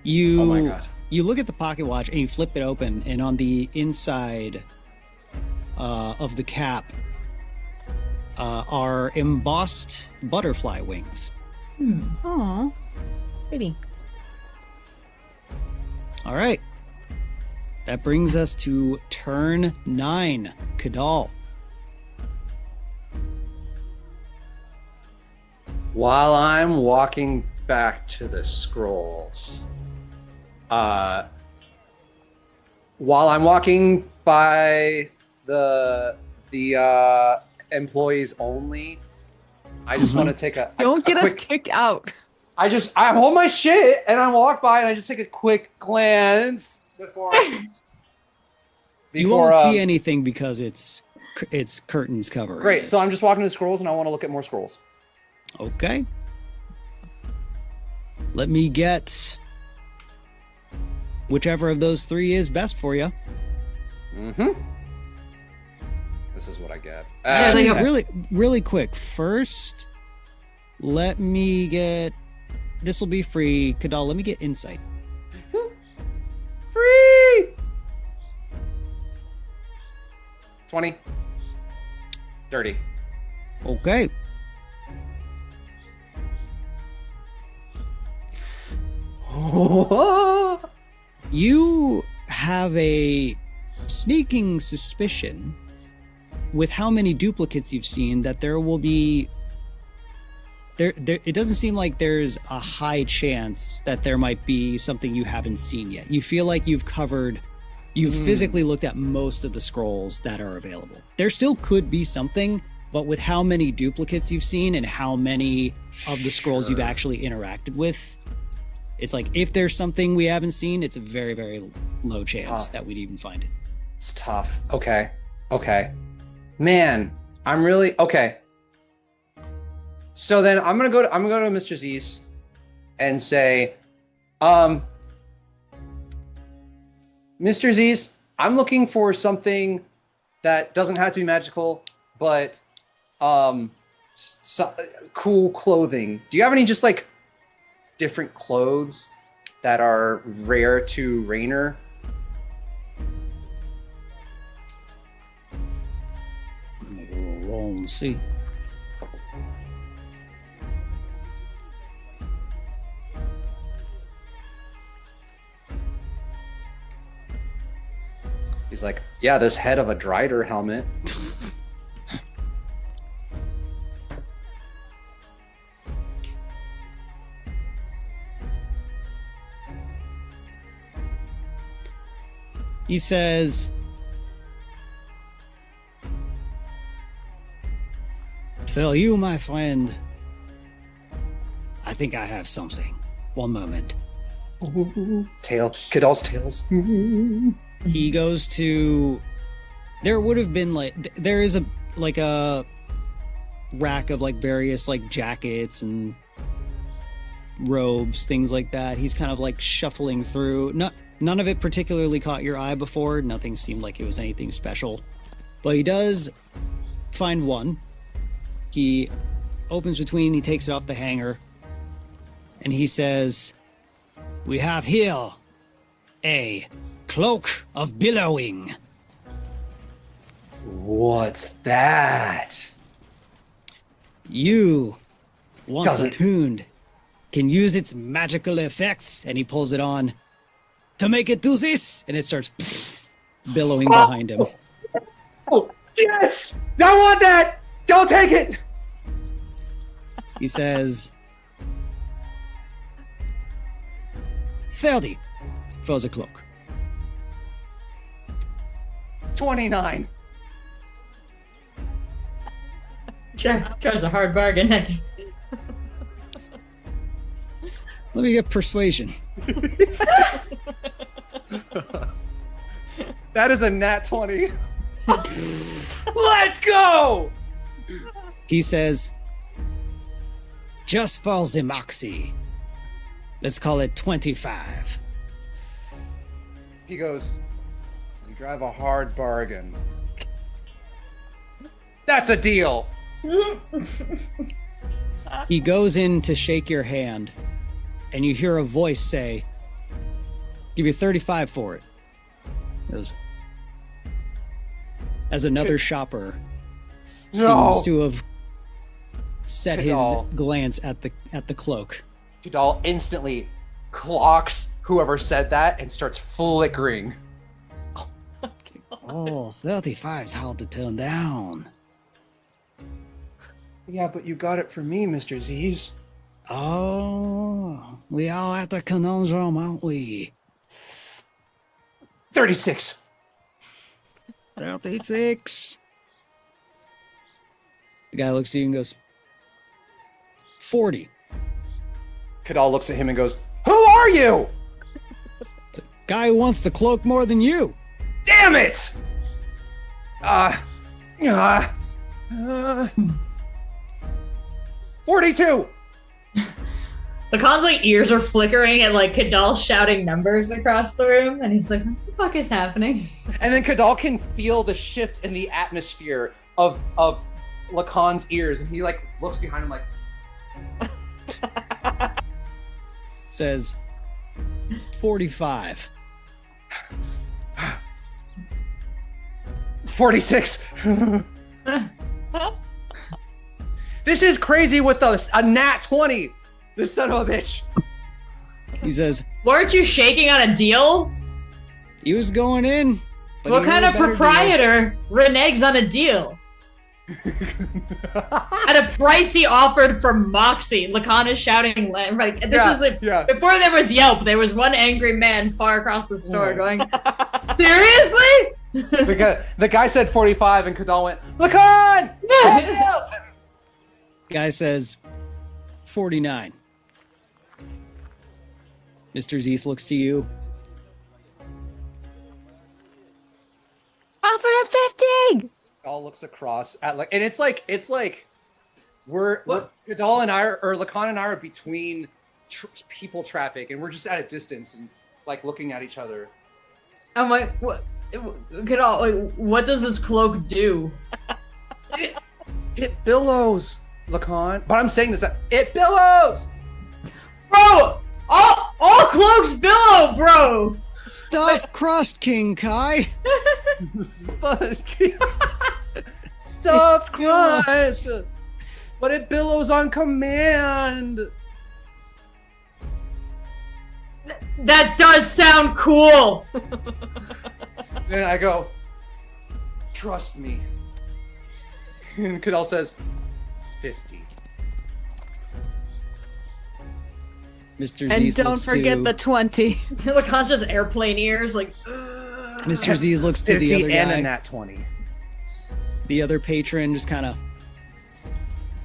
You, Oh my god. You look at the pocket watch and you flip it open, and on the inside of the cap are embossed butterfly wings. Aw. Pretty. All right. That brings us to turn 9. Kadal. While I'm walking back to the scrolls, while I'm walking by the employees only, I just want to take a Don't get us quick, kicked out. I hold my shit and I walk by and I just take a quick glance before You won't see anything because it's curtains covering. Great. it. So I'm just walking to the scrolls and I want to look at more scrolls. Okay. Let me get whichever of those 3 is best for you. Mm-hmm. This is what I get. Yeah, they go- Really quick. First, let me get. This will be free. Kadal, let me get insight. Free! 20. Dirty. Okay. You have a sneaking suspicion with how many duplicates you've seen that there will be there it doesn't seem like there's a high chance that there might be something you haven't seen yet. You feel like you've physically looked at most of the scrolls that are available. There still could be something, but with how many duplicates you've seen and how many of the scrolls you've actually interacted with, it's like if there's something we haven't seen, it's a very, very low chance that we'd even find it. It's tough. Okay. Man, I'm really okay. So then I'm gonna go to Mr. Z's and say, Mr. Z's, I'm looking for something that doesn't have to be magical, but cool clothing. Do you have any just like different clothes that are rare to Rainer? Make a little roll and see. He's like, yeah, this head of a Drider helmet. He says, "For you, my friend, I think I have something. One moment." Kadal's tails. He goes to. There would have been there is a rack of various jackets and robes, things like that. He's kind of shuffling through. None of it particularly caught your eye before. Nothing seemed like it was anything special, but he does find one. He opens between. He takes it off the hanger, and he says, "We have here a cloak of billowing." What's that? You once Doesn't- attuned can use its magical effects, and he pulls it on to make it do this, and it starts billowing behind him. Oh, yes! I want that! Don't take it! He says, 30 for the cloak. 29. Tries a hard bargain. Let me get persuasion. Yes! That is a nat 20. Let's go! He says, just for the moxie. Let's call it 25. He goes, you drive a hard bargain. That's a deal. He goes in to shake your hand, and you hear a voice say, give you 35 for it. He goes, as another shopper seems to have set his glance at the cloak. Kadal instantly clocks whoever said that and starts flickering. Oh, 35's hard to turn down. Yeah, but you got it for me, Mr. Z's. Oh, we all at the conundrum, aren't we? 36. 36. The guy looks at you and goes, 40. Kadal looks at him and goes, who are you? The guy who wants the cloak more than you. Damn it! 42. Lacan's like ears are flickering and like Kadal shouting numbers across the room, and he's like, "What the fuck is happening?" And then Kadal can feel the shift in the atmosphere of Lacan's ears, and he like looks behind him like says 45. 46. This is crazy with a nat 20. This son of a bitch. He says, Weren't you shaking on a deal? he was going in. but What he kind knew of a better proprietor reneges on a deal? At a price he offered for Moxie, Lacan is shouting like this is before there was Yelp, there was one angry man far across the store going, seriously? The guy said 45 and Kadal went, Lacan! deal. Guy says 49. Mr. Zeus looks to you. Offer him 50! Kadal looks across at and it's like we're Kadal and I or Lacan and I are between people traffic, and we're just at a distance and like looking at each other. I'm like, what? Kadal, what does this cloak do? It billows, Lacan. But I'm saying this, it billows! Bro! All cloaks billow, bro! Stuffed crust, King Kai. Stuffed crust! But it billows on command! That does sound cool! Then I go, trust me. And Kadal says, 50. Mr. And Zeus don't looks forget to, the 20. Lacan's just airplane ears, like. Mr. Zeus looks to the 50 other and guy. a nat 20. The other patron just kind of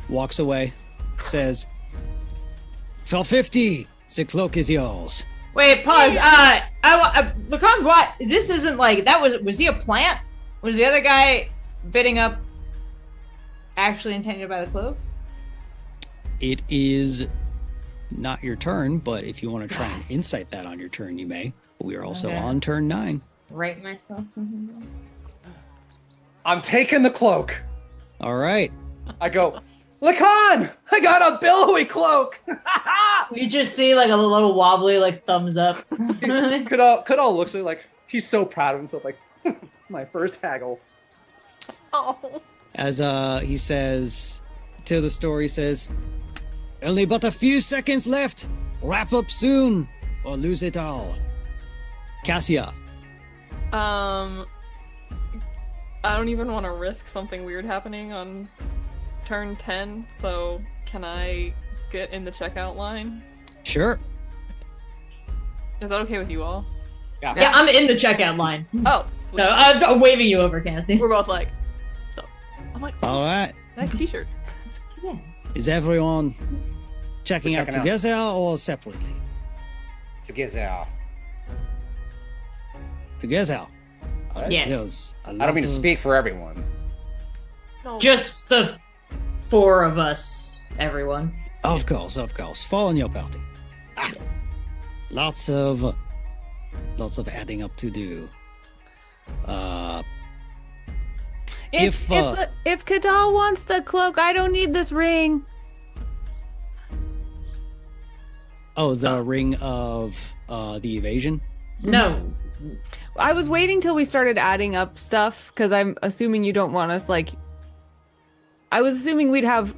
walks away, says, for 50, the cloak is yours. Wait, pause. Lacan, what? This isn't like that. Was he a plant? Was the other guy bidding up actually intended to buy the cloak? It is not your turn, but if you want to try and insight that on your turn, you may. We are also on turn 9. Write myself. I'm taking the cloak. All right. I go, Lacan! I got a billowy cloak! You just see like a little wobbly like thumbs up. Kadal looks at it like he's so proud of himself, like my first haggle. Oh. As he says to the store, he says, Only but a few seconds left. Wrap up soon, or lose it all. Cassia. I don't even want to risk something weird happening on turn 10, so can I get in the checkout line? Sure. Is that okay with you all? Yeah, I'm in the checkout line. Oh, sweet. No, I'm waving you over, Cassie. We're both like, so. I'm like, All right. nice t-shirts. Yeah. Is everyone checking We're out checking out. together or separately? Together. Together. Yes. There's a I lot don't mean to of- speak for everyone. No. Just the 4 of us, everyone. Of course. Fall in your party. Lots of adding up to do. If Kadal wants the cloak, I don't need this ring. The ring of the evasion. No. I was waiting till we started adding up stuff because I'm assuming you don't want us I was assuming we'd have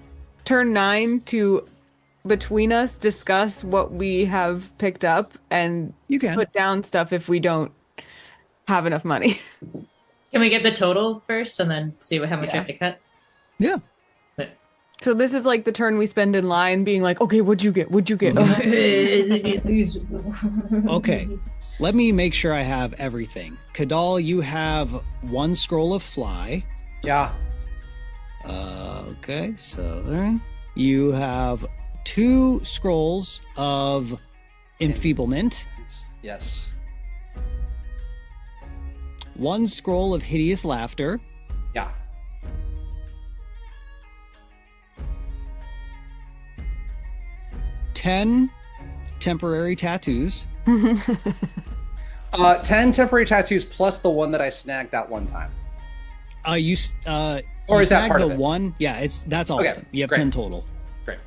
turn 9 to between us discuss what we have picked up and You can. put down stuff if we don't have enough money. Can we get the total first and then see how much you have to cut? Yeah. So this is like the turn we spend in line being like, okay, what'd you get? Okay. Let me make sure I have everything. Kadal, you have 1 scroll of fly. Yeah. Okay, so there. You have 2 scrolls of enfeeblement, Yes. 1 scroll of hideous laughter, Yeah. 10 temporary tattoos, 10 temporary tattoos plus the one that I snagged that one time. Or Or you is that snagged part the of it? one? Yeah, that's all Okay, of them. You have great. 10 total. Great.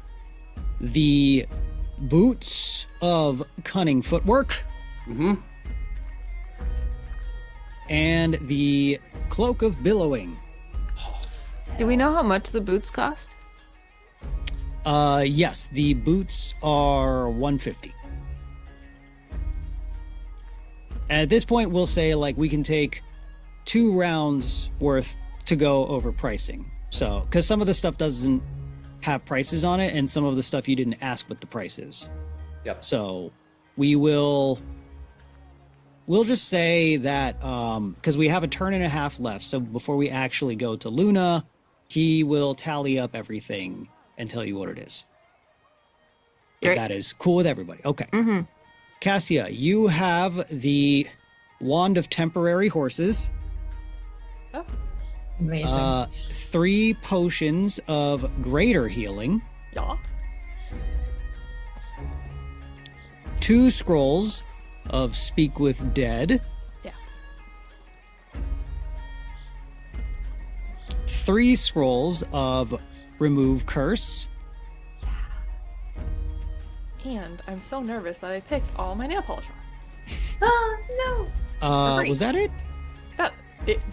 The boots of cunning footwork, Mm-hmm. and the cloak of billowing. Do we know how much the boots cost? Yes, the boots are 150. At this point, we'll say we can take 2 rounds worth to go over pricing. So, because some of the stuff doesn't have prices on it, and some of the stuff you didn't ask what the price is. Yep. So, we'll just say that because we have a turn and a half left. So before we actually go to Luna, he will tally up everything and tell you what it is. If Great. that is cool with everybody. Okay. Mm-hmm. Cassia, you have the Wand of Temporary Horses, Amazing. 3 potions of Greater Healing, Yeah. 2 scrolls of Speak with Dead, Yeah. 3 scrolls of Remove Curse, And I'm so nervous that I picked all my nail polish off. Oh, no. Agreed. was that it?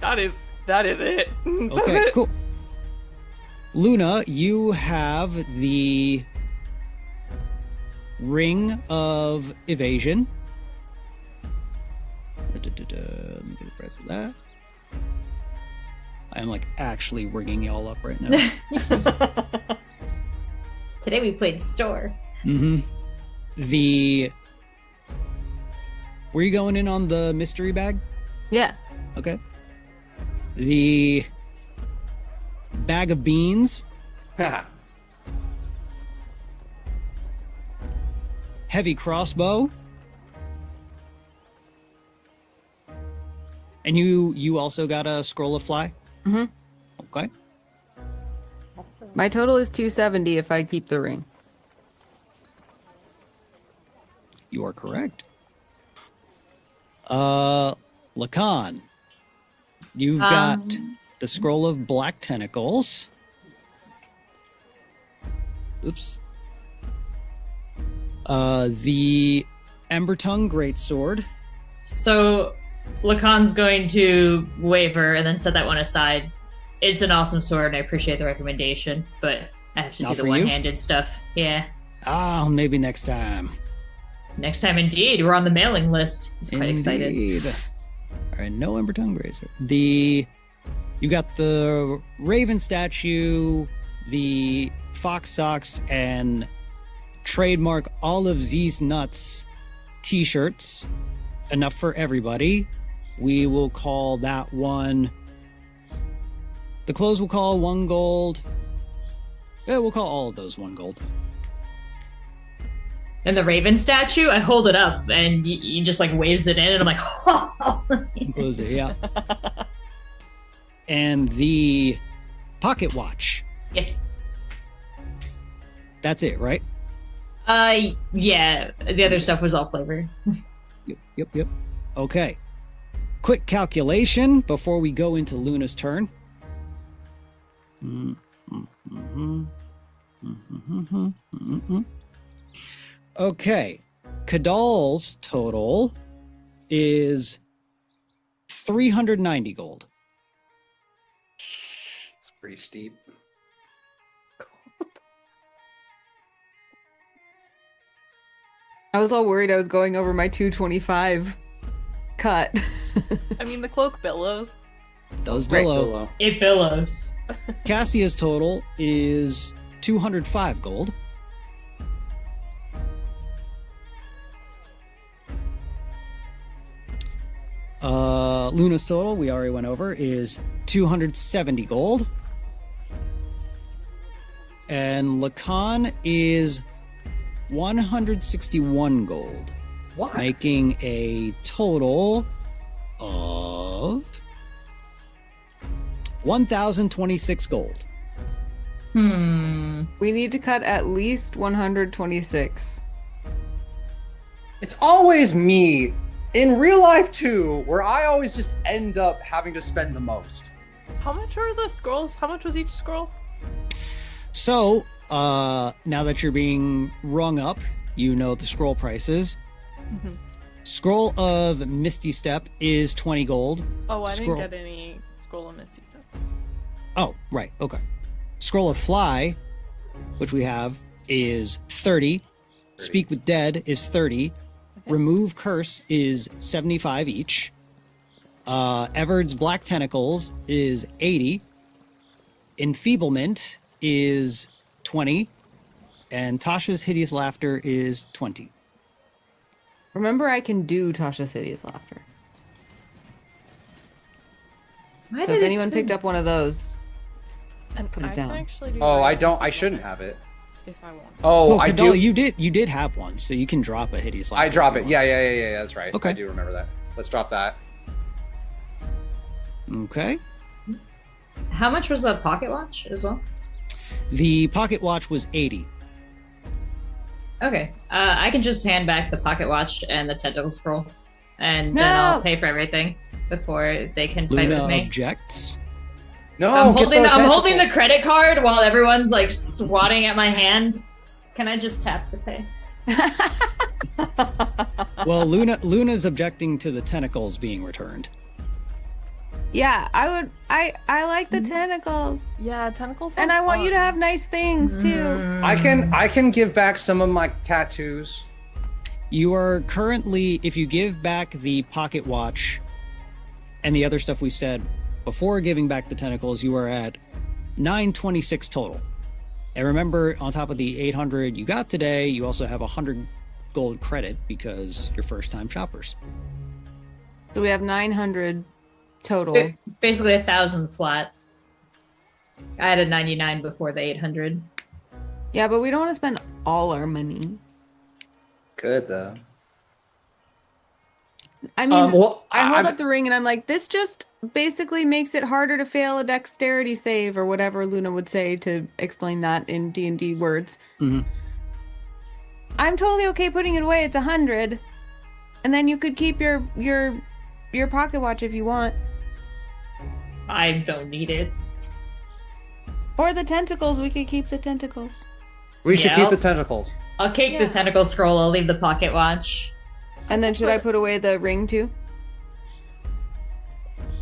That is it. That's Okay, it. cool. Luna, you have the Ring of Evasion. Let me get the price of that. I am actually ringing y'all up right now. Today we played store. Mm-hmm. Were you going in on the mystery bag? Yeah. Okay. The bag of beans, heavy crossbow, and you also got a scroll of fly. Mm-hmm. Okay. My total is 270 if I keep the ring. You are correct. Lacan, you've got the scroll of black tentacles. Oops. The Ember Tongue Greatsword. So Lacan's going to waver and then set that one aside. It's an awesome sword, and I appreciate the recommendation, but I have to Not do the for you? one-handed stuff. Yeah. Ah, maybe next time. Next time, indeed. We're on the mailing list. He's quite excited. Indeed. All right, no Ember Tongue Grazer. You got the Raven statue, the Fox Socks, and trademark all of Z's Nuts t-shirts. Enough for everybody. We will call that one... The clothes we'll call 1 gold. Yeah, we'll call all of those 1 gold. And the Raven statue, I hold it up and you just like waves it in, and I'm like, oh. Close it, yeah. And the pocket watch. Yes. That's it, right? Yeah. The other stuff was all flavor. Yep. Okay. Quick calculation before we go into Luna's turn. Okay. Kadal's total is 390 gold. It's pretty steep. I was all worried I was going over my 225 cut. I mean, the cloak billows. Does billow. It billows. Cassia's total is 205 gold. Luna's total, we already went over, is 270 gold. And Lacan is 161 gold. What? Making a total of 1,026 gold. We need to cut at least 126. It's always me in real life too, where I always just end up having to spend the most. How much are the scrolls? How much was each scroll? So, now that you're being rung up, you know the scroll prices. Mm-hmm. Scroll of Misty Step is 20 gold. Oh, I Scroll- didn't get any scroll of Misty stuff. Oh, right, okay. Scroll of Fly, which we have, is 30. Speak with Dead is 30. Remove Curse is 75 each. Everard's Black Tentacles is 80. Enfeeblement is 20. And Tasha's Hideous Laughter is 20. Remember, I can do Tasha's Hideous Laughter. Why So did if it anyone say- picked up one of those, And Put it I down. can actually do Oh, that I don't. I shouldn't have it. if I want. Oh, I Kadal, do. you did have one, so you can drop a Hideous Laughter. I drop if it. you want. Yeah. That's right. Okay. I do remember that. Let's drop that. Okay. How much was the pocket watch as well? The pocket watch was 80. Okay. I can just hand back the pocket watch and the tentacle scroll, and then I'll No! pay for everything before they can fight Luna with me. objects. No, I'm get holding. those I'm holding the tentacles. credit card while everyone's like swatting at my hand. Can I just tap to pay? Well, Luna's objecting to the tentacles being returned. yeah, I like the tentacles, Yeah, tentacles. and I want you to have nice things too. I can give back some of my tattoos. You are currently, if you give back the pocket watch and the other stuff we said before giving back the tentacles, you are at 926 total. And remember, on top of the 800 you got today, you also have 100 gold credit because you're first-time shoppers. So we have 900 total. Basically 1,000 flat. I had a 99 before the 800. Yeah, but we don't want to spend all our money. Good though. I mean, Well, I hold I'm- up the ring and I'm like, this just basically makes it harder to fail a dexterity save or whatever Luna would say to explain that in D&D words. Mhm. I'm totally okay putting it away. It's 100, and then you could keep your pocket watch if you want, I don't need it. or the tentacles. We could keep the tentacles. We should Yeah. keep the tentacles. I'll keep Yeah. the tentacle scroll. I'll leave the pocket watch. And then should I put away the ring too?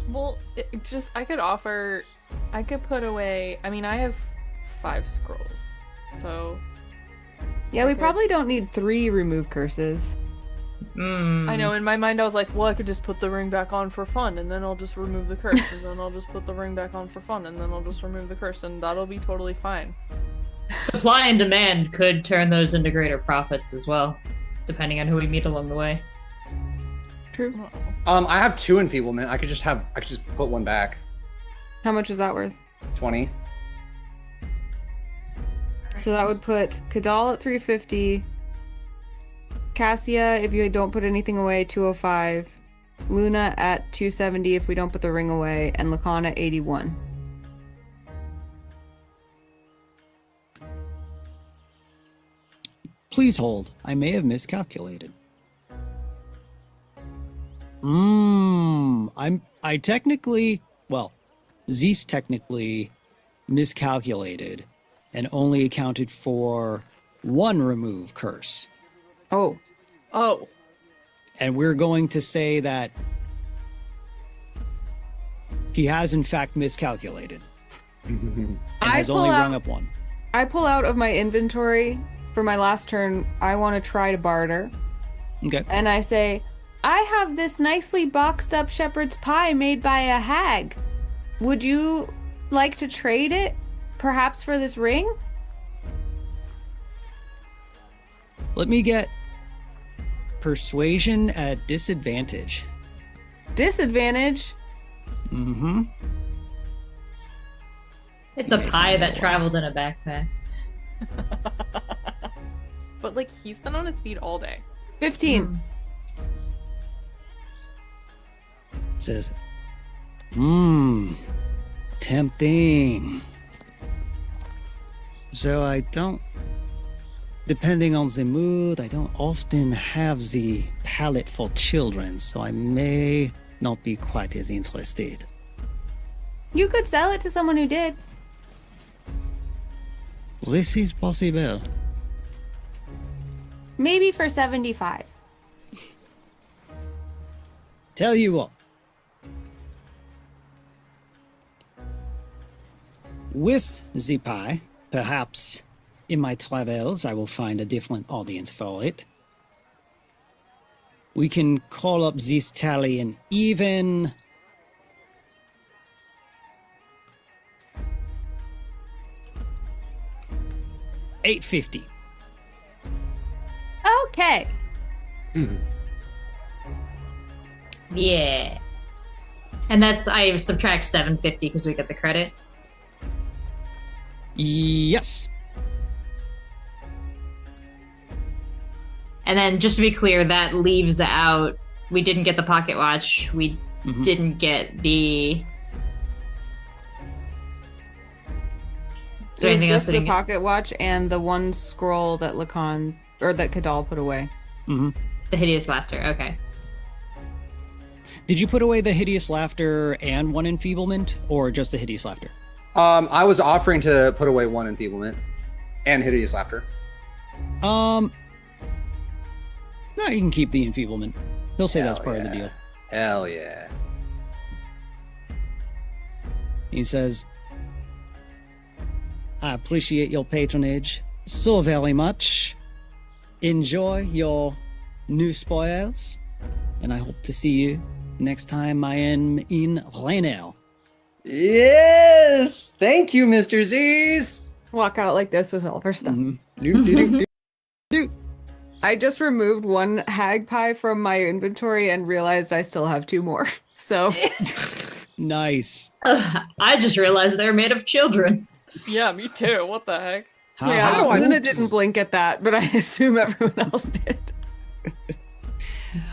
Well, I could offer. I could put away. I mean, I have 5 scrolls, so Yeah, we Okay. probably don't need 3 remove curses. I know, in my mind I was like, well, I could just put the ring back on for fun, and then I'll just remove the curse, and then I'll just put the ring back on for fun, and then I'll just remove the curse, and that'll be totally fine. Supply and demand could turn those into greater profits as well, depending on who we meet along the way. True. I have 2 enfeeblement. I could just put 1 back. How much is that worth? 20. So that would put Kadal at 350. Cassia, if you don't put anything away, 205. Luna at 270 if we don't put the ring away, and Lacan at 81. Please hold. I may have miscalculated. I technically, well, Zeus technically miscalculated and only accounted for 1 remove curse. Oh. Oh. And we're going to say that he has in fact miscalculated. And has only rung up 1. I pull out of my inventory for my last turn. I want to try to barter. Okay. And I say, I have this nicely boxed up shepherd's pie made by a hag. Would you like to trade it, perhaps for this ring? Let me get persuasion at disadvantage. Disadvantage? Mm-hmm. It's a pie that traveled in a backpack. But, like, he's been on his feet all day. 15. Says, tempting. So I don't, depending on the mood, I don't often have the palate for children, so I may not be quite as interested. You could sell it to someone who did. This is possible. Maybe for 75. Tell you what. With the pie, perhaps in my travels I will find a different audience for it. We can call up this tally and even $850. Okay. Yeah. And that's, I subtract 750 because we get the credit. Yes. And then just to be clear, that leaves out, we didn't get the pocket watch. We didn't get the... Is there It was anything else just we the didn't get? pocket watch and the 1 scroll that Lacan, or that Kadal put away. Mm-hmm. The hideous laughter, okay. Did you put away the hideous laughter and 1 enfeeblement, or just the hideous laughter? I was offering to put away 1 enfeeblement and hideous laughter. No, you can keep the enfeeblement. He'll say that's Hell part of the yeah. deal. Hell yeah. He says, I appreciate your patronage so very much. Enjoy your new spoils, and I hope to see you next time I am in Rainel. Yes! Thank you, Mr. Z's! Walk out like this with all of her stuff. Dude. I just removed 1 hag pie from my inventory and realized I still have 2 more. So Nice. I just realized they're made of children. Yeah, me too. What the heck? yeah, do I- Luna Oops. didn't blink at that, but I assume everyone else did.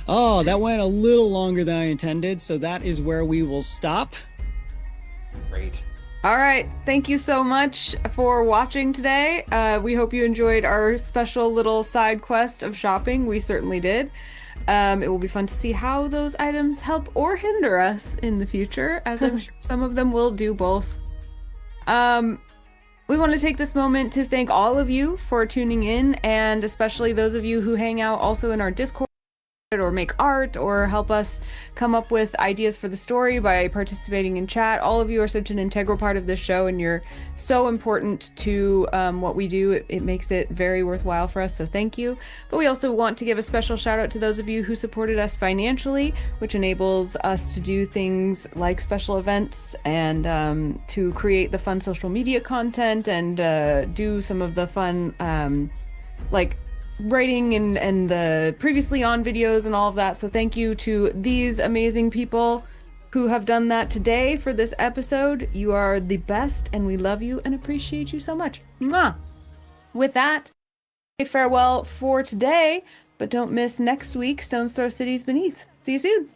Oh, that went a little longer than I intended, so that is where we will stop. Great. All right. Thank you so much for watching today. We hope you enjoyed our special little side quest of shopping. We certainly did. It will be fun to see how those items help or hinder us in the future, as I'm sure some of them will do both. We want to take this moment to thank all of you for tuning in, and especially those of you who hang out also in our Discord. or make art or help us come up with ideas for the story by participating in chat. All of you are such an integral part of this show, and you're so important to what we do. It makes it very worthwhile for us, so thank you. But we also want to give a special shout out to those of you who supported us financially, which enables us to do things like special events and to create the fun social media content and do some of the fun like writing and the previously on videos and all of that. So thank you to these amazing people who have done that today for this episode. You are the best, and we love you and appreciate you so much. Mwah! With that, farewell for today, but don't miss next week, Stones Throw Cities Beneath. See you soon.